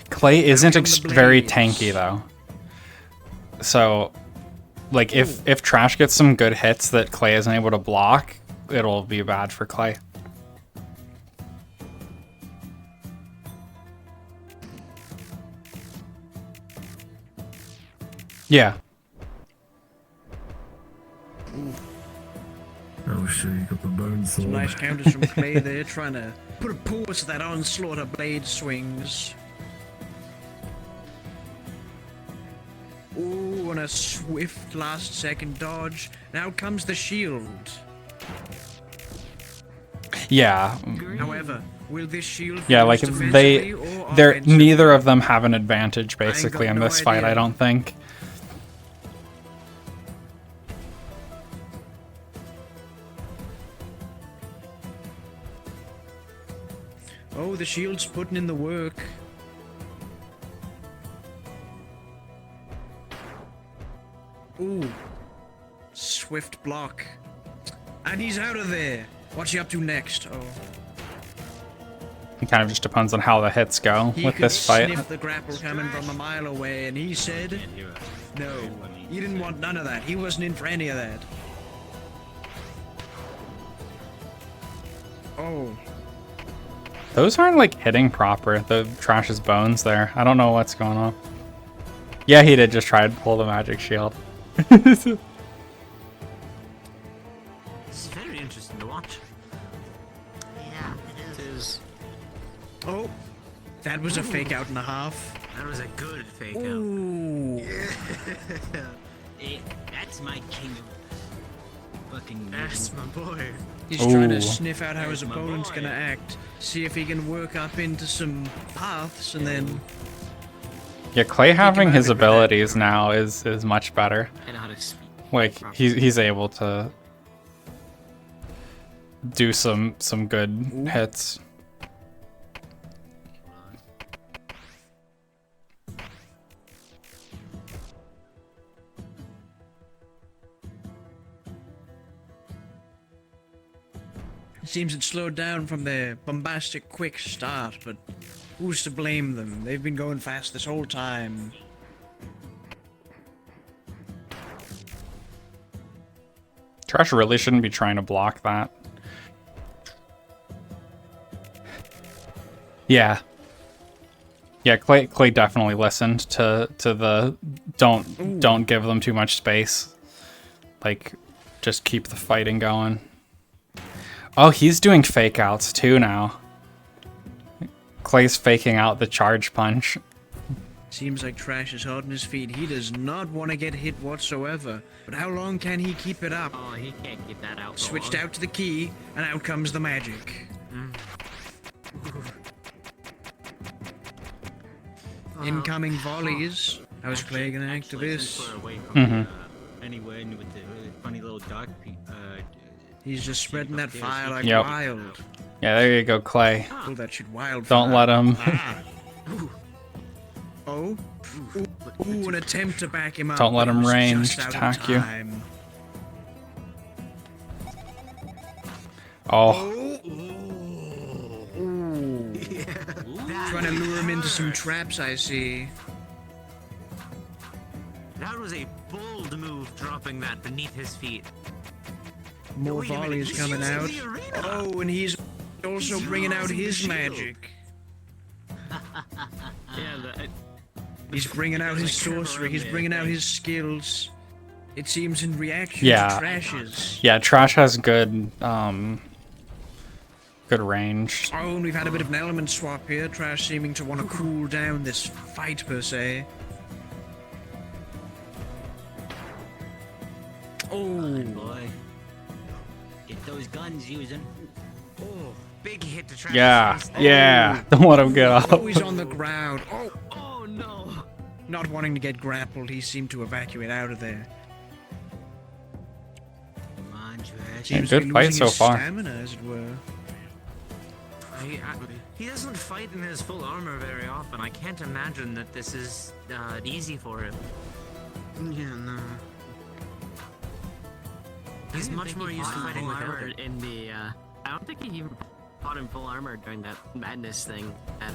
Clay isn't very tanky though, so Like if Trash gets some good hits that Clay isn't able to block, it'll be bad for Clay. Yeah. Oh shit, you got the bone sword. Some nice counters from Clay there, trying to put a pause to that onslaught of blade swings. Ooh, and a swift last-second dodge. And out comes the shield. Yeah. However, will this shield Yeah, be like used defensively or they're offensively? neither of them have an advantage basically got in no this fight, idea. I don't think. Oh, the shield's putting in the work. Ooh. Swift block. And he's out of there. What's he up to next? Oh. It kind of just depends on how the hits go He with could this fight. sniff the grapple coming from a mile away, and he said, no, he didn't want none of that. He wasn't in for any of that. Oh. Those aren't like hitting proper, the Trash's bones there. I don't know what's going on. Yeah, he did just try to pull the magic shield. This is very interesting to watch. Yeah, it is. Oh, that was a fake out and a half. That was a good fake Ooh. out. That's my kingdom. Fucking that's my boy. He's trying to Ooh. sniff out how his That's my opponent's boy. gonna act, see if he can work up into some paths, and then Yeah, Clay having out his of it with that. abilities now is much better. I know how to speak. Like he's able to do some good hits. it seems it slowed down from their bombastic quick start, but who's to blame them? They've been going fast this whole time. Trash really shouldn't be trying to block that. Yeah. Yeah, Clay definitely listened to the don't give them too much space. Like just keep the fighting going. Oh, he's doing fake outs too now. Clay's faking out the charge punch. Seems like Trash is hard on his feet. He does not want to get hit whatsoever. But how long can he keep it up? Oh, he can't keep that out. Switched out to the key, and out comes the magic. Incoming volleys. How is Clay gonna act to this? Anywhere in with the funny little dark. He's just spreading that fire like Yep. wild. Yeah, there you go, Clay. Pull that shit wild. Don't let him. Oh. Ooh, an attempt to back him up. Don't let but him it was ranged just out of attack you. time. Oh, Trying to lure him into some traps, I see. That was a bold move, dropping that beneath his feet. More Wait a minute, volleys he's coming using out. the arena. Oh, and he's also bringing out utilizing the his shield. magic. Yeah, He's bringing out his sorcery. He's bringing out his skills. It seems in reaction Yeah. to Trash's. yeah, Trash has good good range. Oh, and we've had a bit of an element swap here. Trash seeming to want to cool down this fight, per se. Oh, Boy. Get those guns using. oh, big hit to Travis. Yeah, yeah. Don't let him get up. oh, he's on the ground. Oh, Oh no. not wanting to get grappled, he seemed to evacuate out of there. Come on, Trash. Seems good to be fight losing so his far. Stamina, as it were. He doesn't fight in his full armor very often. I can't imagine that this is easy for him. Yeah, no. He's much more used to fighting with armor in the. I don't think he even fought in full armor during that madness thing at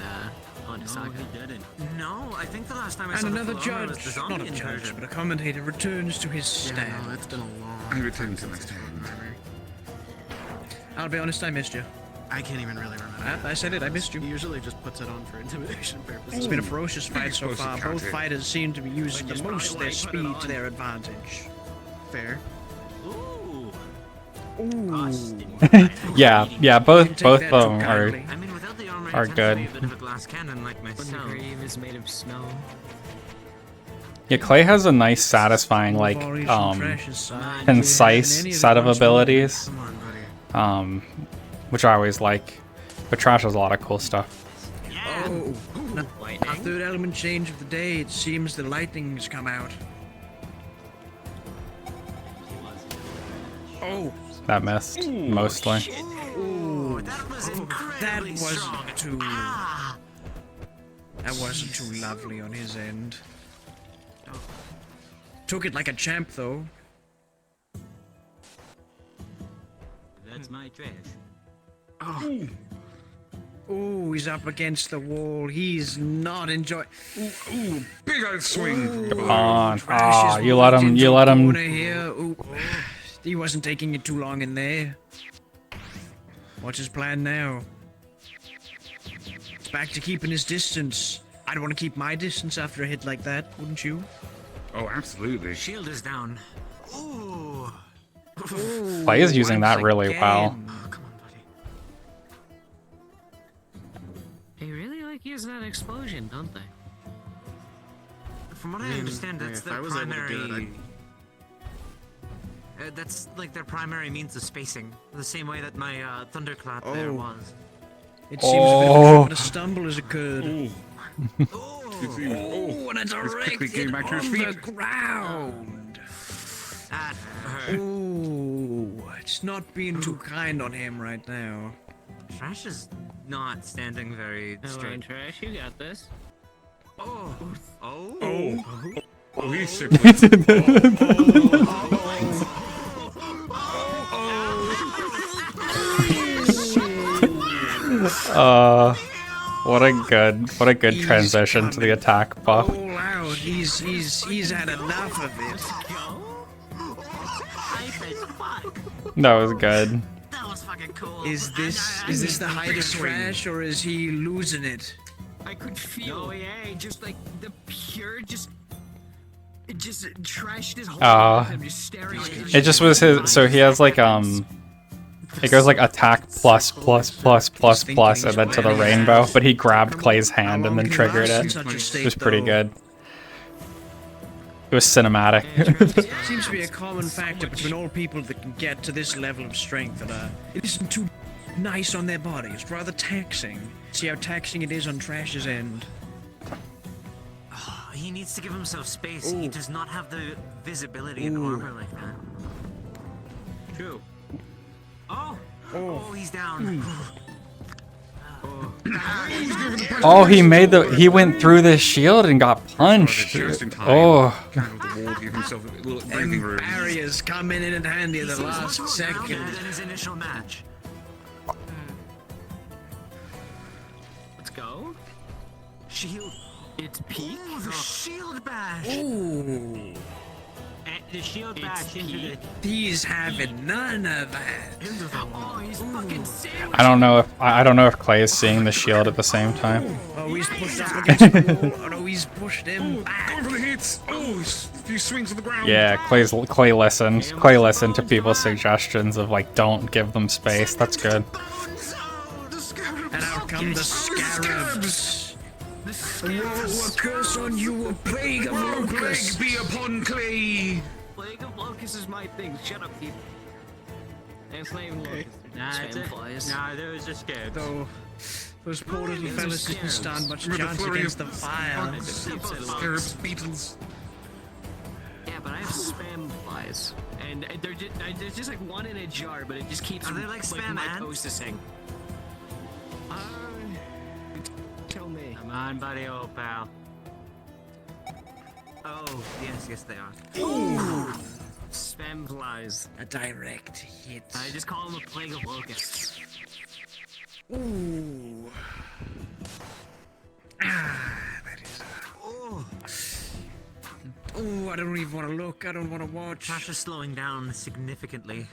Onitsuka. No, he didn't. No, I think the last time I And saw another the full armor was judge, the zombie not a judge, inversion. but a commentator returns to his stand. No, it's been a long. I returned to my stand. I'll be honest, I missed you. I can't even really remember. I said it, I missed you. He usually just puts it on for intimidation purposes. It's been a ferocious fight so Supposed to far. count Both it. fighters seem to be using Like, the just most of their probably put it speed to on. their advantage. Fair. Ooh. Yeah, both Take of that them too are kindly. I mean, without the armor, are it tends to be good. a bit of a glass cannon like When the myself. grave is made of snow. Yeah, Clay has a nice, satisfying, like, concise set of abilities, which I always like. But Trash has a lot of cool stuff. Oh, no. Our third element change of the day. It seems the lightning's come out. Oh, That missed, mostly. ooh, that was incredibly strong. That wasn't too lovely on his end. Took it like a champ, though. That's my trash. Oh. Ooh, he's up against the wall. He's not enjoying. Ooh, big old swing. Come on. Ah, you let him. Here. Ooh. He wasn't taking it too long in there. What's his plan now? Back to keeping his distance. I'd want to keep my distance after a hit like that, wouldn't you? Oh, absolutely. Shield is down. Ooh. Clay is using that once really well. again. Oh, come on, buddy. They really like using that explosion, don't they? From what I understand, that's if their I was able to primary. do it, That's like their primary means of spacing. The same way that my thunderclap there Oh. was. It seems a bit of a stumble has occurred. Oh, and it's he's quickly directed getting back to his on the feet. ground. That hurt. Ooh, it's not being too kind on him right now. Trash is not standing very Straight Trash, you got this. Oh. Oh. Oh. Oh, he's sick. What a good transition to the attack buff. Oh wow, he's had enough of it. That was good. That was fucking cool. Is this the height of Trash, or is he losing it? I could feel just like the pure it just trashed his whole life. I'm just staring at his It just was his. So he has like it goes like attack plus plus plus plus plus and then to the rainbow. But he grabbed Clay's hand and then triggered it. It was pretty good. It was cinematic. Seems to be a common factor between all people that can get to this level of strength that it isn't too nice on their bodies, rather taxing. See how taxing it is on Trash's end. He needs to give himself space. He does not have the visibility in armor like that. True. Oh, he's down. Oh, he went through the shield and got punched. Just in time. Oh. Down the wall, give himself a little breathing room. Barriers coming in handy at the last second. Than his initial match. Let's go. Shield. It's peak. Ooh, the shield bash. Ooh. The shield bash into the. He's having none of that. Oh, he's fucking serious. I don't know if Clay is seeing the shield at the same time. Oh, he's pushed up against the wall. Oh no, he's pushed him back. Going for the hits. Oh, a few swings to the ground. Yeah, Clay listened. Clay listened to people's suggestions of like don't give them space. That's good. And out come the scarabs. Woe, a curse on you, a plague of locusts. Plague be upon Clay. Plague of Locust is my thing. Shut up, Keith. It's not even locusts. Nah, it's Spam flies. Nah, there was just scared. Though those poor little fellas didn't stand much With a chance flurry against of the fire. Scarabs, beetles. Yeah, but I have spam flies, and there's just like one in a jar, but it just keeps Are they like spam my ants? toes to sing. Tell me. Come on, buddy, old pal. Oh, yes, they are. Ooh. Spam flies. A direct hit. I just call them a plague of locusts. Ooh. That is. Oh, I don't even want to look. I don't want to watch. Trash is slowing down significantly.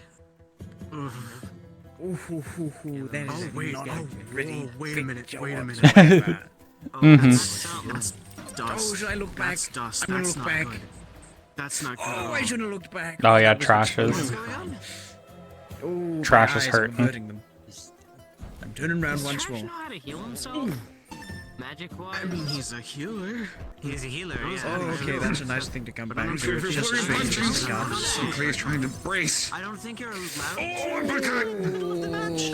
Ooh, that is wait, not oh, pretty. wait a minute, wait a minute. That's dust. Oh, should I look back? That's dust. I'm gonna That's look not back. good. That's not good at Oh, all. I shouldn't have looked back. Oh yeah, That was trash the- is. Oh, Trash my is eyes are hurting. hurting them. I'm turning around once more. know how to heal himself? Magic wise? I mean, he's a healer. He's a healer, yeah. Oh, okay, that's a nice thing to come But back I'm to. sure It's if just you're strange punching to discuss. So Clay's trying to brace. I don't think you're allowed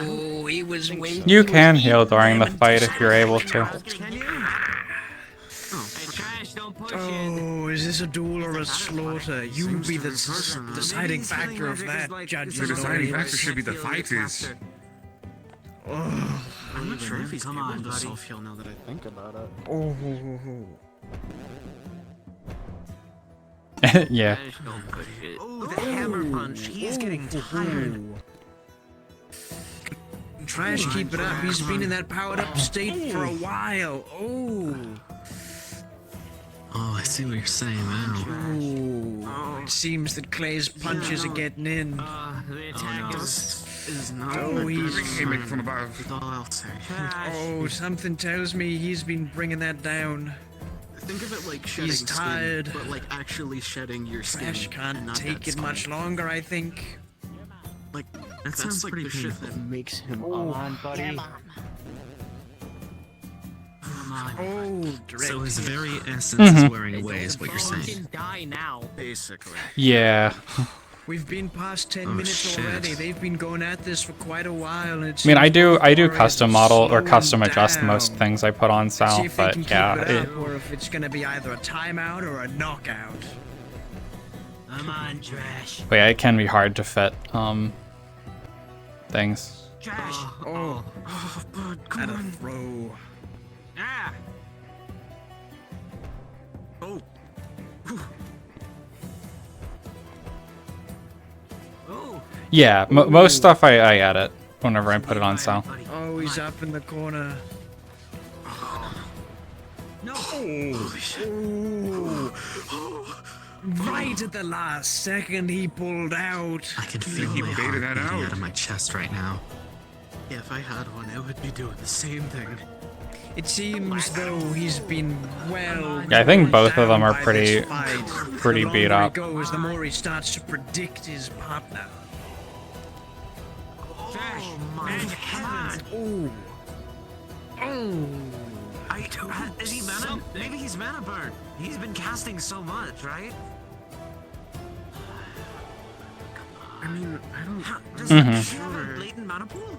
Oh, he was waiting. You can heal during the fight if you're able to. Can you? Hey, Trash, don't push it. Oh, is this a duel or a slaughter? You be the deciding factor of that, Judge. The deciding factor should be the fighters. Oh, I'm not sure if he's Come able on, to buddy. self-heal now that I think about it. Yeah. Trash, don't push it. Oh, the hammer punch. He's getting tired. Trash, keep it up. He's been in that powered up state for a while. Oh. Oh, I see what you're saying now. Oh. It seems that Clay's punches are getting in. The attack is... Is not Oh, he's Came in from above. That's all I'll say. Oh, something tells me he's been bringing that down. Think of it like shedding He's tired. skin, but like actually shedding your skin. Trash and can't not take that it skin. much longer, I think. Like That sounds that's like pretty the shit painful. that makes him Come on, buddy. Oh, direct. So his hit. very essence is Mhm. wearing away, is what you're saying. Fucking die now. Basically. Yeah. We've been past 10 Oh, minutes shit. already. They've been going at this for quite a while. And I mean, I do already custom model or slowing custom adjust down. most things I put on See Sal, if they but can keep yeah, it it, up, or if it's gonna be either a timeout or a knockout. Come on, Trash. but yeah, it can be hard to fit things. Trash. Oh, Oh, bud, come and a on. throw. Ah. Oh. Oh. Yeah, most stuff I edit whenever I put it on Sal. Oh, he's up in the corner. No. Holy shit. Ooh. Right at the last second, he pulled out. I can feel He my baited heart that beating out. out of my chest right now. Yeah, if I had one, I would be doing the same thing. It seems though he's been well. Yeah, I think both of them down are by pretty- this fight. pretty The beat longer up. He goes, the more he starts to predict his partner. Trash. Man, come on. Ooh. Oh. Is he mana? Maybe he's mana burn. He's been casting so much, right? I mean, I don't. Does Mhm. he have a blatant mana pool?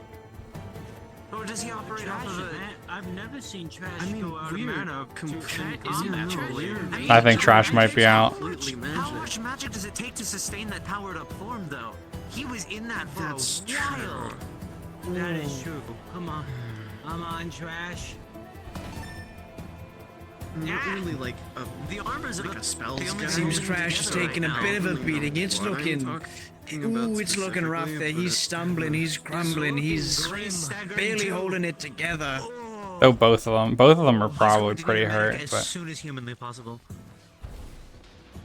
Or does he operate off of a... I've never seen Trash I mean, go out of weird. mana to Complete combat. no, weird. I think Trash might be out. Completely How magic. much magic does it take to sustain that powered up form, though? He was in that for That's a while. That is true. Come on. Come on, Trash. Not really like a, The armor's like a spells the only guy. Seems thing Trash is together taking a right bit now. of a beating. It's What I'm looking. talking about Ooh, it's looking rough there. specifically, He's but- stumbling, he's crumbling, he's barely holding it together. Oh, both of them are probably pretty hurt, As but soon as humanly possible.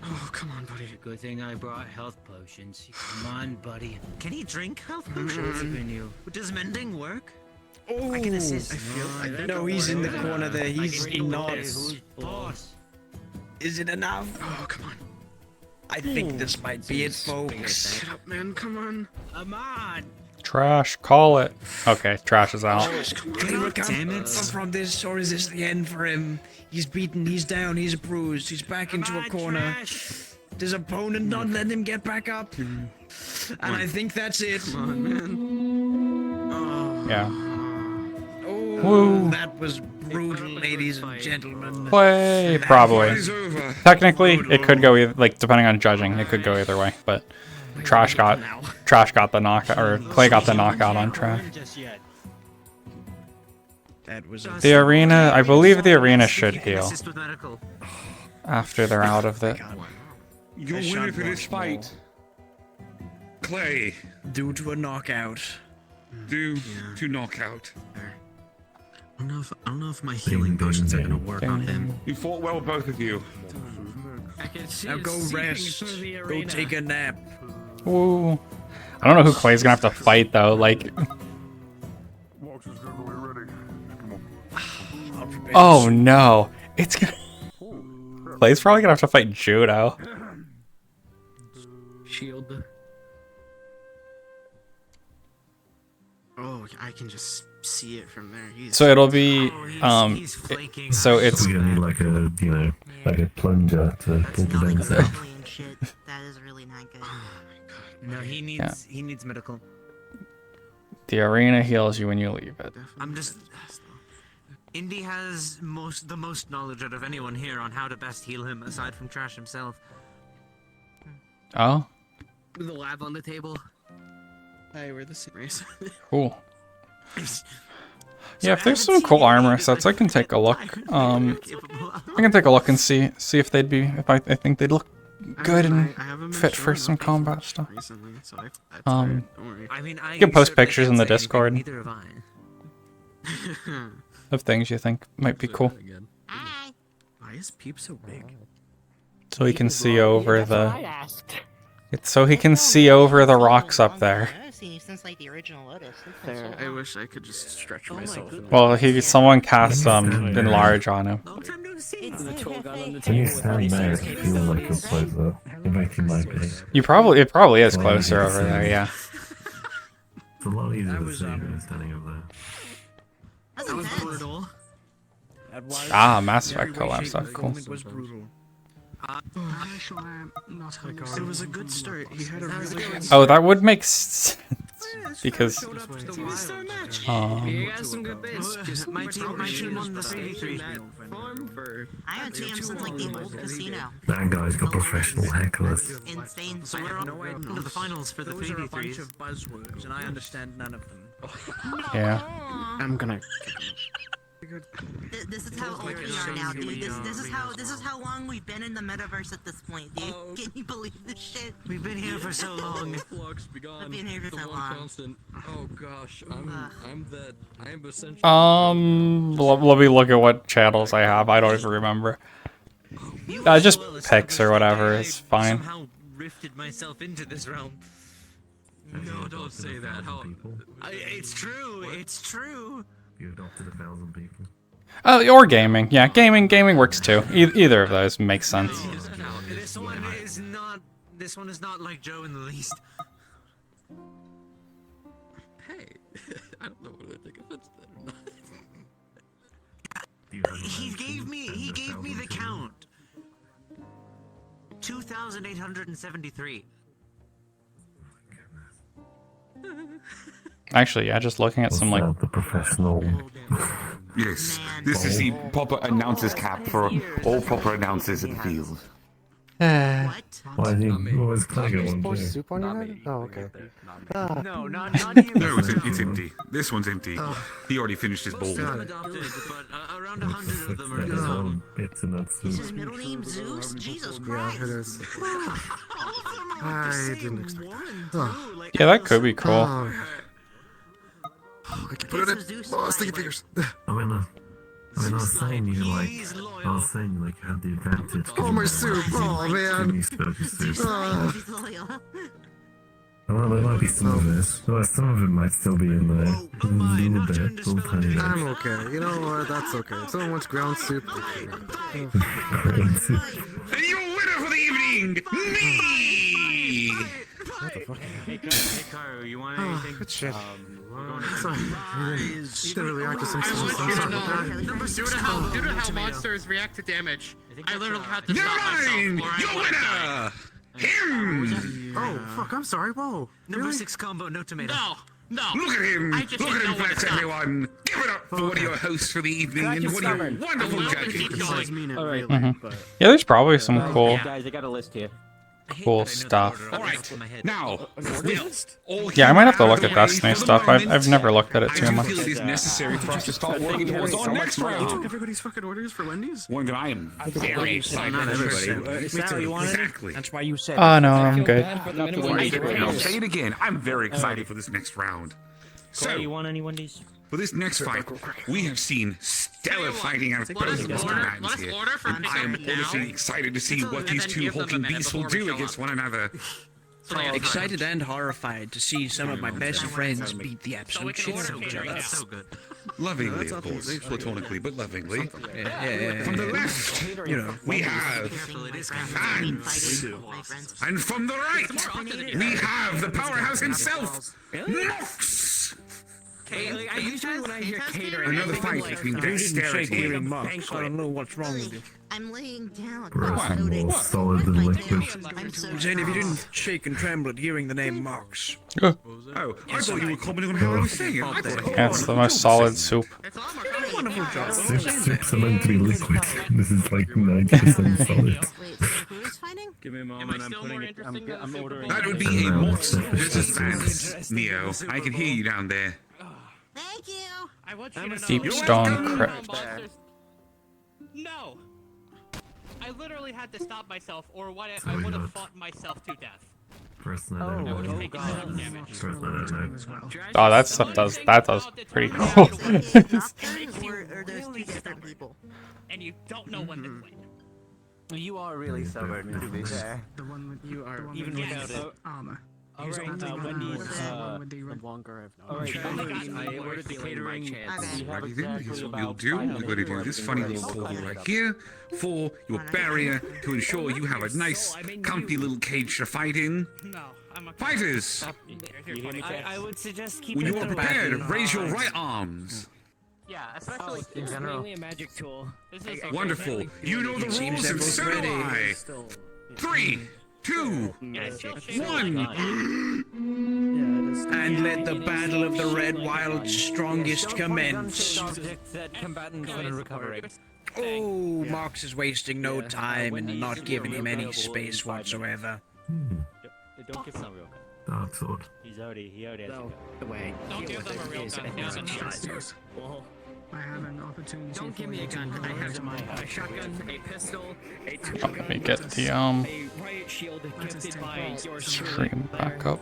Oh, come on, buddy. Good thing I brought health potions. Come on, buddy. Can he drink health I believe potions? in you. Does mending work? Oh, I can assist. No, he's in the corner there. He's not. Who's boss? Is it enough? Oh, come on. I think this might be it, folks. Get up, man. Come on. Come on. Trash, call it. Okay, Trash is out. Can he recover from this, or is this the end for him? He's beaten, he's down, he's bruised, he's back into a corner. His opponent not letting him get back up. And I think that's it. Come on, man. Yeah. Oh, Woo. that was brutal, ladies and gentlemen. Play, That probably. was over. Technically, it could go either, like, depending on judging, it could go either way, but Trash got the knockout, or Clay got the knockout on Trash. Just yet. That was The arena, I believe the arena should heal Assist with medical. after they're out of it. Your I winner shot for this once more. fight, Clay. Due to a knockout. to knock out. I don't know if my healing potions are gonna work on him. You fought well, both of you. Now go rest. Go take a nap. Ooh. I don't know who Clay's gonna have to fight though. Like. Oh no! It's gonna. Clay's probably gonna have to fight Judo. Shield. Oh, I can just see it from there. So it'll be he's flaking. so it's We're gonna need like a like a plunger to pull the things out. That is really not good. No, he needs medical. the arena heals you when you leave it. I'm just. Indy has the most knowledge out of anyone here on how to best heal him, aside from Trash himself. Oh, The lab on the table. Hey, we're the same race. cool. Yeah, if there's some cool armor sets, I can take a look. I can take a look and see if they'd be, if I think they'd look good and fit for some combat stuff. Recently, so You can post pictures in the Discord of things you think might be cool, Why is Peep so big? so he can see over the. It's so he can see over the rocks up there. I've seen you since like the original Lotus. I wish I could just stretch myself. Well, someone cast enlarge on him. When you stand there, it feels like you're closer. It makes you like it. It probably is closer over there, yeah. It's a lot easier to see when you're standing over there. That was brutal. Ah, Mass Effect collab stuff, cool. Was brutal. It was a good start. He had a really good Oh, that would make sense because. He has some good bits. Just My team won the 3v3. I haven't seen him since like the old casino. That guy's got professional hecklers. Insane. So we're on to the finals for the Those are a bunch 3v3s. of buzzwords, and I understand none of them. Yeah. I'm gonna. This is how old we are now, dude. This is how long we've been in the metaverse at this point, dude. Can you believe this shit? We've been here for so long. Flux be gone. I've been here for The so one long. constant. Oh gosh, I'm that. I am essentially. Let me look at what channels I have. I don't even remember. Just pics or whatever is fine. Somehow rifted myself into this realm. No, don't say that. How? It's true. It's true. You adopted 1,000 people. Or gaming. Yeah, gaming works too. Either of those makes sense. This one is not. This one is not like Joe in the least. Hey, I don't know whether to take offense to that or not. He gave me the count. 2,873. Actually, yeah, just looking at some like the professional. Yes, this is the proper announcer's cap for all proper announcers in the field. Why is he always playing one too? Soup on your head? Oh, okay. No, not you. No, it's empty. This one's empty. He already finished his bowl. Adopted, but around 100 of them are There's gone. bits in that Is soup. his middle name Zeus? Jesus Yeah, Christ. it is. I didn't expect that. yeah, that could be cool. Oh, I can put it in. Oh, sticky fingers. I was saying you like, you had the advantage. Oh, my soup. Oh, man. You spoke your soup. He's loyal. Well, there might be some of it. Well, some of it might still be in there. A little bit, little tiny bit. I'm okay. You know what? That's okay. If someone wants ground soup, And your winner for the evening, me! what the fuck? Hey, Karu, you want anything? Good shit. Sorry. You didn't really react to some stuff. I'm sorry about that. Due to how monsters react to damage, I literally had to Never stop myself. mind! or I Your would've died. winner! Him! Oh, fuck. I'm sorry. Whoa. Number Really? 6 combo, no tomato. No. Look at him! I Look just at didn't him know when to flex, stop. everyone! Give it up for one of your hosts for the evening and one of your wonderful I love to judges. keep going. Alright. Yeah, there's probably some cool Guys, I got a list here. stuff. Alright, now, Yeah, I might have to look at Destiny stuff. I've never looked at it too I do much. feel it is necessary for us to start working towards our next round. Everybody's fucking orders for Wendy's? One that I am very excited Not for. everybody. Exactly. That's why you said. Oh no, I'm good. I'll say it again. I'm very excited for this next round. So, you want any Wendy's? for this next fight, we have seen stellar fighting out of both combatants here. And I am honestly excited to see what these two hulking beasts will do against one another. Excited and horrified to see some of my best friends beat the absolute shit out of each other. So good. Lovingly, of course. Platonically, but lovingly. Yeah. From the left, we have Vance. And from the right, we have the powerhouse himself, Mox. Usually when I hear catering, Another fight between dexterity and Mox. I don't know what's wrong with you. I'm laying down. More solid than liquid. Zane, if you didn't shake and tremble at hearing the name Mox. Oh, I thought you were commenting on how I was saying it. Yeah, it's the most solid soup. Wonderful job. Soups are meant to be liquid. This is like 90% solid. Who's fighting? Give me a moment. I'm putting it. I'm ordering. That would be a Mox versus Vance, Neo. I can hear you down there. Thank you. I want you to know. Deep stone crypt. No. I literally had to stop myself, or what I would have fought myself to death. Oh, that stuff does pretty cool. Or there's two different people. And you don't know when to quit. You are really stubborn, to be fair. The one with You are even without it. armor. Alright, Wendy's, I ordered the catering. Righty then, here's what we'll do. We're going to do this funny little portal right here for your barrier to ensure you have a nice, comfy little cage to fight in. Fighters! I would suggest keeping When you are prepared, raise your right arms. Yeah, especially in general. Mainly a magic tool. Wonderful. You know the rules, and so do I. 3, 2, 1. And let the battle of the Red Wild strongest commence. Oh, Mox is wasting no time and not giving him any space whatsoever. Don't give him a real gun. Dark sword. He already has to go. Away. Don't give them a real gun. He doesn't need it. I have an opportunity. Don't give me a gun. I have a shotgun, a pistol, a tool Let me gun, get the a riot shield gifted by yours truly. stream back up.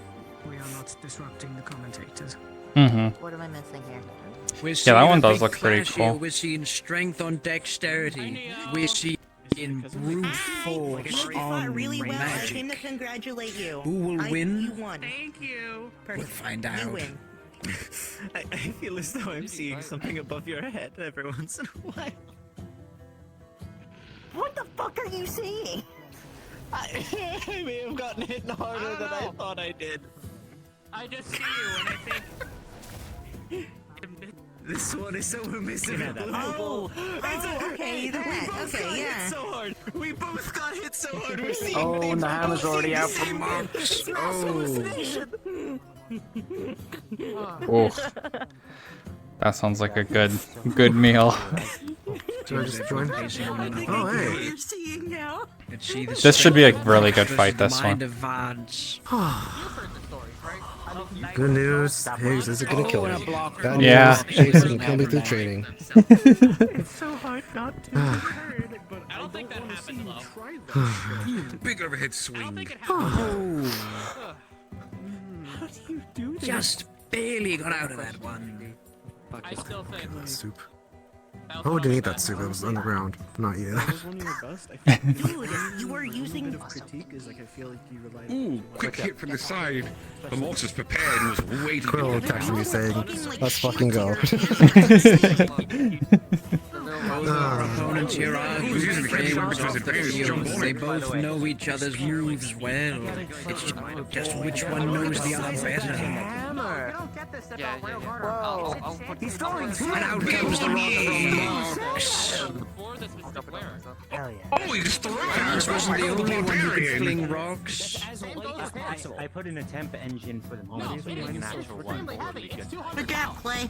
We are not disrupting the commentators. What am I missing here? We're Yeah, that one seeing a does big look pretty clash here. cool. We're seeing strength on dexterity. We're seeing brute force You fought on really well. I magic. came to congratulate you. Who will win? You won. Thank you. We'll find You out. win. I feel as though I'm seeing something above your head every once in a while. What the fuck are you seeing? I may have gotten hit harder than I thought I did. I just see you, and I think. This one is so unmissable. Okay, that. Okay, yeah. So hard. We both got hit so hard. We're seeing Oh, things. Nahama's already out for Mox. Oh, that sounds like a good meal. Should I just join? Oh, hey. You're seeing now. This should be a really good fight, this one. Good news, Higgs isn't gonna kill me. Bad Yeah. news, Higgs can kill me through training. It's so hard not to. I don't think that happened though. Big overhead swing. Oh. How do you do this? Just barely got out of that one. I still think. Soup. I wouldn't eat that soup. It was on the ground. Not yet. That was one of your best. I feel Dude, you were using. critique is like I feel like you relied. Ooh, quick hit from the side. The Mox was prepared and was waiting. Quill texted me saying, "Let's fucking go." Our opponents here are He was using the frames camera because off his the advantage to jump field. on They it. both know each other's moves well. It's just which one knows the other better. He's throwing two. And out comes the rock from Mox. Oh, he just threw it. Vance wasn't the only one who could fling rocks. I put in a temp engine for the moment. So an actual one. Good job, Clay.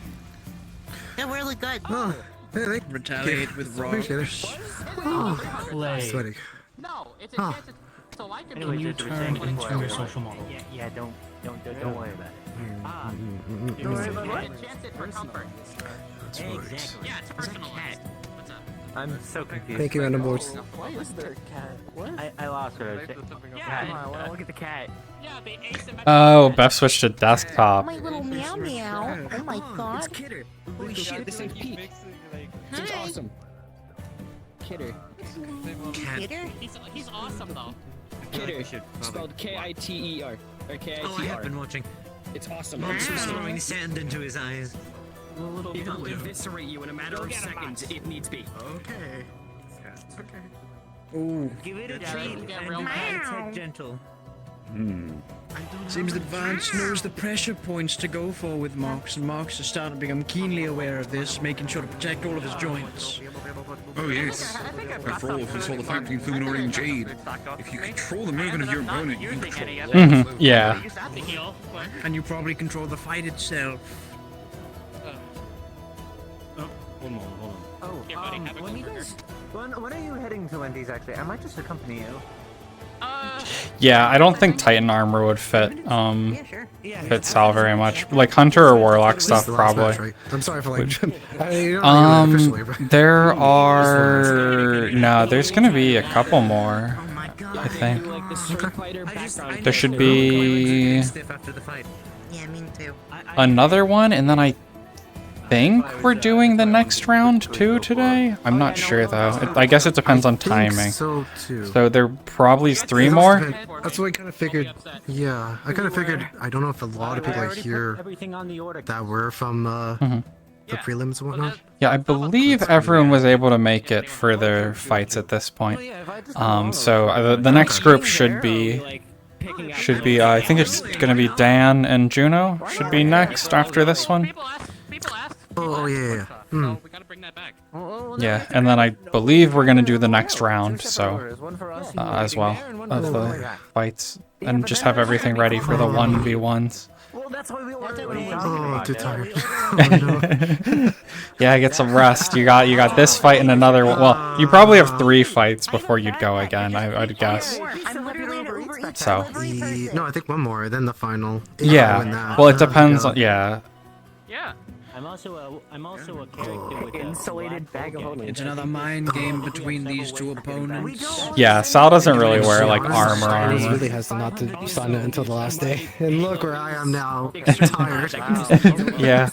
They're really good. Oh, hey, they Retaliate with appreciate rocks. it. Oh, sweaty. No, it's a Huh. chance so I can Anyway, be you turn into your social model. Yeah, don't worry about it. Chance it for comfort. That's right. Yeah, it's personalized. What's up? I'm so confused. Thank you, Random Boards. Why is there a cat? What? I lost her. Come on, well, look at the cat. Yeah, they asymmetrical. Oh, Beth switched to desktop. My little meow meow. Oh my god. It's Kidder. Holy shit, this is Pete. This is awesome. Kidder. Kidder? He's awesome though. Kidder. Spelled K-I-T-E-R. Or K-I-T-R. Oh, I have been watching. It's awesome. Max was throwing sand into his eyes. It will eviscerate you in a matter of seconds if needs be. Okay. Ooh. Give it a Yeah, treat you get and real take gentle. Seems that Vance knows the pressure points to go for with Mox, and Mox is starting to become keenly aware of this, making sure to protect all of his joints. Oh yes. After all, if it's all the fight between Fuminori and Jade, if you control the movement of your opponent, you can control. Yeah. And you probably control the fight itself. Hold on. Oh, Here, buddy, have a when you burger. guys, when are you heading to Wendy's actually? I might just accompany you. Yeah, I don't think Titan armor would fit sure. fit Sal very much. Like Hunter or Warlock stuff The last match, probably. right? I'm sorry for like. You're not really officially, but- There are no. There's gonna be a couple more. Oh my god. I think Like the Street Fighter background. there should be Stiff after the fight. Yeah, me too. another one, and then I think we're doing the next round too today. I'm not sure though. I guess it depends on timing. So too. So there probably is 3 more. That's what I kind of figured. Yeah, I kind of figured. I don't know if a lot of people are here Everything on the order. that were from the prelims and whatnot. Yeah, I believe everyone was able to make it for their fights at this point. So the next group should be I think it's gonna be Dan and Juno should be next after this one. People asked. Oh yeah. Hmm. We gotta bring that back. Yeah, and then I believe we're gonna do the next round, so as well of the fights, and just have everything ready for the 1v1s. Well, that's why we ordered. Oh, too tired. Oh, no. Yeah, get some rest. You got this fight and another one. Well, you probably have 3 fights before you'd go again, I'd guess. So No, I think one more, then the final. yeah, well it depends on Yeah. I'm also a character with insulated bag of holding. It's another mind game between these two opponents. yeah. Sal doesn't really wear like This armor. really has to not to sign it until the last day. And look where I am now, tired. Yeah.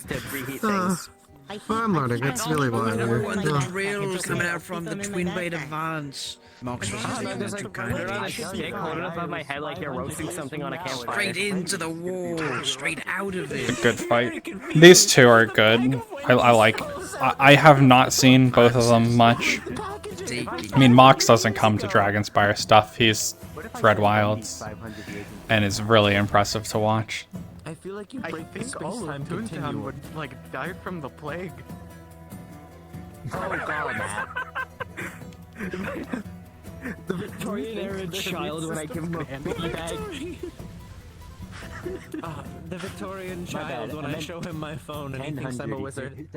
I'm learning. That's really why I'm here. When the drill coming out from the twin blade advance. Mox was taking that too kindly. Holding up on my head like you're roasting something on a campfire. Straight into the wall, straight out of it. Good fight. These two are good. I like. I have not seen both of them much. I mean, Mox doesn't come to Dragonspire stuff. He's Red Wilds, and is really impressive to watch. I feel like you break the space-time continuum would like died from the plague. Oh god, Matt. The Victorian era child when I give him a big bag. The Victorian child when I show him my phone and he thinks I'm a wizard.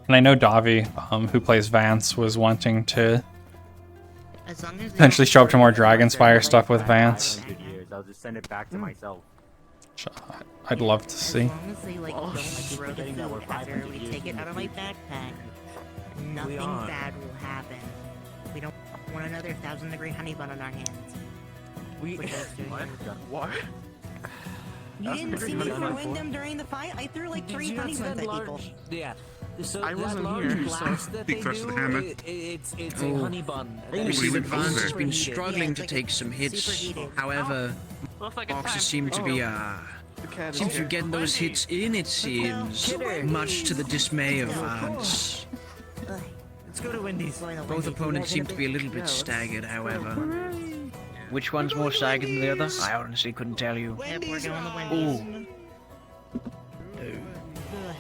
And I know Davi, who plays Vance, was wanting to As long as they potentially don't show up to more hurt Dragonspire stuff with Vance. I'll just send it back to myself. I'd love to see. As long as they like don't throw the food after we take it out of my backpack, nothing bad will happen. We don't want another 1,000-degree honey bun on our hands. What? You didn't see me throwing them during the fight? I threw like 3 honey buns at people. Yeah. So I wasn't that here, large so blast that big they thrust do, of the hammer. it's a honey bun. You see that Vance has been Yeah, struggling it's to like take some hits. superheated. However, Looks like a Mox time. seems to be seems to be getting those hits in, it seems. Much to the dismay of Vance. Let's go to Wendy's. Both opponents seem to be a little bit staggered, however. Which one's more staggered than the other? I honestly couldn't tell you. Yep, we're going to Wendy's. Ooh.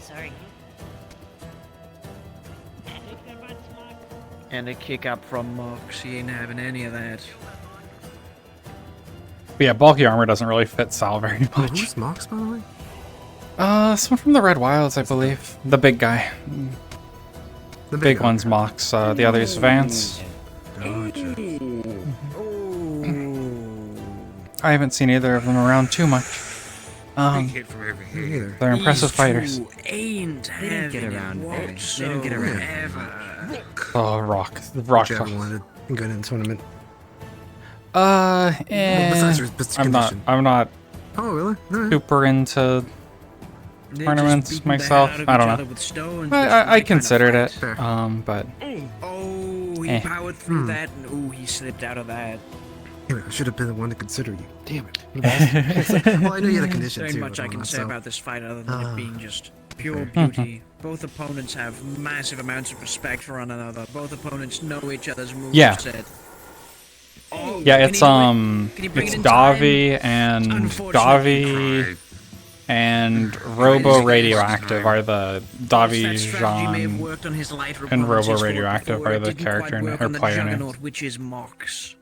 Sorry. And a kick up from Mox. He ain't having any of that. But yeah, bulky armor doesn't really fit Sal very much. Who's Mox, by the way? Someone from the Red Wilds, I believe. The big guy. The big one's Mox. The other's Vance. I haven't seen either of them around too much. Big hit from over here. They're impressive fighters. Ain't They don't get around very. They don't get around very. Oh, Rock. The Rock. Which everyone had good in the tournament. I'm not Oh, really? Alright. super into They're tournaments just beating the myself. hell out of I each don't other know. with stones, I which is my I kind of considered it, fight. but Oh, he Eh. powered through that, and oh, he slipped out of that. Damn it, I should have been the one to consider you. Damn it. Well, I know you had a condition There too. ain't much I can whatnot, say so- about this fight other than it being just pure Fair. beauty. Both opponents have massive amounts of respect for one another. Both opponents know each other's moveset. Yeah. Oh, yeah, can it's you bring it's it in time? Davi and Davi and Robo Radioactive are the Davi, That strategy may have Jean, worked on his lighter and opponents Robo he's fought Radioactive before, are it the didn't quite character work or on the player names. Juggernaut, which is Mox.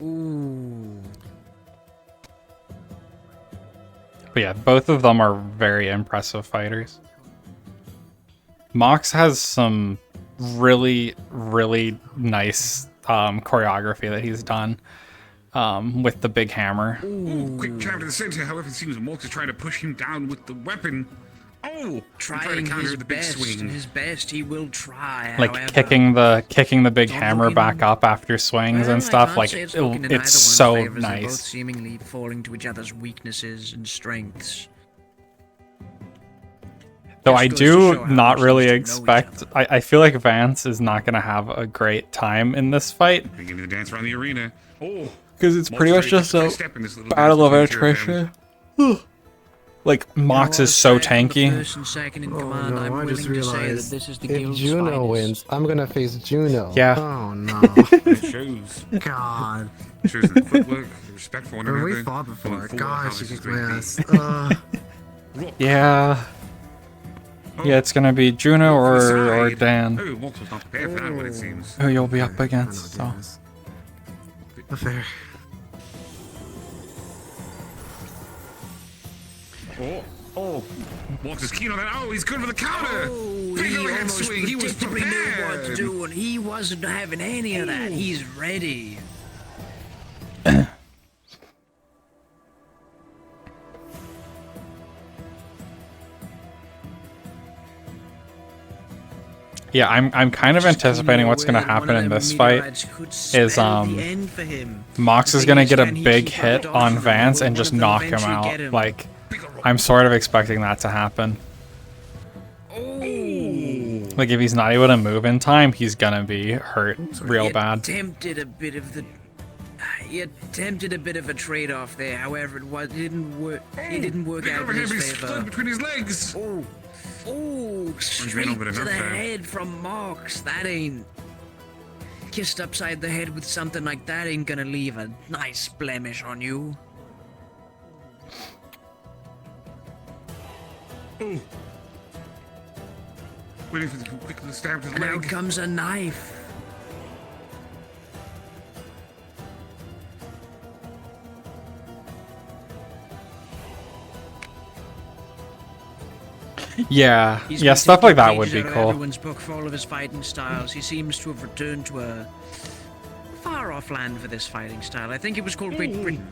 Ooh. But yeah, both of them are very impressive fighters. Mox has some really, really nice choreography that he's done with the big hammer. Ooh, quick jab to the center. However, it seems Mork is trying to push him down with the weapon. Oh, Trying to counter his the big best, swing. his best he will try. Like however. kicking the big hammer back up after swings Well, and I stuff. can't Like say it's looking in either it's one's so favors. They're both nice. seemingly falling to each other's weaknesses and strengths. Though Just I goes to do show how not much really these two know each expect. I feel like Vance is not gonna have a great time in this fight Beginning the dance around the arena. Oh, because it's pretty Mork's much very just a quick step in this little battle of dance between the two of attrition. Like Mox is so tanky. First and second in command, I'm I willing just to say that realized this is the if guild's Juno finest. wins, I'm gonna face Juno. Yeah. Oh no. It shows. God. Shows the footwork, the respect for one When another. we fought before, going forward, gosh, how you this is kicked my going ass. to be. Yeah. Yeah, it's gonna be Juno or Dan. Oh, Mork was not prepared for that one, it seems. Who you'll be up against. So. Fair. Oh, Mork is keen on that. Oh, he's good for the counter. Big He overhead almost swing. He was predictably knew what to prepared. do, and he wasn't having any of that. He's ready. Yeah, I'm kind of anticipating what's gonna happen in this fight is Mox is gonna get a big hit on Vance and just knock him out. Like I'm sort of expecting that to happen. Like if he's not able to move in time, he's gonna be hurt real bad. He attempted a bit of a trade-off there. However, it didn't work. It didn't work Big out in overhead his split favor. between his legs. Oh, straight over to enough the there. head from Mox. That ain't kissed upside the head with something like that ain't gonna leave a nice blemish on you. Oh. Waiting for the quick stab to the And leg. out comes a knife. Yeah, He's yeah, been stuff taking like that would pages be out of cool. Everyone's book for all of his fighting styles. He seems to have returned to a far-off land for this fighting style. I think it was called Great Britain.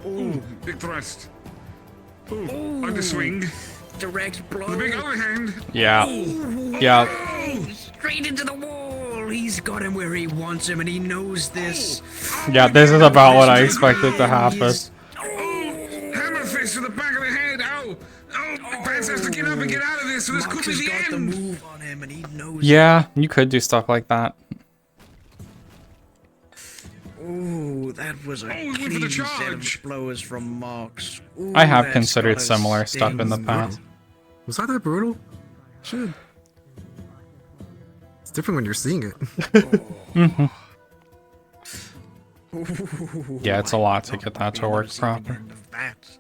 Ooh, big thrust. Ooh, underswing. Direct blow. The big overhand. Yeah. Ooh. Yeah. Straight into the wall. He's got him where he wants him, and he knows this. Yeah, this is about what I expected to happen. Hammer fist to the back of the head. Oh, Vance has to get up and get out of this, so this could be Mox the has got the end. move on him, and he knows. Yeah, you could do stuff like that. Ooh, that was a went for the clean set charge. of blows from Mox. Ooh, I have that's considered gotta similar stuff in the sting. past. Was that brutal? Shit. It's different when you're seeing it. Mhm. Ooh, Yeah, it's a lot to get that to work proper. that.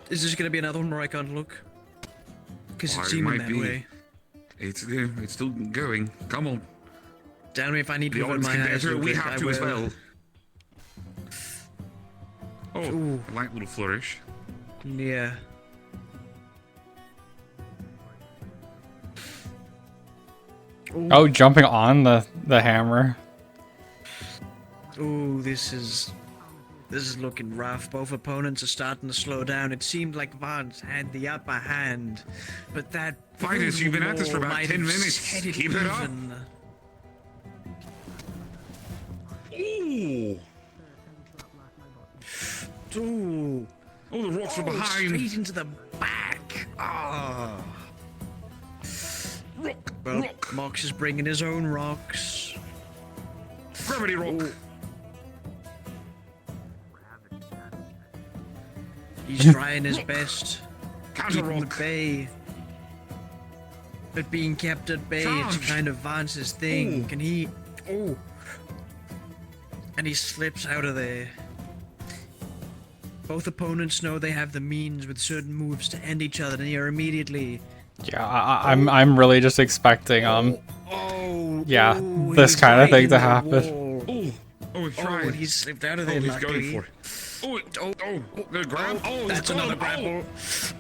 Is this gonna be another one where I can't look? Is Or it it seeming might that be. way? It's still going. Come on. Tell me if I need The to open odds my can eyes. better. real We quick, have I to as will. well. Oh, Ooh. a light little flourish. Yeah. Oh, jumping on the hammer. Ooh, this is looking rough. Both opponents are starting to slow down. It seemed like Vance had the upper hand, but that Fighters, you've been at this for about might 10 have minutes. set it Keep it up. even. Ooh. Ooh. Oh, the rocks are Oh, behind. straight into the back. Ah. Rock. Well, Rock. Mox is bringing his own rocks. Gravity rock. Ooh. He's trying his best. Counter Keeping rock. at bay. But being kept at bay, it's Charge. kind of Vance's thing. Ooh. Can he... Oh. And he slips out of there. Both opponents know they have the means with certain moves to end each other near immediately. Yeah, I'm really just expecting Oh, yeah, ooh, this he's kind of right thing in to the happen. wall. Oh, he's Oh, trying. and he slipped out of Oh, there, he's luckily. going for it. The grab. Oh, That's it's another gone. grapple.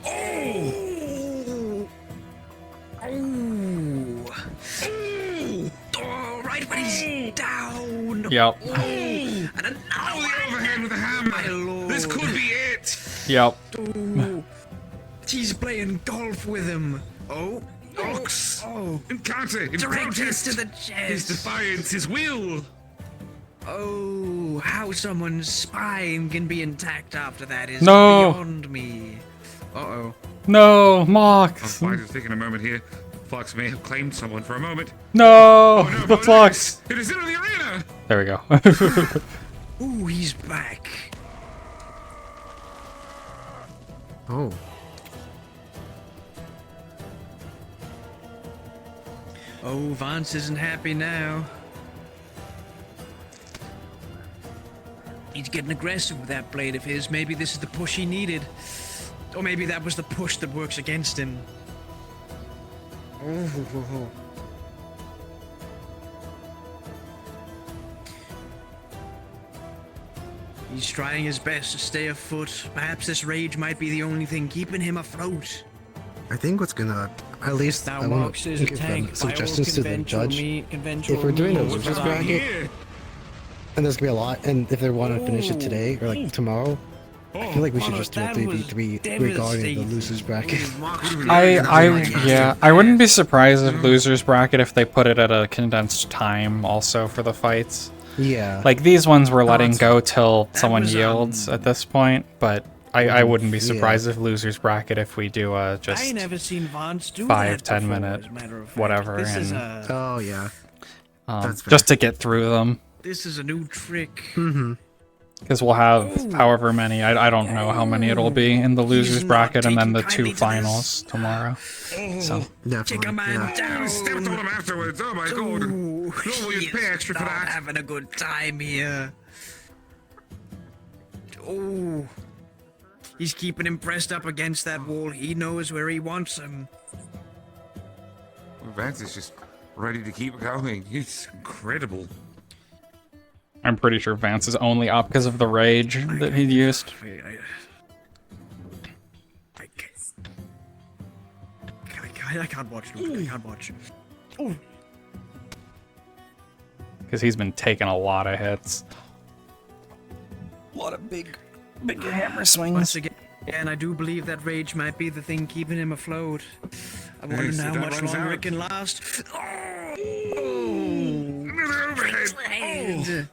Oh! Oh! Oh, right when he's down. Yep. Oh, and another the overhand with the hammer. My lord. This could be it. Yep. Oh, he's playing golf with him. Oh. Rocks. Oh. In counter. In Direct protest. hits to the chest. His defiance. His will. Oh, how someone's spine can be intact after that is No. beyond me. Uh-oh. No, Mox. Fighter's taking a moment here. Fox may have claimed someone for a moment. No, Oh, no, the Fox. It is into the arena. There we go. Ooh, he's back. Oh. Oh, Vance isn't happy now. He's getting aggressive with that blade of his. Maybe this is the push he needed. Or maybe that was the push that works against him. Oh. He's trying his best to stay afoot. Perhaps this rage might be the only thing keeping him afloat. I think what's gonna, at least Now I want Mox to is a give tank them by suggestions to the conventional judge. conventional If we're doing a means. losers What's bracket, and there's gonna be a lot, and if they want to finish it today or like tomorrow, I feel like we should just do a 3v3 regarding the losers bracket. I wouldn't be surprised if losers bracket if they put it at a condensed time also for the fights. Yeah. Like these ones we're letting go till someone yields at this point, but I wouldn't be surprised if losers bracket if we do just I ain't never seen Vance do 5-10 that before, minute as a matter of fact. whatever This is and a, Oh yeah. That's fair. just to get through them. this is a new trick. Mm-hmm. Because we'll have however many, I don't know how many it'll be in the losers bracket and then the two finals tomorrow. So Check a man down. Stepped on him afterwards. Oh my god. Ooh, Normally you'd pay extra for not that. having a good time here. Oh, he's keeping him pressed up against that wall. He knows where he wants him. Vance is just ready to keep going. It's incredible. I'm pretty sure Vance is only up because of the rage that he used. I can't watch. Luke. I can't watch. Oh, Because he's been taking a lot of hits. A lot of big hammer swings. once again, I do believe that rage might be the thing keeping him afloat. I wonder Hey, now so how that much runs longer out. it can last. Another overhead.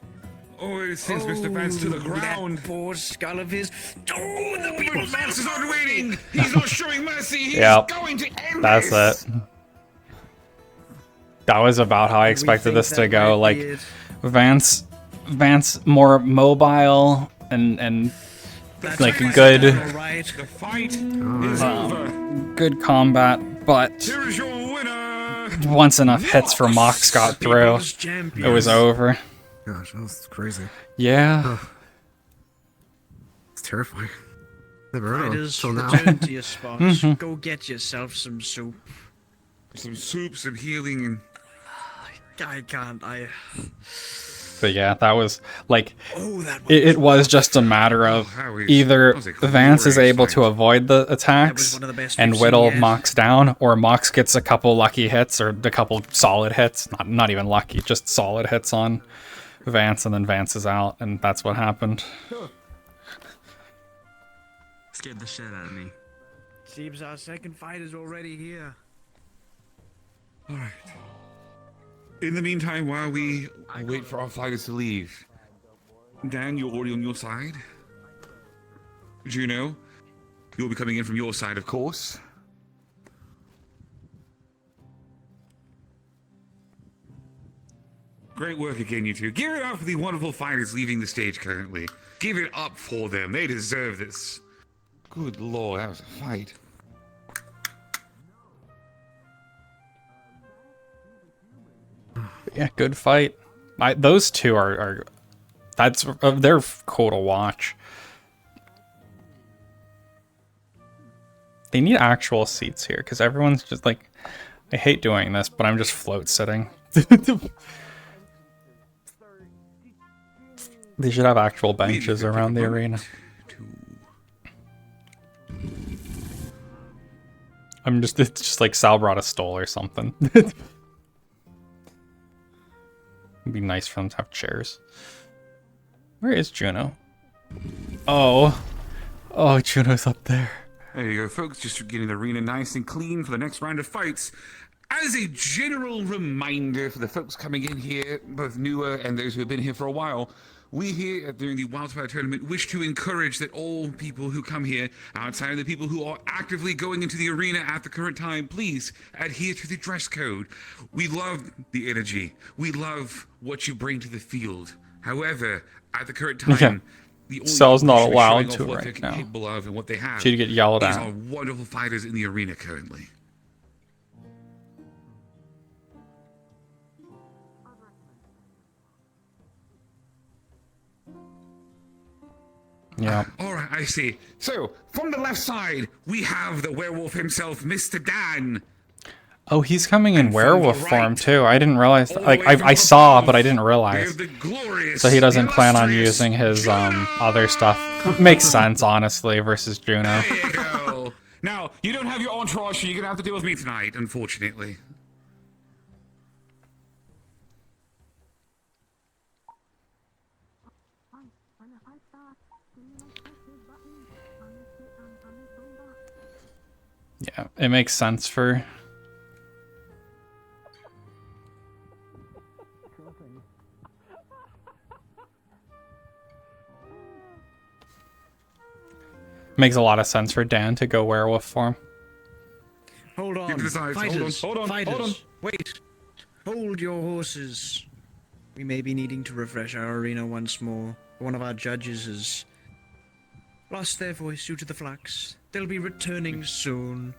Oh, it sends Mr. Vance to the ground. That poor skull of his. Oh, the But people Vance is not waiting. He's not showing mercy. He's Yep. going to end That's this. it. That was about how I expected this to go. Like Vance more mobile and like good The fight is over. good combat, but Here is your winner. once enough hits for Mox got through, it was over. Gosh, that was crazy. Yeah. It's terrifying. Never heard of him Fighters, till now. return to your spots. Mhm. Go get yourself some soup. Some soup, some healing, and I can't. But yeah, that was like Oh, that it was just a matter of either Vance is able to avoid the attacks one of the best and we've whittle seen yet. Mox down, or Mox gets a couple lucky hits or a couple solid hits, not even lucky, just solid hits on Vance, and then Vance is out, and that's what happened. Scared the shit out of me. Seems our second fight is already here. all right. In the meantime, while we wait for our fighters to leave, Dan, you're already on your side. Juno, you'll be coming in from your side, of course. Great work again, you two. Give it up for the wonderful fighters leaving the stage currently. Give it up for them. They deserve this. Good lord, that was a fight. Yeah, good fight. Those two are they're cool to watch. They need actual seats here because everyone's just like, I hate doing this, but I'm just float sitting. They should have actual benches around the arena. It's just like Sal brought a stool or something. It'd be nice for them to have chairs. Where is Juno? Oh, Juno's up there. There you go, folks. Just getting the arena nice and clean for the next round of fights. As a general reminder for the folks coming in here, both newer and those who have been here for a while, we here during the Wildspire Tournament wish to encourage that all people who come here, outside of the people who are actively going into the arena at the current time, please adhere to the dress code. We love the energy. We love what you bring to the field. However, at the current time, the only Sal's people not who should be allowed showing off to what right they're now. capable of and what they have. She'd get yelled These at. are wonderful fighters in the arena currently. Yeah. All right, I see. So, from the left side, we have the werewolf himself, Mr. Dan. Oh, he's coming in werewolf form too. I didn't realize. Like I saw, but I didn't realize. So he doesn't plan on using his other stuff. Makes sense, honestly, versus Juno. There you go. Now, you don't have your entourage, so you're gonna have to deal with me tonight, unfortunately. Yeah, it makes sense for. Makes a lot of sense for Dan to go werewolf form. Hold on, fighters, fighters. Wait, hold your horses. We may be needing to refresh our arena once more. One of our judges has lost their voice due to the flux. They'll be returning soon.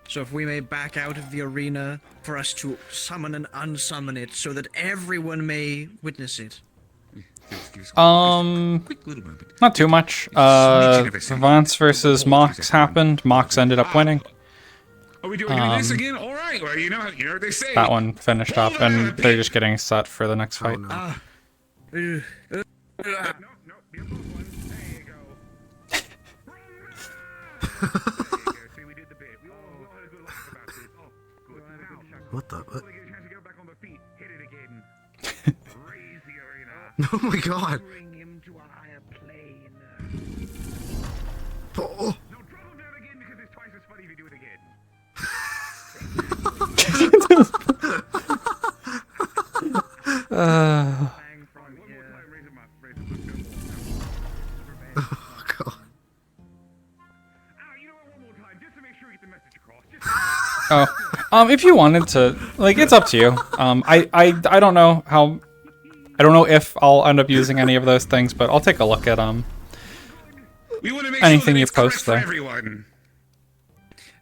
So if we may back out of the arena for us to summon and unsummon it so that everyone may witness it. Not too much. Vance versus Mox happened. Mox ended up winning. Are we doing this again? All right. Well, you know what they say. That one finished up, and they're just getting set for the next fight. What the? What? Oh my god! Oh. If you wanted to, like, it's up to you. I don't know how. I don't know if I'll end up using any of those things, but I'll take a look at anything you post there.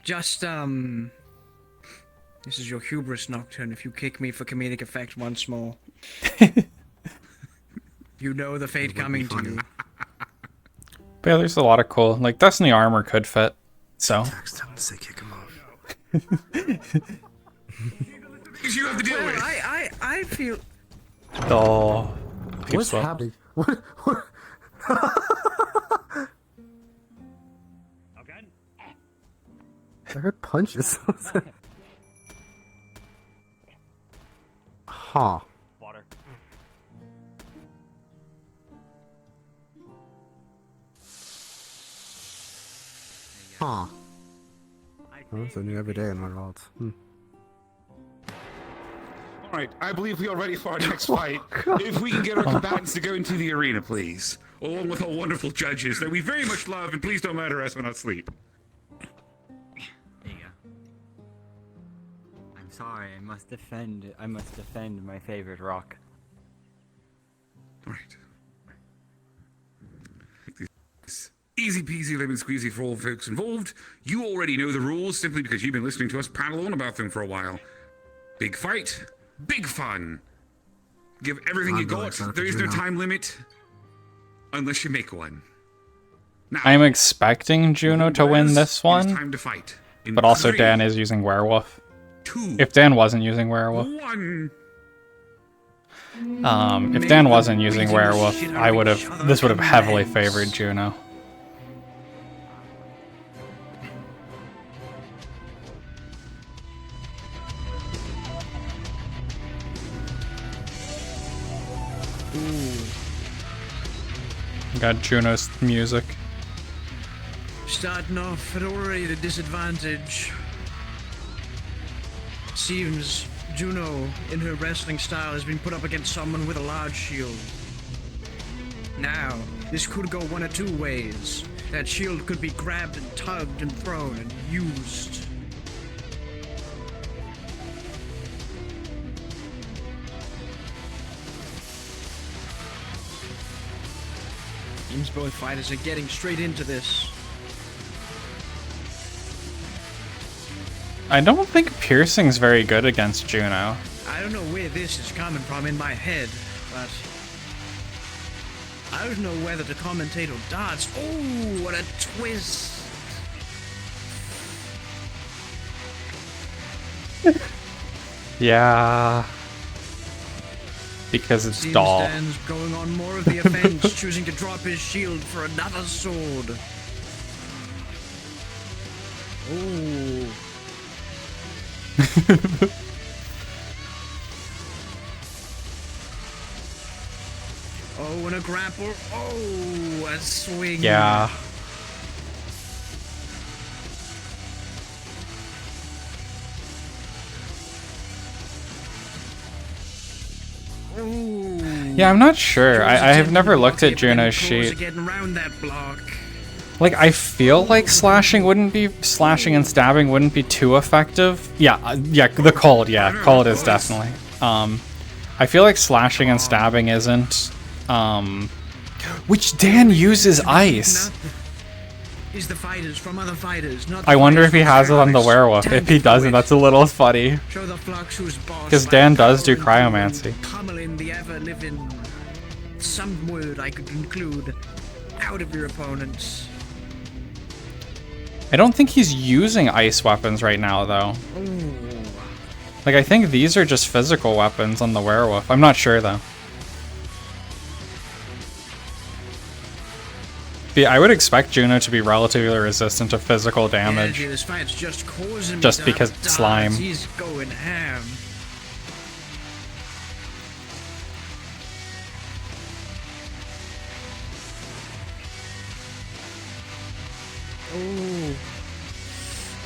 Just this is your hubris, Nocturne. If you kick me for comedic effect once more, you know the fate coming to you. But yeah, there's a lot of cool, like Destiny armor could fit. So. Text him to say kick him off. You have to deal with. I feel. Oh. What's happening? What? I heard punches. Huh. Water. Huh. Oh, so new every day in my world. All right, I believe we are ready for our next fight. If we can get our combatants to go into the arena, please, along with our wonderful judges that we very much love, and please don't murder us when I sleep. There you go. I'm sorry. I must defend my favorite rock. All right. Easy peasy lemon squeezy for all folks involved. You already know the rules simply because you've been listening to us prattle on about them for a while. Big fight, big fun. Give everything you got. There is no time limit unless you make one. Now, I'm expecting Juno to win this one, time to fight. but also Dan is using werewolf. If Dan wasn't using werewolf, if Dan wasn't using werewolf, this would have heavily favored Juno. Got Juno's music. Starting off at already the disadvantage. Seems Juno, in her wrestling style, has been put up against someone with a large shield. Now, this could go one of two ways. That shield could be grabbed and tugged and thrown and used. Seems both fighters are getting straight into this. I don't think piercing's very good against Juno. I don't know where this is coming from in my head, but I don't know whether to commentate or dodge. Oh, what a twist! Yeah. Because it's Doll. Dan's going on more of the offense, choosing to drop his shield for another sword. Oh. Oh, and a grapple. Oh, a swing. Yeah. Yeah, I'm not sure. I have never looked at Juno's sheet. Like, I feel like slashing and stabbing wouldn't be too effective. Yeah, the cold, cold is definitely. I feel like slashing and stabbing isn't. Which Dan uses ice. Is the fighters from other fighters, not I wonder if he has it on the werewolf. If he doesn't, that's a little funny. Because Dan does do cryomancy. Pummeling the ever-living, some word I could include, out of your opponents. I don't think he's using ice weapons right now, though. Ooh. Like, I think these are just physical weapons on the werewolf. I'm not sure, though. But yeah, I would expect Juno to be relatively resistant to physical damage. Yeah, this fight's just causing me just because it's slime. He's going ham. Oh.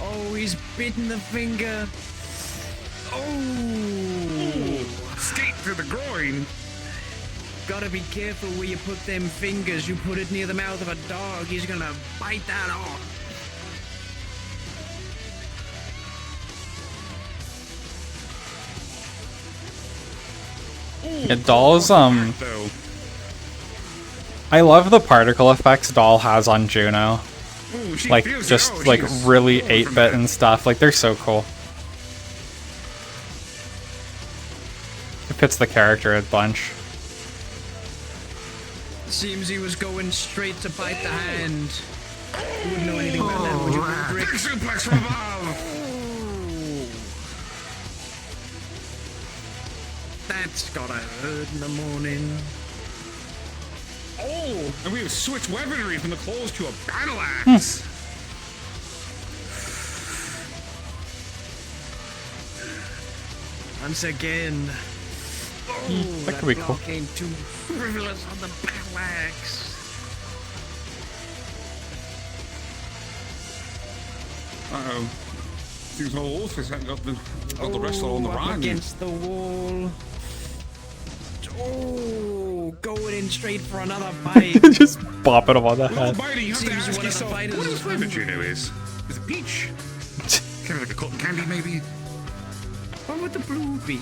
Oh, he's bitten the finger. Oh. Skate to the groin. Gotta be careful where you put them fingers. You put it near the mouth of a dog, he's gonna bite that off. Yeah, Doll's, I love the particle effects Doll has on Juno. Like, just, like, really 8-bit and stuff. Like, they're so cool. It fits the character a bunch. seems he was going straight to bite the hand. You wouldn't know anything about that, would you, Rick? Suplex from above! That's gotta hurt in the morning. Oh, and we have switched weaponry from the claws to a battle axe. Once again. Oh, that could be cool. Came too frivolous on the battle axe. Uh-oh. Seems the whole office hasn't got the wrestler on the Up run. against the wall. Oh, going in straight for another bite. Just bopping him on the head. Biting, you have to Seems ask one of the yourself, fighters what is is flavor Juno is? Is it peach? Kind of like a cotton candy, maybe? What would the blue be?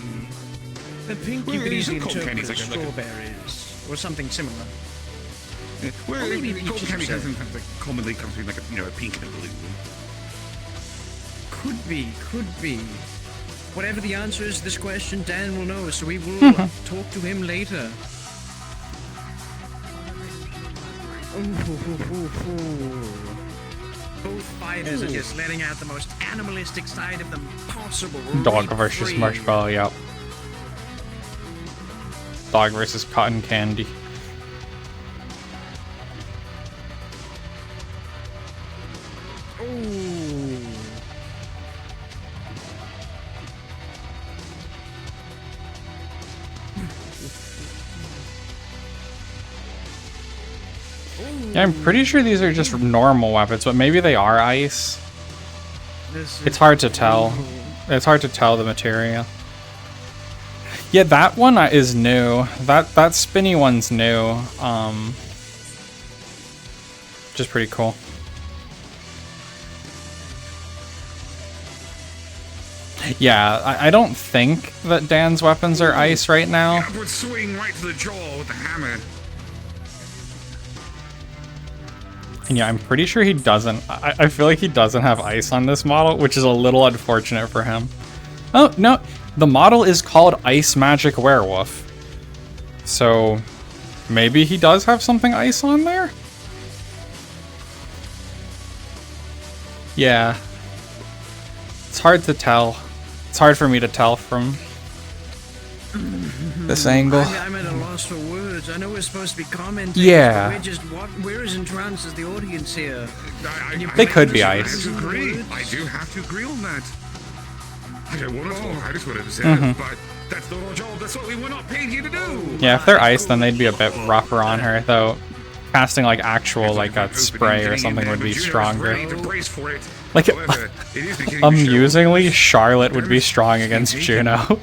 The pink Well, you could it easily isn't cotton interpret candy, as it's like a- strawberries, or something similar. Well, Or maybe cotton peaches candy or something. sometimes like, commonly comes between like a pink and a blue. Could be, could be. Whatever the answer is to this question, Dan will know, so we will talk to him later. Both fighters are just letting out the most animalistic side of them possible. Dog right versus free. marshmallow, yep. Dog versus cotton candy. Ooh. Yeah, I'm pretty sure these are just normal weapons, but maybe they are ice. It's hard to tell. It's hard to tell the material. Yeah, that one is new. That spinny one's new. Just pretty cool. Yeah, I don't think that Dan's weapons are ice right now. Upward swing right to the jaw with the hammer. And yeah, I'm pretty sure he doesn't. I feel like he doesn't have ice on this model, which is a little unfortunate for him. Oh, no. The model is called Ice Magic Werewolf. So maybe he does have something ice on there? Yeah. It's hard to tell. It's hard for me to tell from this angle. I'm at a loss for words. I know we're supposed to be commenting. Yeah. But we're as entranced as the audience here. They could be I ice. have to agree. I do have to agree on that. I don't want to talk. I just want to say Mhm. but that's not our job. That's what we were not paid here to do. Yeah, if they're ice, then they'd be a bit rougher on her, though. Casting like actual like a spray or something would be stronger. Like amusingly, Charlotte would be strong against Juno.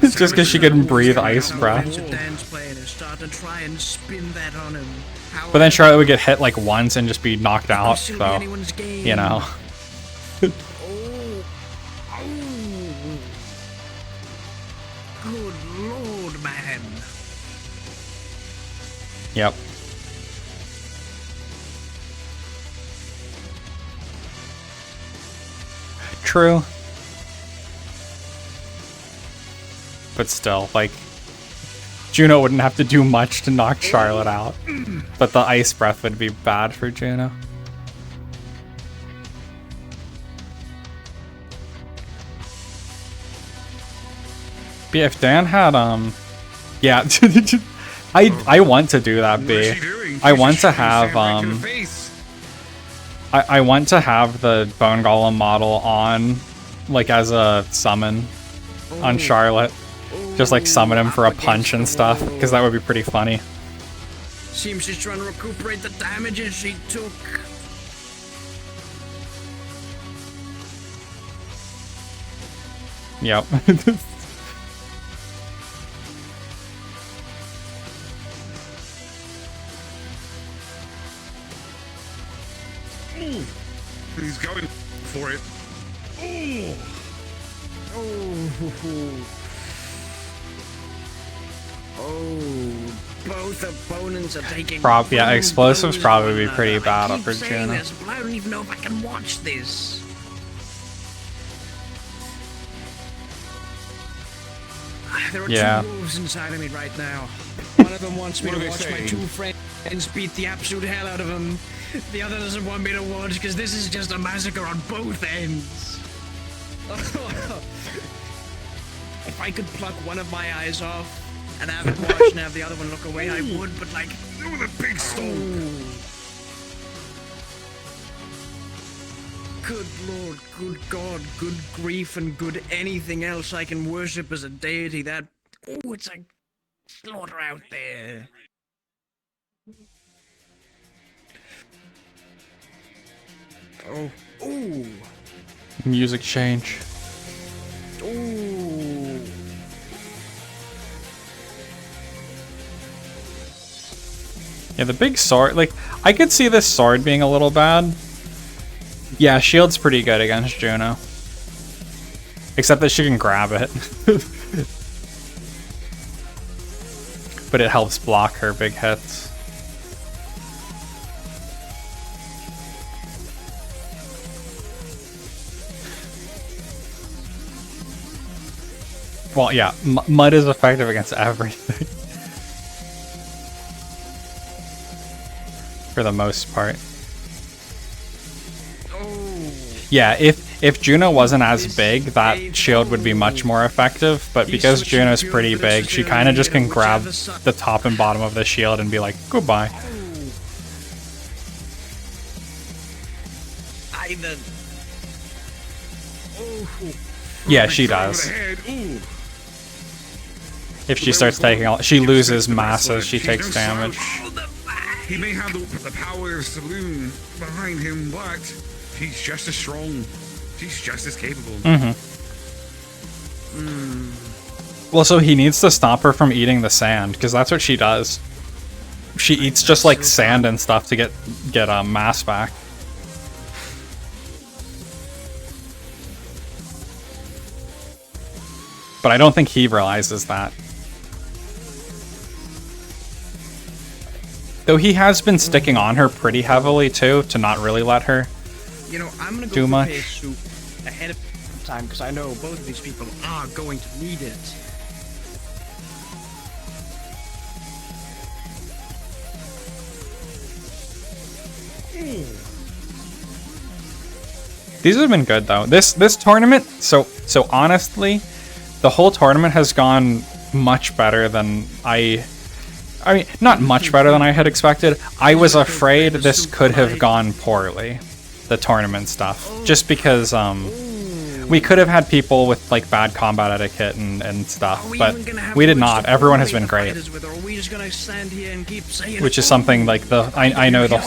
Just because she can breathe ice breath. Dan's playing and start to try and spin that on him. But then Charlotte would get hit like once and just be knocked out, so you know. Good lord, man. Yep. True. But still, like, Juno wouldn't have to do much to knock Charlotte out. But the ice breath would be bad for Juno. But yeah, if Dan had, yeah, I want to do that, B. I want to have, I want to have the Bone Golem model on, like, as a summon on Charlotte. Just, like, summon him for a punch and stuff, because that would be pretty funny. Seems she's trying to recuperate the damages she took. Yep. He's going for it. Oh, both opponents are taking. Yeah, explosives probably be pretty bad up for saying Juno. this, but I don't even know if I can watch this. There are Yeah. two wolves inside of me right now. One One of them wants me to watch my two friends beat the absolute hell out of him. The other doesn't want me to watch because this is just a massacre on both ends. If I could pluck one of my eyes off and have it watch and have the other one look away, I would, but like... Oh, the big stone! Good lord, good god, good grief, and good anything else I can worship as a deity. That... Oh, it's a slaughter out there. Oh. Ooh. Music change. Ooh. Yeah, the big sword, like, I could see this sword being a little bad. Yeah, shield's pretty good against Juno. Except that she can grab it. But it helps block her big hits. Well, yeah, mud is effective against everything. For the most part. Yeah, if Juno wasn't as big, that shield would be much more effective, but because Juno's pretty big, she kind of just can grab the top and bottom of the shield and be like, goodbye. Yeah, she does. If she starts taking all, she loses mass as she takes damage. He may have the power of Saloon behind him, but he's just as strong. He's just as capable. Well, so he needs to stop her from eating the sand, because that's what she does. She eats just like sand and stuff to get mass back. But I don't think he realizes that. Though he has been sticking on her pretty heavily too, to not really let her I'm gonna go do much. prepare soup ahead of time because I know both of these people are going to need it. These have been good though. This tournament, so honestly, the whole tournament has gone much better than I mean, not much better than I had expected. I was afraid this could have gone poorly, the tournament stuff, just because we could have had people with like bad combat etiquette and stuff, but we did not. Everyone has been great, which is something like I know the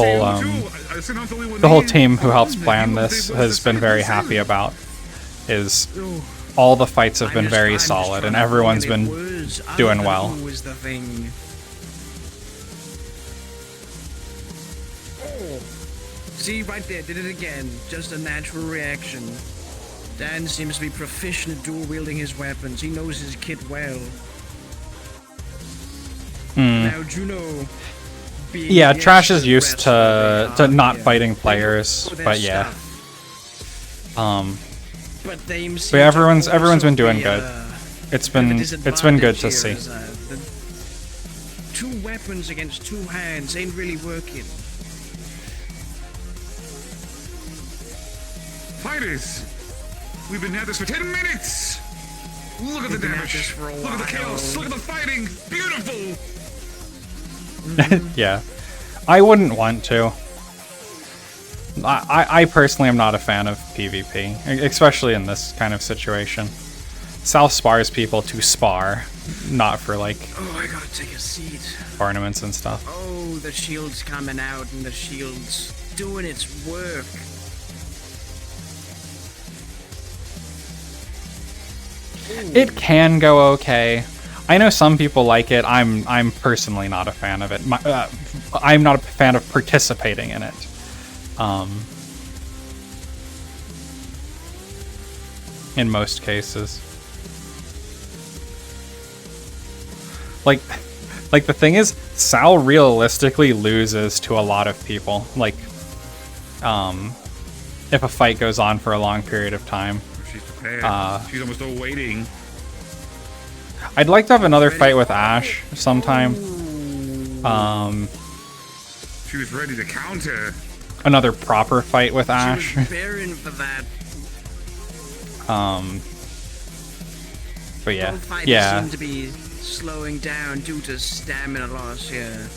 whole team who helps plan this has been very happy about. Is all the fights have been very solid and everyone's been doing well. See, right there, did it again. Just a natural reaction. Dan seems to be proficient at dual-wielding his weapons. He knows his kit well. Now, Juno... Yeah, Trash is used to not fighting players, but yeah. But everyone's been doing good. It's been good to see. Two weapons against two hands ain't really working. Fighters! We've been at this for 10 minutes! Look at the damage! Look at the chaos! Look at the fighting! Beautiful! Yeah. I wouldn't want to. I personally am not a fan of PvP, especially in this kind of situation. South spars people to spar, not for like... Oh, I gotta take a seat. Tournaments and stuff. Oh, the shield's coming out and the shield's doing its work. It can go okay. I know some people like it. I'm personally not a fan of it. I'm not a fan of participating in it. In most cases. Like the thing is, Sal realistically loses to a lot of people. Like, if a fight goes on for a long period of time. She's prepared. She's almost all waiting. I'd like to have another fight with Ash sometime. She was ready to counter. Another proper fight with Ash. She was bearing for that. But yeah, Both fighters yeah. seem to be slowing down due to stamina loss here.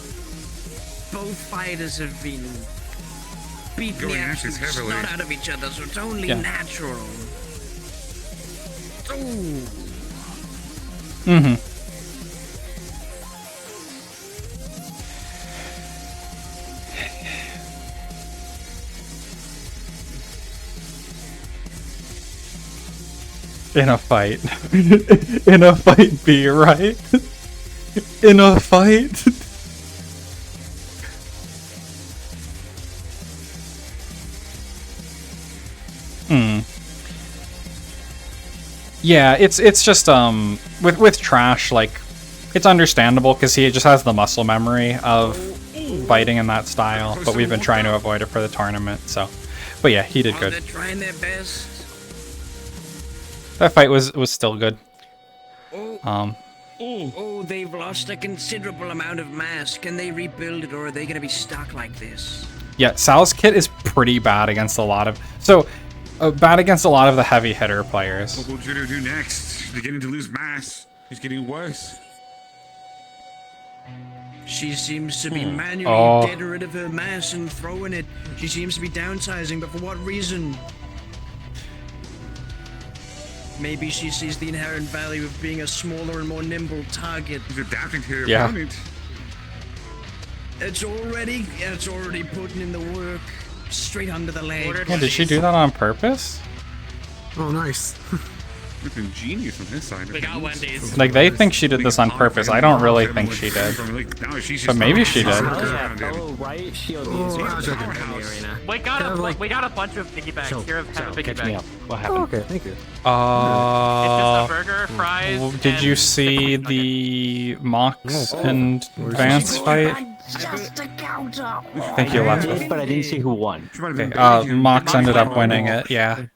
Both fighters have been beating the Going at absolute it heavily. snot out of each other, so it's only Yeah. natural. Ooh. Mm-hmm. In a fight. In a fight, B, right? In a fight? Hmm. Yeah, it's just with Trash, like, it's understandable because he just has the muscle memory of fighting in that style, but we've been trying to avoid it for the tournament, so. But yeah, he did Oh, good. they're trying their best. That fight was still good. Oh, they've lost a considerable amount of mass. Can they rebuild it, or are they going to be stuck like this? Yeah, Sal's kit is pretty bad against a lot of bad against a lot of the heavy hitter players. What will Judo do next? He's beginning to lose mass. He's getting worse. She seems to be manually Oh. getting rid of her mass and throwing it. She seems to be downsizing, but for what reason? Maybe she sees the inherent value of being a smaller and more nimble target. He's adapting to her Yeah. opponent. It's already putting in the work straight under the leg. Yeah, did she do that on purpose? Oh, nice. It's ingenious on his side. We got Wendy's. Like, they think she did this on purpose. I don't really think she did. But maybe she did. right shield We got a bunch of piggybacks. Here, have a piggyback. What happened? Okay, thank you. It's just a burger, fries. Did you and see the Mox and Vance fight? Just a counter. I think you left it. But I didn't see who won. Okay, Mox ended up winning it, yeah.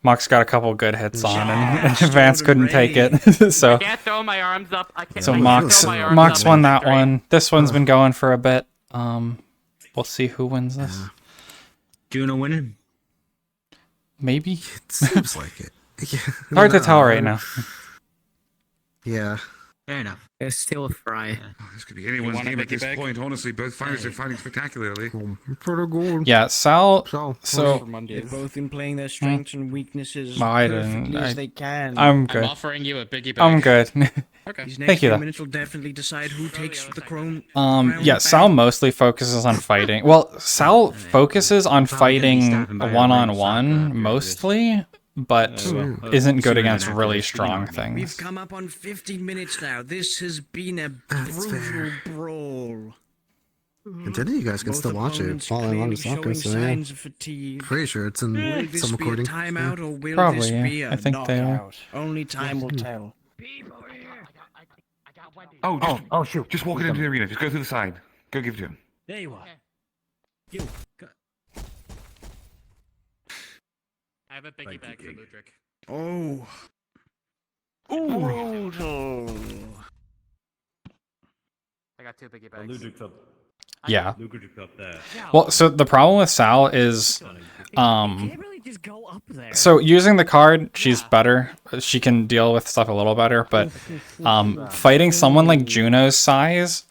Mox got a couple good hits on, and Vance couldn't take it. So, I can't throw my arms up. I can't. so I can't Mox throw my arms Mox up won and that straight. one. This one's been going for a bit. We'll see who wins this. Juno winning? Maybe. It seems like it. Yeah. Hard to tell right now. Yeah. Fair enough. It's still a fry. This could be anyone's want a game at this piggyback? point. Honestly, both fighters are fighting spectacularly. Pretty good. Yeah, Sal. So, They've both been playing their strengths and weaknesses No, I perfectly didn't. as they can. I'm good. I'm offering you a piggyback. I'm good. Okay. These next Thank you, few though. minutes will definitely decide who takes the crown. Yeah, Sal mostly focuses on fighting. Well, Sal focuses on fighting one-on-one mostly, but isn't good against really strong We've things. come up on 50 minutes now. This has been a That's brutal fair. brawl. Continue, you guys can Both still watch it opponents while I'm on the clearly talking, showing so yeah. signs of fatigue. Pretty sure it's in Will this some be a recording. timeout or will Probably, this yeah. be a I think they are. knockout? Only time will tell. Oh, shoot. Just walk it into the arena. Just go through the side. Go give it to him. There you are. You. I have a piggyback for Ludwig. Oh. I got 2 piggybacks. Yeah. Lucrative up there. Well, so the problem with Sal is, really just go up there. so using the card, she's better. She can deal with stuff a little better, but fighting someone like Juno's size,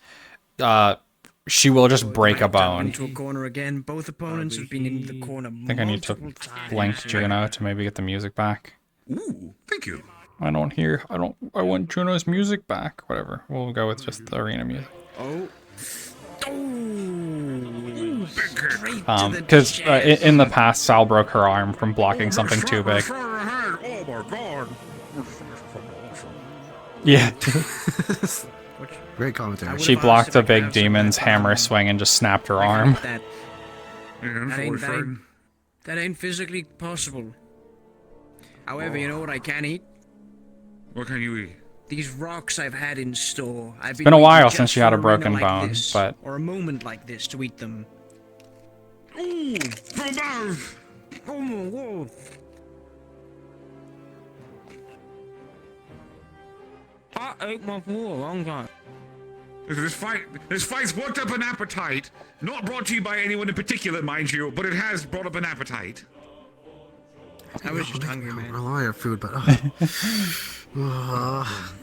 she will just break a bone. Into a corner again. Both opponents have been in the corner. I think I need to blink Juno to maybe get the music back. Ooh, thank you. I want Juno's music back. Whatever. We'll go with just the arena music. Oh. Because in the past, Sal broke her arm from blocking something too big. Oh my god. Yeah. Great commentary. She blocked a big demon's hammer swing and just snapped her arm. That ain't physically possible. However, you know what I can eat? What can you eat? These rocks I've had in store. It's been a while since she had a broken bone, but- or a moment like this to eat them. Ooh, from above. Oh my god. I ate my food a long time. This fight's worked up an appetite. Not brought to you by anyone in particular, mind you, but it has brought up an appetite. I was just hungry, man. Rely on food, but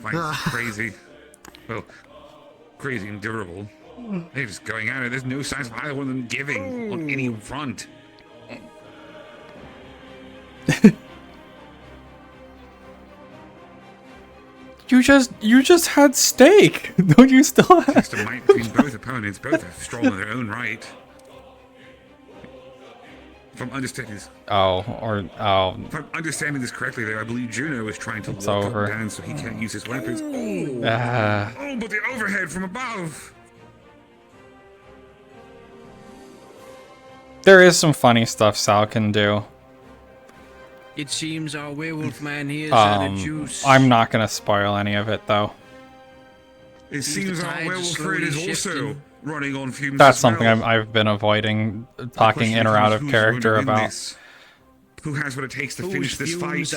Fight's crazy. Well, crazy and durable. They're just going at it. There's no signs of either one of them giving on any front. You just had steak. Don't you still have? Just a might between both opponents. Both are strong in their own right. If I'm understanding this. If I'm understanding this correctly, though, I believe Juno is trying to lock up Dan so he can't use his weapons. Oh, but the overhead from above. There is some funny stuff Sal can do. It seems our werewolf man here is out of juice. I'm not gonna spoil any of it though. It seems our werewolf friend is also running on fumes. That's as something well. I've been avoiding talking in or out of character about. Who has what it takes to finish this fight?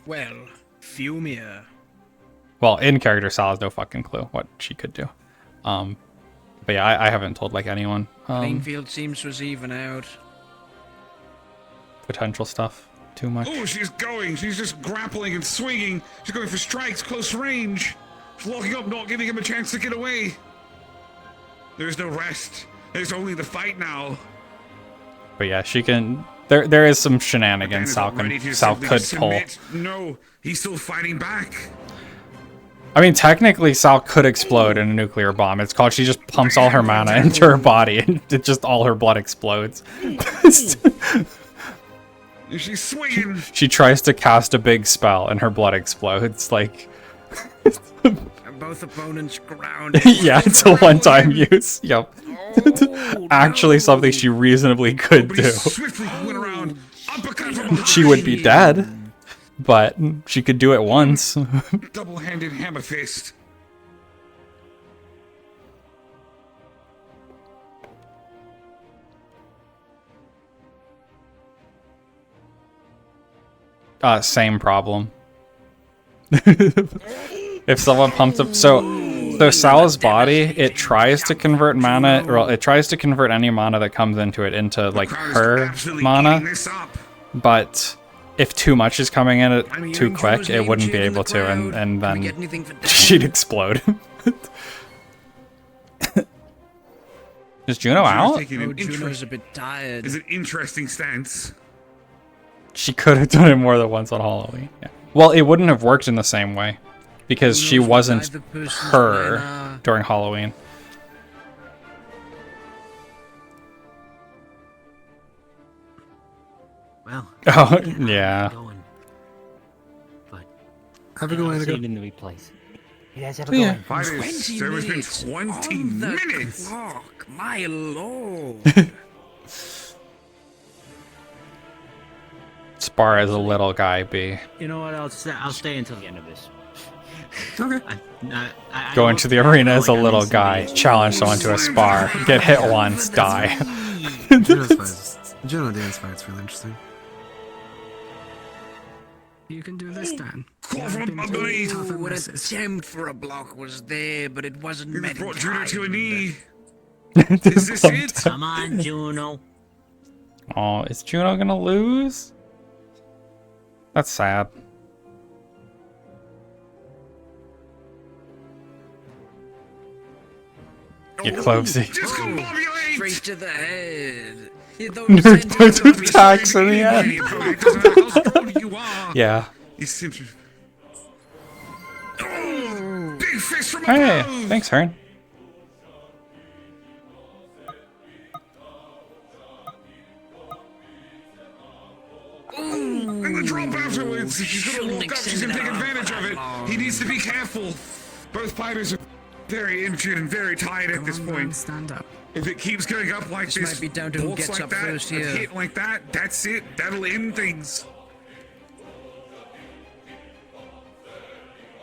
Well, Fumia. Well, in character, Sal has no fucking clue what she could do. But yeah, I haven't told like anyone. Plainfield seems to even out. Potential stuff. Too much. Oh, she's going. She's just grappling and swinging. She's going for strikes, close range. She's locking up, not giving him a chance to get away. There's no rest. There's only the fight now. But yeah, she can. There is some shenanigans Sal could pull. No, he's still fighting back. I mean, technically, Sal could explode in a nuclear bomb. It's called she just pumps all her mana into her body, and it just all her blood explodes. She's swinging. She tries to cast a big spell, and her blood explodes. Like, Both opponents ground. yeah, it's a one-time use. Yep. Actually, something she reasonably could do. Swiftly went around. Uppercut from She would be dead, but she could do it once. Double-handed hammer fist. Same problem. If someone pumped up, so Sal's body, it tries to convert mana, or it tries to convert any mana that comes into it into like her mana, but if too much is coming in it too quick, it wouldn't be able to, and then she'd explode. Is Juno out? Juno's a bit tired. Is an interesting stance. She could have done it more than once on Halloween. Yeah. Well, it wouldn't have worked in the same way because she wasn't her during Halloween. Well. Oh, yeah. Have a good one. In the replays. You guys have a So, good yeah. one. Fight is, there has been 20 minutes. Clock, my lord. Spar as a little guy, B. You know what? I'll stay until the end of this. Okay. Go into the arena as a little guy, challenge someone to a spar, get hit once, die. Juno dance fight's really interesting. You can do this, Dan. What attempt for a block was there, but it wasn't meant. Brought Juno to a knee. Is this it? Come on, Juno. Oh, is Juno gonna lose? That's sad. You closey. Straight to the head. Nerd attacks in the end. Yeah. Big fist from Hey, above. thanks, Hearn. And the drop afterwards. She's gonna walk up. She's gonna take advantage of it. He needs to be careful. Both fighters are very injured and very tired at this point. Stand up. If it keeps going up like this, might be down to who bolts gets like up that, first a here. hit like that, that's it. That'll end things.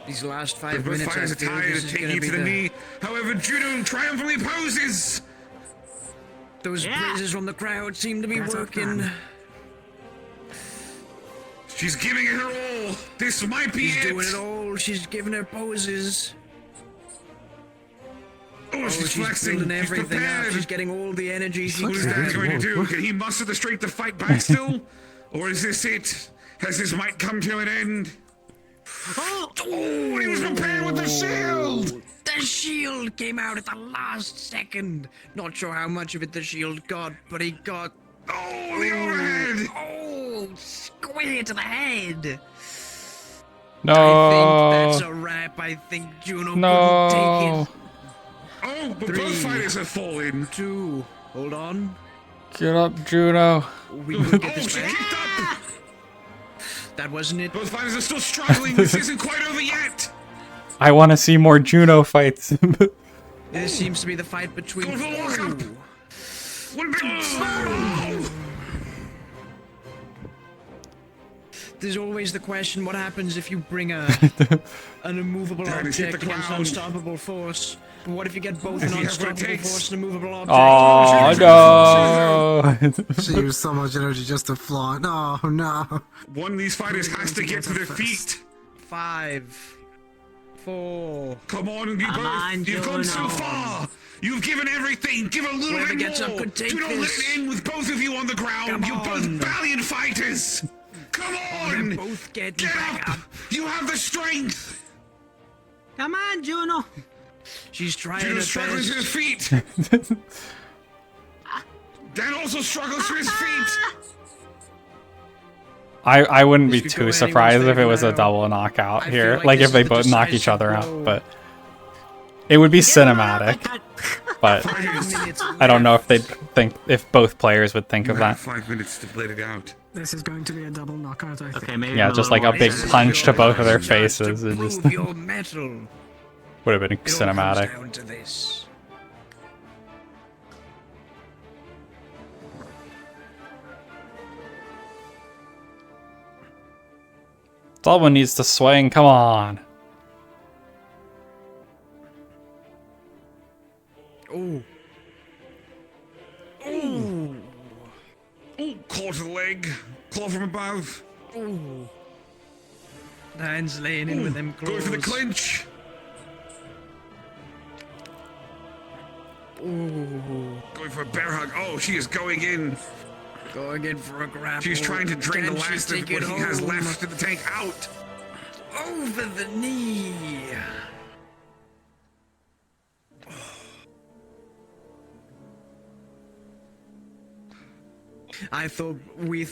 These last 5 Both minutes, fighters I are feel tired this of is taking gonna you be to the knee. However, Juno triumphantly poses. Those praises from the crowd seem to be working. She's giving it her all. This might be She's it. doing it all. She's giving her poses. Oh, she's she's flexing. building She's everything up. prepared. She's getting all the energy she What is that can. going to do? Can he muster the strength to fight back still? Or is this it? Has his might come to an end? Oh, he was prepared with the shield! The shield came out at the last second. Not sure how much of it the shield got, but he got... Oh, the overhead! Oh, square to the head. No. I think that's a wrap. I think Juno couldn't take it. Oh, but both fighters have fallen. 2. Hold on. Get up, Juno. We could get Oh, this she back. kicked up! That wasn't it. Both fighters are still struggling. This isn't quite over yet. I want to see more Juno fights. This seems to be the fight between... Go for the lockup. Ooh. One big... There's always the question, what happens if you bring an immovable Damn, he's hit object the against ground. unstoppable force? But what if you get both Does an he have what it unstoppable takes? force and a movable object? Oh no! She used so much energy just to flaunt. Oh no. One of these fighters has to get to their feet. 5, 4. Come on, you Come on, both. You've gone so Juno. far. You've given everything. Give a little Whoever bit gets more. up could take Do not let this. it end with both of you on the ground. Come You're both on. valiant fighters. Come on. They're both getting Get back up. You have the strength. Come on, Juno. She's trying her Juno's struggling best. to his feet. Dan also struggles to his feet. I wouldn't be This could go too surprised anyone's if it was a favor now. double knockout I feel here. like Like this if they is the both knock each decisive other out, blow. but it would be cinematic. But I don't know if they'd think if both players would think of that. 5 minutes to blade it out. This is going to be a double knockout, I think. Okay, maybe Yeah, I'm just little like a more big patient. punch to both of their Chance faces. to It just prove your metal. would have been It all comes cinematic. down to this. Someone needs to swing. Come on. Oh. Oh. Oh, claw to the leg. Claw from above. Oh. Dan's laying in with them claws. Going for the clinch. Ooh. Going for a bear hug. Oh, she is going in. Going in for a grapple. She's trying to drain the Can she last of take what it he has home? left in the tank out. Over the knee. We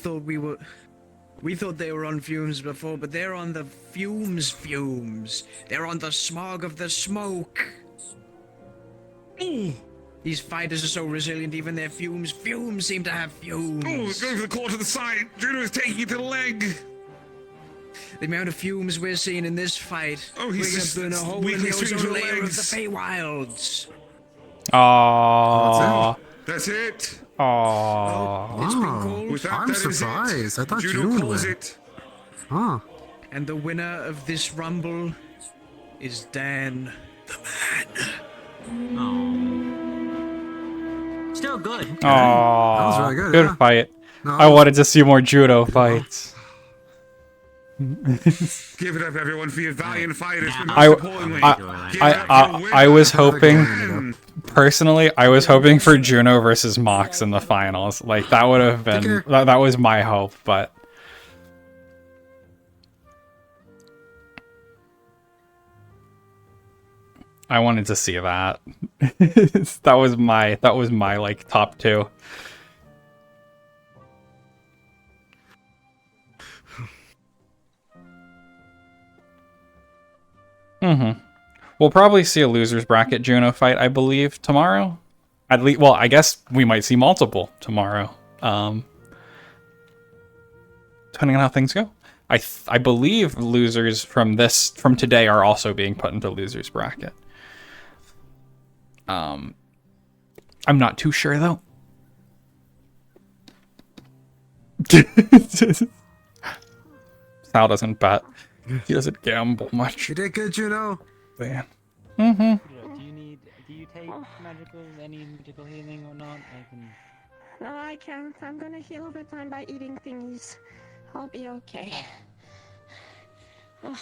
thought they were on fumes before, but they're on the fumes. They're on the smog of the smoke. These fighters are so resilient, even their fumes seem to have fumes. Oh, going for the claw to the side. Juno is taking it to the leg. The amount of fumes we're seeing in this fight, Oh, we're he's gonna just burn a hole in weakly the swinging ozone to the layer of the legs. Feywilds. Aww. That's it. Aww. It's been Oh, called. With that, I'm that is it. surprised. I thought Juno June would calls win. it. Huh. And the winner of this rumble is Dan the Man. Still good. Aww. That was really good, yeah. fight. No. I wanted to see more judo fights. Give it up, everyone, for your valiant fighters. I was hoping, personally, I was hoping for Juno versus Mox in the finals. Like, that would have been, that was my hope, but... I wanted to see that. that was my, like, top 2. We'll probably see a loser's bracket Juno fight, I believe, tomorrow. At least, well, I guess we might see multiple tomorrow. Depending on how things go. I believe losers from today are also being put into loser's bracket. I'm not too sure though. Sal doesn't bet. He doesn't gamble much. You did good, Juno. Man. Do you take any magical healing or not? I can. No, I can't. I'm gonna heal over time by eating thingies. I'll be okay. Oh.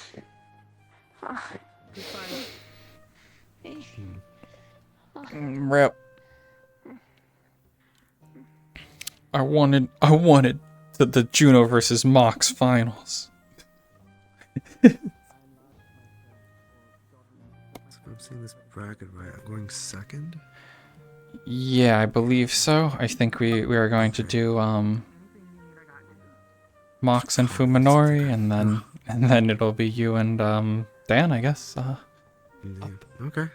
Oh. Rip. I wanted the Juno versus Mox finals. So if I'm seeing this bracket right, I'm going second. Yeah, I believe so. I think we are going to do Mox and Fuminori, and then it'll be you and Dan, I guess. Okay.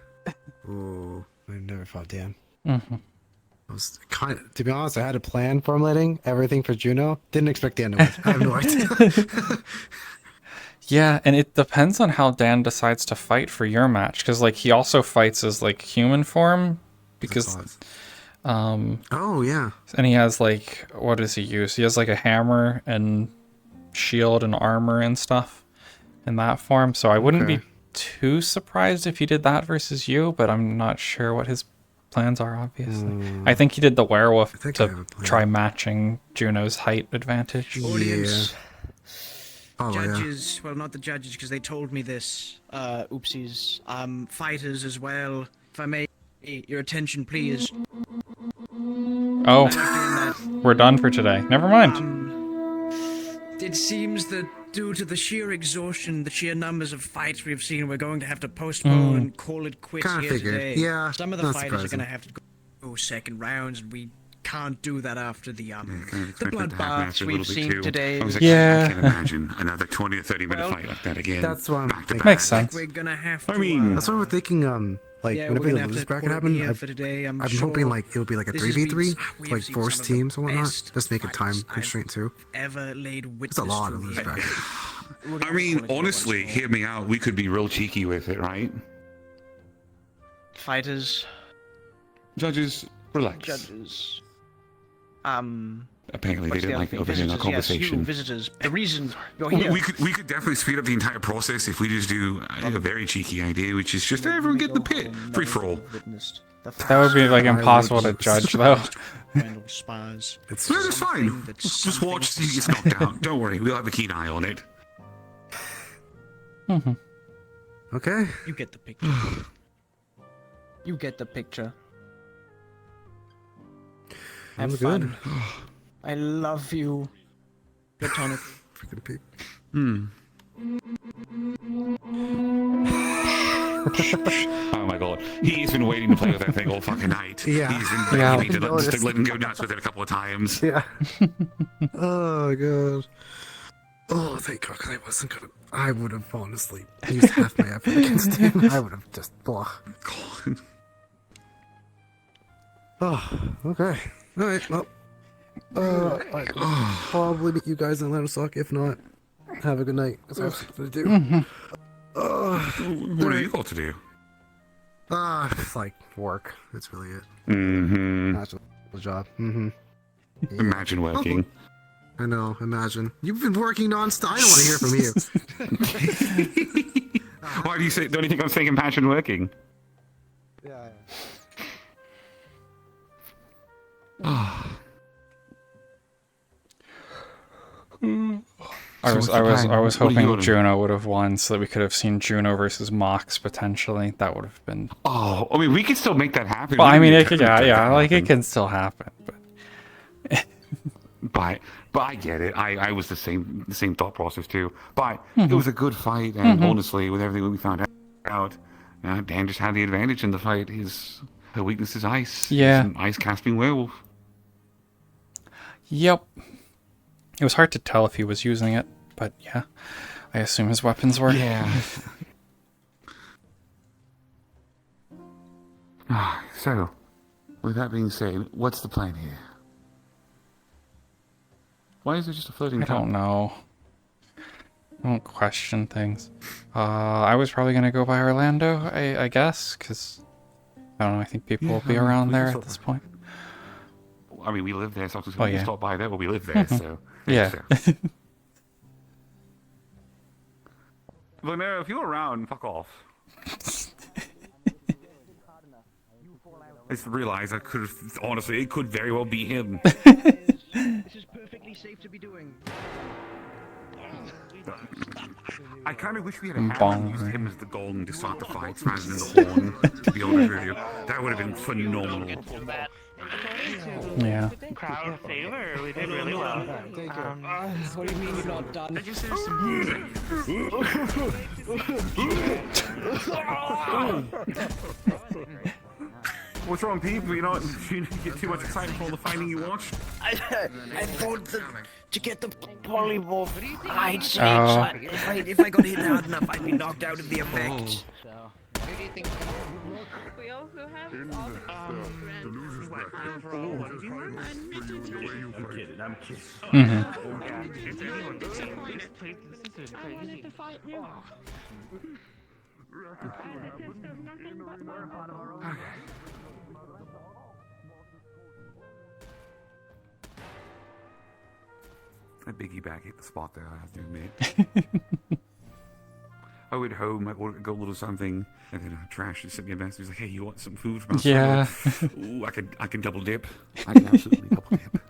Oh, I never fought Dan. Mm-hmm. I was to be honest, I had a plan formulating everything for Juno. Didn't expect Dan to win. I have no idea. Yeah, and it depends on how Dan decides to fight for your match, because like he also fights as like human form, because oh yeah, and he has like, what does he use? He has like a hammer and shield and armor and stuff in that form. So I wouldn't be too surprised if he did that versus you, but I'm not sure what his plans are, obviously. I think he did the werewolf to try matching Juno's height advantage. Audience. Oh, judges, well, not the judges, because they told me this. Oopsies. Fighters as well. If I may, your attention, please. Oh, we're done for today. Never mind. It seems that due to the sheer exhaustion, the sheer numbers of fights we've seen, we're going to have to postpone and call it quits Kinda here figured. today. Yeah, some of the not fighters are surprising. going to have to go second rounds, and we can't do that after the bloodbaths we've seen today. I can't imagine another 20 or 30 minute fight like that again. That's what I'm back to thinking. back. Makes sense. We're gonna have to. I mean, that's what we're thinking. Like yeah, whenever we're the gonna have losers to bracket call it happen, here for today, I'm hoping sure like it'll be like a this has 3v3, been- we have like seen forced some of the teams and whatnot. best Just make a time fights constraint too. ever laid witness That's a lot to of me. losers bracket. I mean, honestly, hear me out. We could be real cheeky with it, right? Fighters. Judges, relax. Judges. Apparently, they what's the didn't other like thing? overhearing our Visitors, yes, you conversation. visitors. The reason you're here. We could definitely speed up the entire process if we just do a very cheeky idea, which is just everyone get in the pit, free for all. That would be like impossible to judge, though. Spas. It's fine. Just watch till he gets knocked out. Don't worry, we'll have a keen eye on it. Okay. You get the picture. You get the picture. Have Sounds fun. good. I love you. Platonic. Freaking pig. Oh my god. He's been waiting to play with that thing all fucking night. Yeah. He's been Yeah, begging me to I just noticed. let him go nuts with it a couple of times. Yeah. Oh god. Oh, thank God, 'cause I wasn't gonna. I would have fallen asleep. Used half my effort against him. I would have just. Blah. God. Oh, okay. All right. Well, I'll probably meet you guys in Laddersock. If not, have a good night. 'Cause I have something to do. What do you got to do? It's like work. That's really it. Mm-hmm. That's a job. Mm-hmm. Imagine working. I know. Imagine. You've been working nonstop. I don't want to hear from you. Why do you say? Don't you think I'm saying imagine working? Yeah. I was hoping Juno would have won so that we could have seen Juno versus Mox potentially. That would have been. Oh, I mean, we could still make that happen. Well, We I mean, can it could, totally make that like it happen. can still happen. But But I get it. I was the same thought process too. But it was a good fight, and honestly, with everything we found out, Dan just had the advantage in the fight. Her weakness is ice. Yeah. He's an ice casting werewolf. Yep. It was hard to tell if he was using it, but yeah, I assume his weapons were. Yeah. So, with that being said, what's the plan here? Why is there just a floating I top? don't know. I don't question things. I was probably gonna go by Orlando, I guess, because I don't know. I think people will be around there at this point. I mean, we live there, so we Oh, can yeah. stop by there. Well, we live there, so Yeah. Valerio, if you're around, fuck off. I just realized I could have, honestly, it could very well be him. This is perfectly safe to be doing. I kind of wish we had used him as the gong to start the fights rather than the horn, to be honest with you. That would have been phenomenal. Yeah. Crowd favor. We did really well. What do you mean you're not done? I just there's some What's wrong, people? You know, you get too much excited for all the fighting you watched? I thought to get the polymorph I'd change. If I got hit hard enough, I'd be knocked out of the effect. We also have I'm kidding. I piggyback hit the spot there, I have to admit. I went home, I got a little something, and then Trash is sitting in bed. He's like, "Hey, you want some food from outside?" Yeah. Ooh, I can double dip. I can absolutely double dip.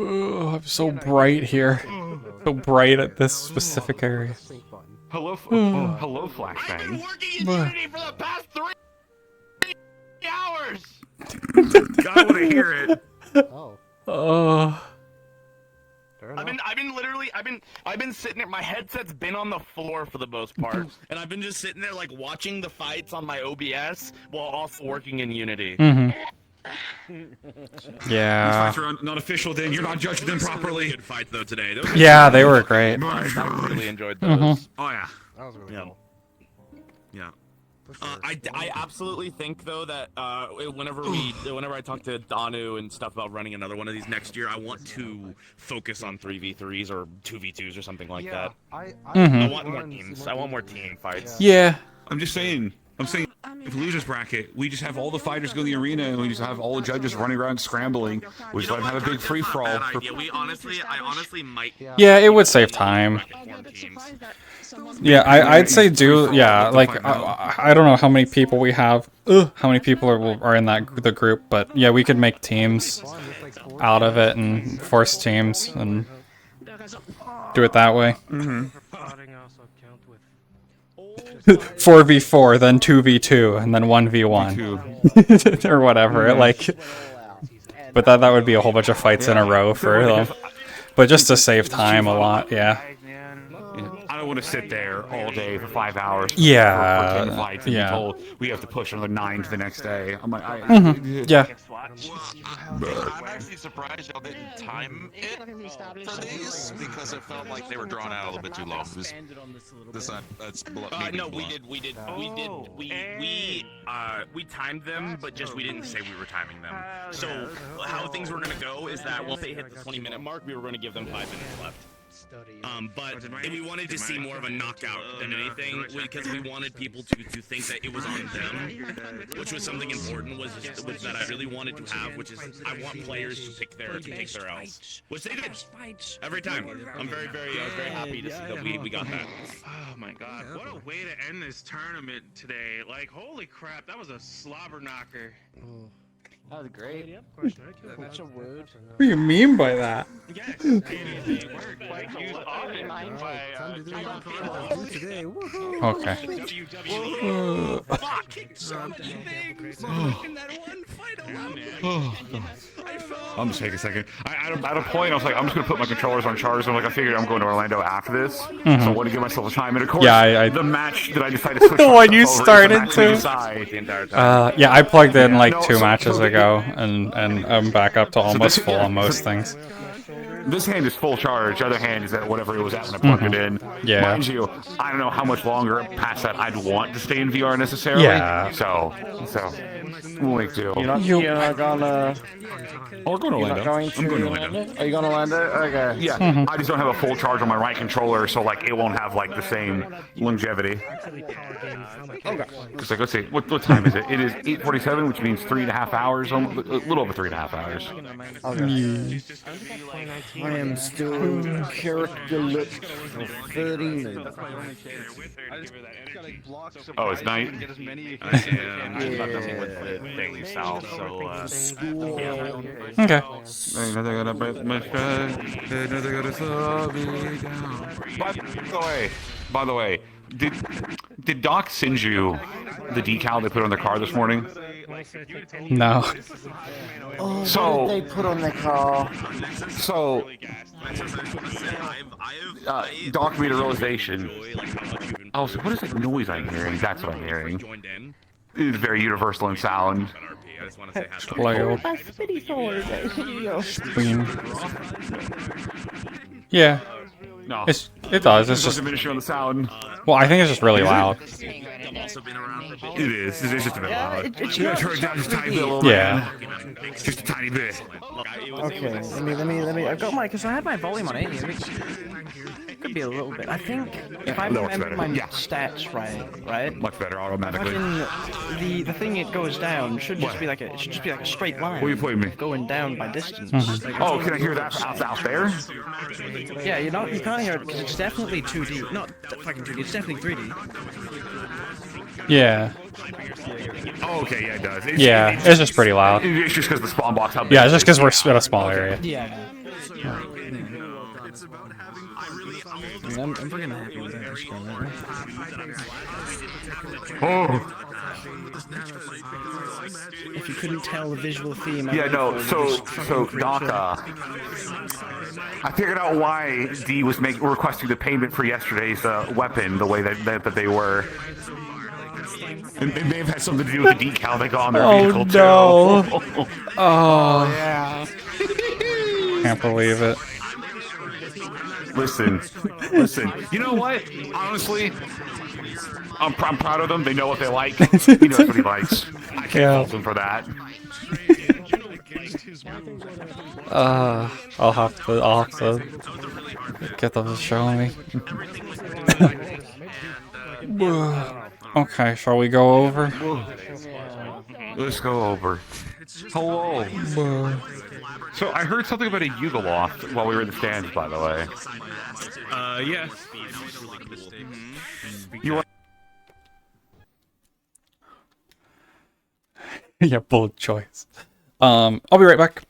Oh, I'm so bright here. So bright at this specific area. Hello, hello, Flashbang. I've been working in Unity for the past 3 hours. God, want to hear it. Oh. I've been sitting there. My headset's been on the floor for the most part, and I've been just sitting there like watching the fights on my OBS while also working in Unity. Yeah. These fights are not official, then you're not judging them properly. Good fights though today. Yeah, they were great. I really enjoyed those. Oh yeah. That was really cool. Yeah. I absolutely think though that whenever I talk to Danu and stuff about running another one of these next year, I want to focus on 3v3s or 2v2s or something like that. I want more teams. I want more team fights. Yeah. I'm just saying. If we lose this bracket, we just have all the fighters go to the arena, and we just have all the judges running around scrambling. We just let them have a big free for all. I honestly might. Yeah, it would save time. Yeah, I'd say do. Yeah, like I don't know how many people we have. How many people are in the group? But yeah, we could make teams out of it and force teams and do it that way. 4v4, then 2v2, and then 1v1, or whatever. Like, but that would be a whole bunch of fights in a row for them. But just to save time a lot, yeah. I don't want to sit there all day for 5 hours. Yeah, for 10 fights and yeah. be told we have to push another 9 to the next day. I'm like, yeah. I'm actually surprised y'all didn't time it for these because it felt like they were drawn out a little bit too long. We timed them, but just we didn't say we were timing them. So how things were gonna go is that once they hit the 20-minute mark, we were gonna give them 5 minutes left. But we wanted to see more of a knockout than anything because we wanted people to think that it was on them, which was something important. Was that I really wanted to have, which is I want players to pick their L's, which they did every time. I was very happy to see that we got that. Oh my god, what a way to end this tournament today. Like, holy crap, that was a slobber knocker. That was great. That's a word. What do you mean by that? Yes, Okay. I'm just taking a second. At a point, I was like, I'm just going to put my controllers on charge. I'm like, I figured I'm going to Orlando after this. So I want to give myself a time. And of course, the match that I decided to switch the one you over started is the match to. we decide. Yeah, I plugged in like 2 matches ago, and I'm back up to almost full on most things. This hand is full charge. The other hand is at whatever it was at when I plugged it in. Yeah. Mind you, I don't know how much longer past that I'd want to stay in VR necessarily. Yeah. So we'll make do. You're not gonna. Oh, we're going to Orlando. I'm going to Orlando. Are you going to Orlando? Okay. Yeah, I just don't have a full charge on my right controller, so like it won't have like the same longevity. Okay. Because like, let's see, what time is it? It is 8:47, which means 3.5 hours, a little over 3.5 hours. Okay. I am still character-lit for 30 minutes. Oh, it's night. I'm not done with the thing south, so Okay. By the way, did Doc send you the decal they put on their car this morning? No. Oh, So what did they put on their car? So Doc made a realization. Oh, so what is that noise I'm hearing? That's what I'm hearing. It's very universal in sound. Loud. Scream. Yeah. No. It does. It's just diminishing on the sound. Well, I think it's just really loud. It is. It's just a bit loud. You gotta turn it down just a tiny bit. Yeah. Just a tiny bit. Okay, let me. I've got because I had my volume on 80. Could be a little bit. I think if I remember my stats right. Much better automatically. The thing it goes down should just be like a straight line. What are you putting me? Going down by distance. Oh, can I hear that out there? Yeah, you can't hear it because it's definitely 2D. Not fucking 2D. It's definitely 3D. Yeah. Oh, okay, yeah, it does. It's just pretty loud. It's just because the spawn box. Yeah, it's just because we're in a small area. Yeah. I'm fucking happy with that. Oh. If you couldn't tell the visual theme. Yeah, no. So Doc, I figured out why D was requesting the payment for yesterday's weapon the way that they were. It may have had something to do with the decal they got on their vehicle too. Oh no! Oh yeah. Can't believe it. Listen. You know what? Honestly, I'm proud of them. They know what they like. He knows what he likes. I can't fault him for that. I'll have to get them to show me. Okay, shall we go over? Let's go over. Hello. So I heard something about a Yuga loft while we were in the stands, by the way. Yeah. You want? Yeah, bold choice. I'll be right back.